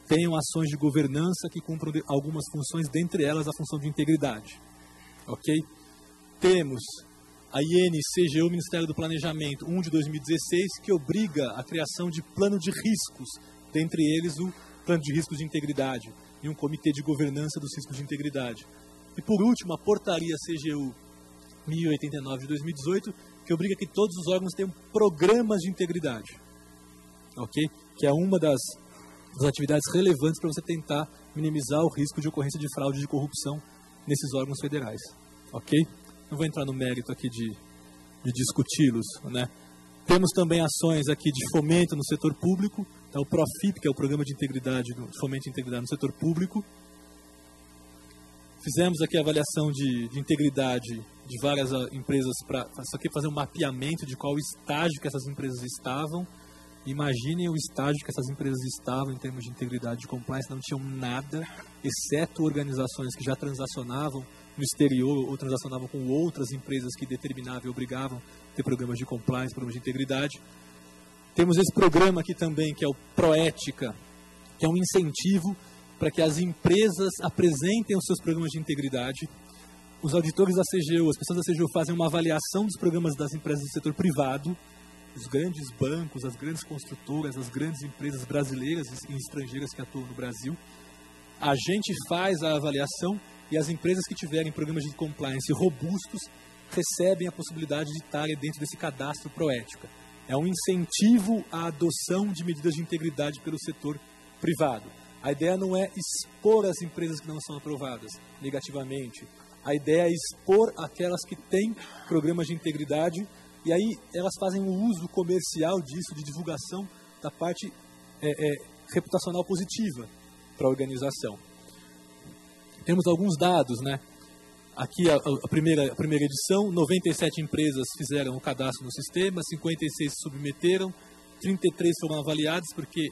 tenham ações de governança que cumpram algumas funções, dentre elas a função de integridade. Ok? Temos a INCGU, Ministério do Planejamento, 1 de 2016, que obriga a criação de plano de riscos, dentre eles o plano de riscos de integridade e um comitê de governança dos riscos de integridade. E por último, a portaria CGU 1089 de 2018, que obriga que todos os órgãos tenham programas de integridade. Ok? Que é uma das atividades relevantes para você tentar minimizar o risco de ocorrência de fraude e de corrupção nesses órgãos federais. Ok? Não vou entrar no mérito aqui de discuti-los, né? Temos também ações aqui de fomento no setor público, tá? O PROFIP, que é o Programa de Integridade, de Fomento de Integridade no Setor Público. Fizemos aqui a avaliação de integridade de várias empresas para fazer um mapeamento de qual estágio que essas empresas estavam. Imaginem o estágio que essas empresas estavam em termos de integridade de compliance, não tinham nada, exceto organizações que já transacionavam no exterior ou transacionavam com outras empresas que determinavam e obrigavam a ter programas de compliance, programas de integridade. Temos esse programa aqui também, que é o Proética, que é um incentivo para que as empresas apresentem os seus programas de integridade. Os auditores da CGU, as pessoas da CGU fazem uma avaliação dos programas das empresas do setor privado, os grandes bancos, as grandes construtoras, as grandes empresas brasileiras e estrangeiras que atuam no Brasil. A gente faz a avaliação e as empresas que tiverem programas de compliance robustos recebem a possibilidade de estarem dentro desse cadastro Proética. É um incentivo à adoção de medidas de integridade pelo setor privado. A ideia não é expor as empresas que não são aprovadas negativamente. A ideia é expor aquelas que têm programas de integridade e aí elas fazem um uso comercial disso, de divulgação da parte reputacional positiva para a organização. Temos alguns dados, né? Aqui a primeira edição, 97 empresas fizeram o cadastro no sistema, 56 se submeteram, 33 foram avaliadas porque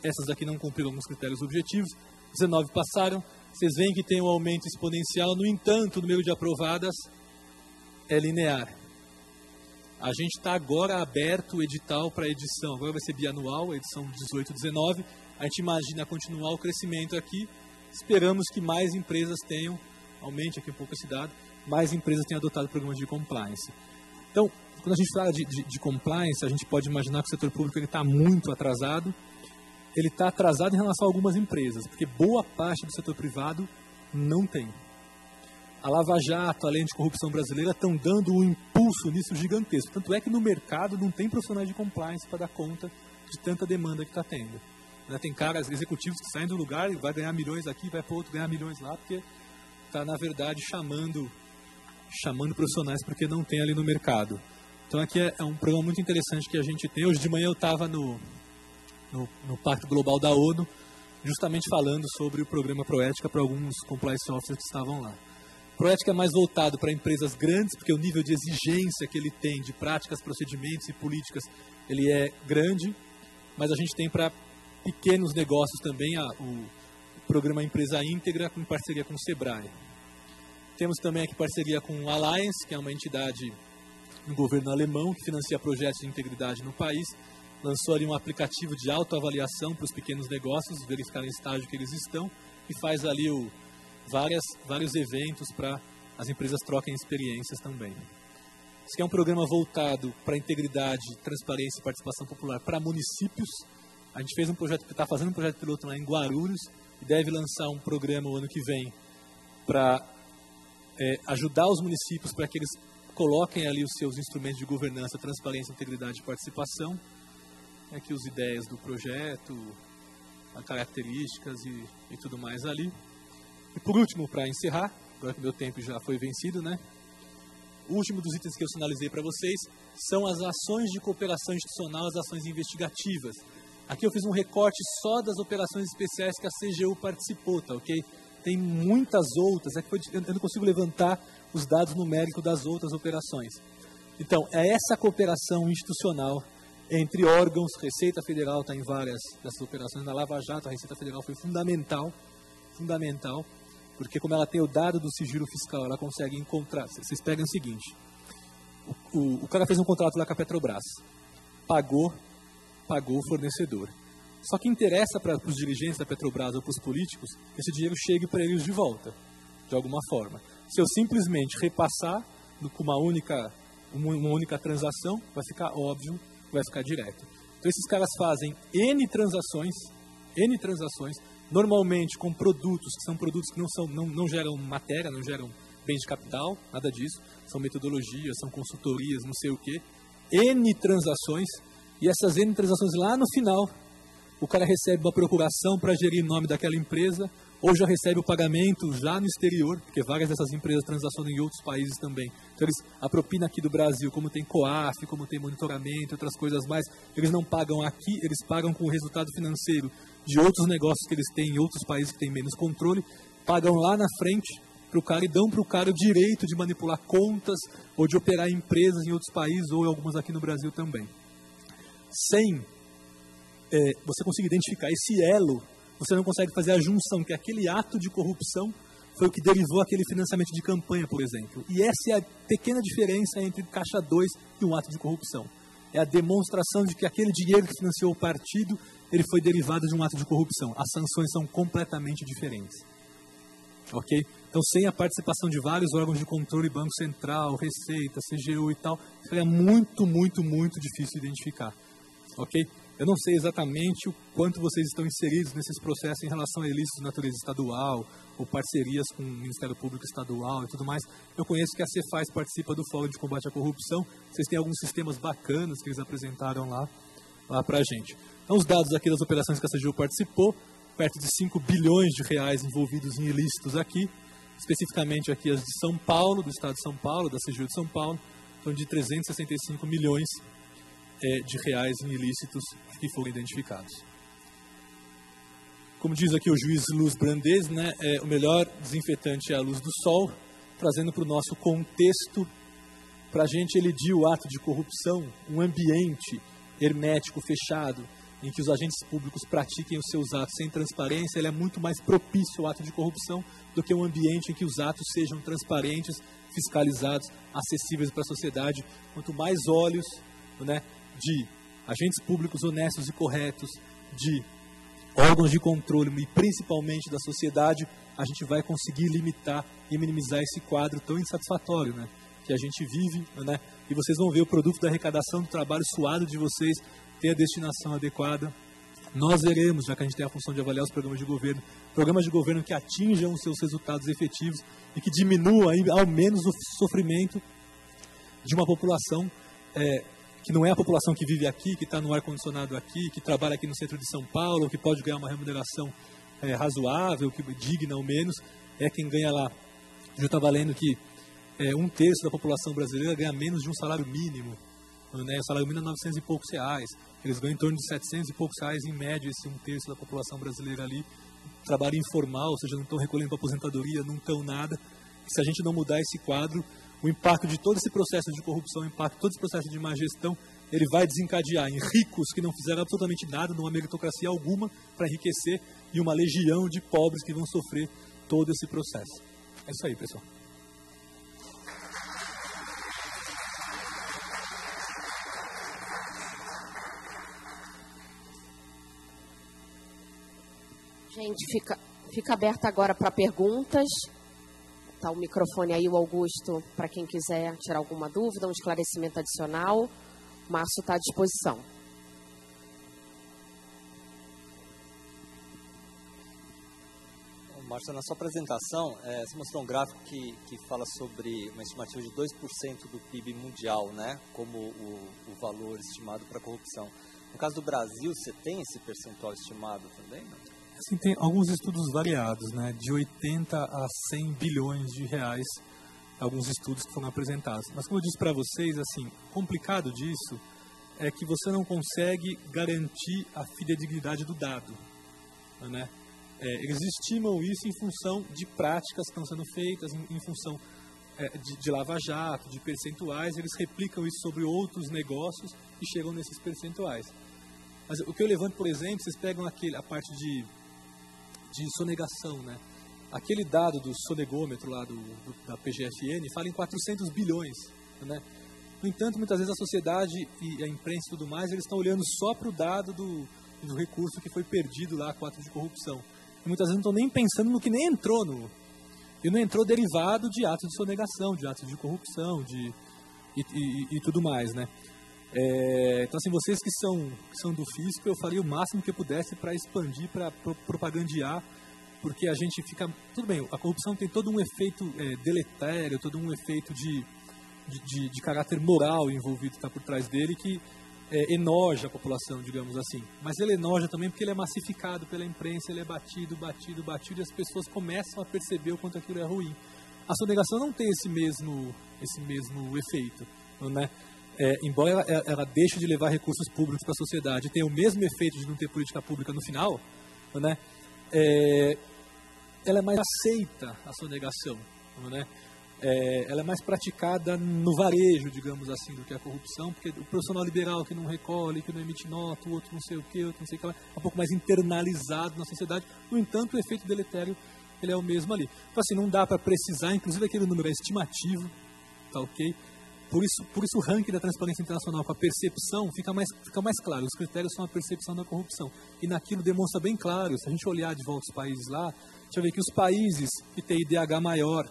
essas daqui não cumpriram alguns critérios objetivos, 19 passaram. Vocês veem que tem um aumento exponencial, no entanto, o número de aprovadas é linear. A gente está agora aberto o edital para a edição, agora vai ser bianual, a edição 18-19. A gente imagina continuar o crescimento aqui. Esperamos que mais empresas tenham, aumente aqui um pouco esse dado, mais empresas tenham adotado programas de compliance. Então, quando a gente fala de compliance, a gente pode imaginar que o setor público está muito atrasado. Ele está atrasado em relação a algumas empresas, porque boa parte do setor privado não tem. A Lava Jato, a lei anticorrupção brasileira, estão dando um impulso nisso gigantesco. Tanto é que no mercado não tem profissionais de compliance para dar conta de tanta demanda que está tendo. Tem caras executivos que saem do lugar e vai ganhar milhões aqui, vai para outro ganhar milhões lá, porque está, na verdade, chamando profissionais porque não tem ali no mercado. Então aqui é um programa muito interessante que a gente tem. Hoje de manhã eu estava no Pacto Global da ONU, justamente falando sobre o programa Proética para alguns compliance officers que estavam lá. Proética é mais voltado para empresas grandes, porque o nível de exigência que ele tem de práticas, procedimentos e políticas, ele é grande, mas a gente tem para pequenos negócios também o programa Empresa Íntegra, em parceria com o Sebrae. Temos também aqui parceria com o Alliance, que é uma entidade do governo alemão que financia projetos de integridade no país. Lançou ali um aplicativo de autoavaliação para os pequenos negócios, verificar em estágio que eles estão, e faz ali vários eventos para as empresas troquem experiências também. Esse aqui é um programa voltado para integridade, transparência e participação popular para municípios. A gente fez está fazendo um projeto piloto lá em Guarulhos e deve lançar um programa o ano que vem para ajudar os municípios para que eles coloquem ali os seus instrumentos de governança, transparência, integridade e participação. Aqui as ideias do projeto, as características e tudo mais ali. E por último, para encerrar, agora que meu tempo já foi vencido, né? O último dos itens que eu sinalizei para vocês são as ações de cooperação institucional, as ações investigativas. Aqui eu fiz um recorte só das operações especiais que a CGU participou, tá ok? Tem muitas outras, eu não consigo levantar os dados numéricos das outras operações. Então, é essa cooperação institucional entre órgãos, Receita Federal está em várias dessas operações, na Lava Jato a Receita Federal foi fundamental, fundamental, porque como ela tem o dado do sigilo fiscal, ela consegue encontrar. Vocês pegam o seguinte, o cara fez um contrato lá com a Petrobras, pagou o fornecedor. Só que interessa para os dirigentes da Petrobras ou para os políticos que esse dinheiro chegue para eles de volta, de alguma forma. Se eu simplesmente repassar com uma única transação, vai ficar óbvio, vai ficar direto. Então esses caras fazem N transações, normalmente com produtos que são produtos que não geram matéria, não geram bem de capital, nada disso. São metodologias, são consultorias, não sei o quê. N transações, e essas N transações lá no final, o cara recebe uma procuração para gerir o nome daquela empresa, ou já recebe o pagamento já no exterior, porque várias dessas empresas transacionam em outros países também. Então eles, a propina aqui do Brasil, como tem COAF, como tem monitoramento, outras coisas mais, eles não pagam aqui, eles pagam com o resultado financeiro de outros negócios que eles têm em outros países que têm menos controle, pagam lá na frente para o cara e dão para o cara o direito de manipular contas ou de operar empresas em outros países ou em algumas aqui no Brasil também. Sem você conseguir identificar esse elo, você não consegue fazer a junção, que aquele ato de corrupção foi o que derivou aquele financiamento de campanha, por exemplo. E essa é a pequena diferença entre caixa 2 e um ato de corrupção. É a demonstração de que aquele dinheiro que financiou o partido, ele foi derivado de um ato de corrupção. As sanções são completamente diferentes. Ok? Então, sem a participação de vários órgãos de controle, Banco Central, Receita, CGU e tal, seria muito, muito, muito difícil identificar. Ok? Eu não sei exatamente o quanto vocês estão inseridos nesses processos em relação a ilícitos de natureza estadual, ou parcerias com o Ministério Público Estadual e tudo mais. Eu conheço que a Cefaz participa do Fórum de Combate à Corrupção. Vocês têm alguns sistemas bacanas que eles apresentaram lá para a gente. Então, os dados aqui das operações que a CGU participou, perto de 5 bilhões de reais envolvidos em ilícitos aqui, especificamente aqui as de São Paulo, do Estado de São Paulo, da CGU de São Paulo, então de 365 milhões de reais em ilícitos que foram identificados. Como diz aqui o juiz Luz Brandes, né, o melhor desinfetante é a luz do sol, trazendo para o nosso contexto, para a gente elidir o ato de corrupção, um ambiente hermético, fechado, em que os agentes públicos pratiquem os seus atos sem transparência, ele é muito mais propício ao ato de corrupção do que um ambiente em que os atos sejam transparentes, fiscalizados, acessíveis para a sociedade. Quanto mais olhos, né, de agentes públicos honestos e corretos, de órgãos de controle e principalmente da sociedade, a gente vai conseguir limitar e minimizar esse quadro tão insatisfatório, né, que a gente vive, né, e vocês vão ver o produto da arrecadação do trabalho suado de vocês ter a destinação adequada. Nós veremos, já que a gente tem a função de avaliar os programas de governo que atinjam os seus resultados efetivos e que diminuam ao menos o sofrimento de uma população que não é a população que vive aqui, que está no ar-condicionado aqui, que trabalha aqui no centro de São Paulo, que pode ganhar uma remuneração razoável, que digna ao menos, é quem ganha lá. Eu estava lendo que 1/3 da população brasileira ganha menos de um salário mínimo. Né? O salário mínimo é 900 e poucos reais. Eles ganham em torno de 700 e poucos reais em média, esse 1/3 da população brasileira ali. Trabalho informal, ou seja, não estão recolhendo para aposentadoria, não estão nada. E se a gente não mudar esse quadro, o impacto de todo esse processo de corrupção, o impacto de todo esse processo de má gestão, ele vai desencadear em ricos que não fizeram absolutamente nada, numa meritocracia alguma para enriquecer, e uma legião de pobres que vão sofrer todo esse processo. É isso aí, pessoal. Gente, fica aberto agora para perguntas. Está o microfone aí, o Augusto, para quem quiser tirar alguma dúvida, um esclarecimento adicional. O Márcio está à disposição. Márcio, na sua apresentação, você mostrou um gráfico que fala sobre uma estimativa de 2% do PIB mundial, né, como o valor estimado para a corrupção. No caso do Brasil, você tem esse percentual estimado também, não? Assim, tem alguns estudos variados, né, de 80 a 100 bilhões de reais, alguns estudos que foram apresentados. Mas como eu disse para vocês, assim, o complicado disso é que você não consegue garantir a fidedignidade do dado, né? Eles estimam isso em função de práticas que estão sendo feitas, em função de lava-jato, de percentuais, eles replicam isso sobre outros negócios e chegam nesses percentuais. Mas o que eu levanto, por exemplo, vocês pegam a parte de de sonegação, né? Aquele dado do sonegômetro lá da PGFN fala em 400 bilhões, né? No entanto, muitas vezes a sociedade e a imprensa e tudo mais, eles estão olhando só para o dado do recurso que foi perdido lá com atos de corrupção. E muitas vezes não estão nem pensando no que nem entrou e não entrou derivado de atos de sonegação, de atos de corrupção, e tudo mais, né? Então, assim, vocês que são do fisco, eu faria o máximo que eu pudesse para expandir, para propagandear, porque a gente fica... Tudo bem, a corrupção tem todo um efeito deletério, todo um efeito de caráter moral envolvido, está por trás dele, que enoja a população, digamos assim. Mas ele enoja também porque ele é massificado pela imprensa, ele é batido, e as pessoas começam a perceber o quanto aquilo é ruim. A sonegação não tem esse mesmo efeito, né? Embora ela deixe de levar recursos públicos para a sociedade, tem o mesmo efeito de não ter política pública no final, né? Ela é mais aceita, a sonegação, né? Ela é mais praticada no varejo, digamos assim, do que a corrupção, porque o profissional liberal que não recolhe, que não emite nota, o outro não sei o que, outro não sei o que, é um pouco mais internalizado na sociedade. No entanto, o efeito deletério ele é o mesmo ali. Então, assim, não dá para precisar, inclusive aquele número é estimativo, tá ok? Por isso o ranking da Transparência Internacional com a percepção fica mais claro. Os critérios são a percepção da corrupção. E naquilo demonstra bem claro, se a gente olhar de volta os países lá, a gente vai ver que os países que têm IDH maior,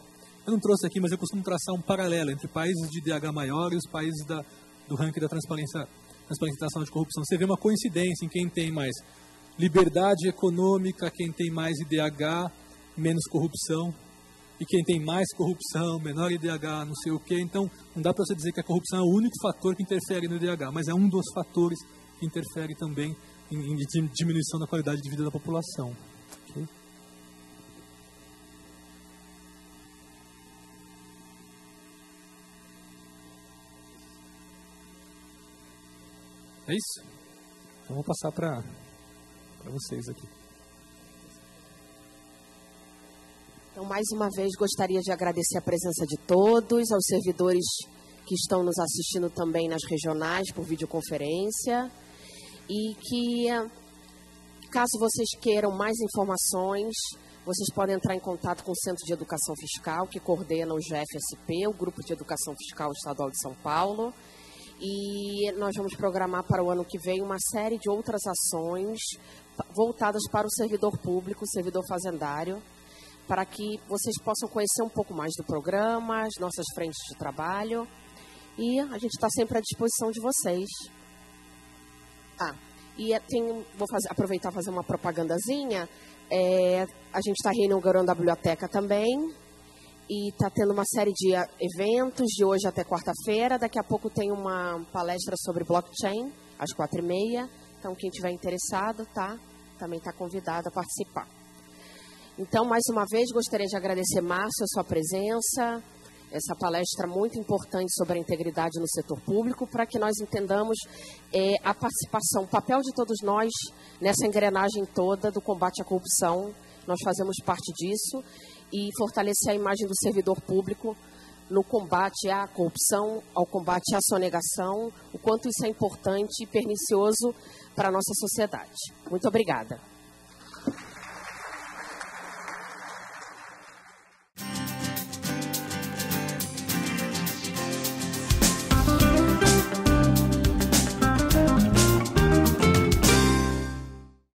eu não trouxe aqui, mas eu costumo traçar um paralelo entre países de IDH maior e os países do ranking da Transparência Internacional de Corrupção. Você vê uma coincidência em quem tem mais liberdade econômica, quem tem mais IDH, menos corrupção, e quem tem mais corrupção, menor IDH, não sei o quê. Então, não dá para você dizer que a corrupção é o único fator que interfere no IDH, mas é um dos fatores que interfere também em diminuição da qualidade de vida da população. Okay? É isso? Então, vou passar para vocês aqui. Então, mais uma vez, gostaria de agradecer a presença de todos, aos servidores que estão nos assistindo também nas regionais por videoconferência, e que, caso vocês queiram mais informações, vocês podem entrar em contato com o Centro de Educação Fiscal, que coordena o GFSP, o Grupo de Educação Fiscal Estadual de São Paulo, e nós vamos programar para o ano que vem uma série de outras ações voltadas para o servidor público, o servidor fazendário, para que vocês possam conhecer um pouco mais do programa, as nossas frentes de trabalho. E a gente está sempre à disposição de vocês. Vou aproveitar e fazer uma propagandazinha. A gente está reinaugurando a biblioteca também. E está tendo uma série de eventos de hoje até quarta-feira. Daqui a pouco tem uma palestra sobre blockchain, às 4h30. Então, quem estiver interessado, também está convidado a participar. Então, mais uma vez, gostaria de agradecer, Márcio, a sua presença, essa palestra muito importante sobre a integridade no setor público, para que nós entendamos a participação, o papel de todos nós nessa engrenagem toda do combate à corrupção. Nós fazemos parte disso e fortalecer a imagem do servidor público no combate à corrupção, ao combate à sonegação, o quanto isso é importante e pernicioso para a nossa sociedade. Muito obrigada.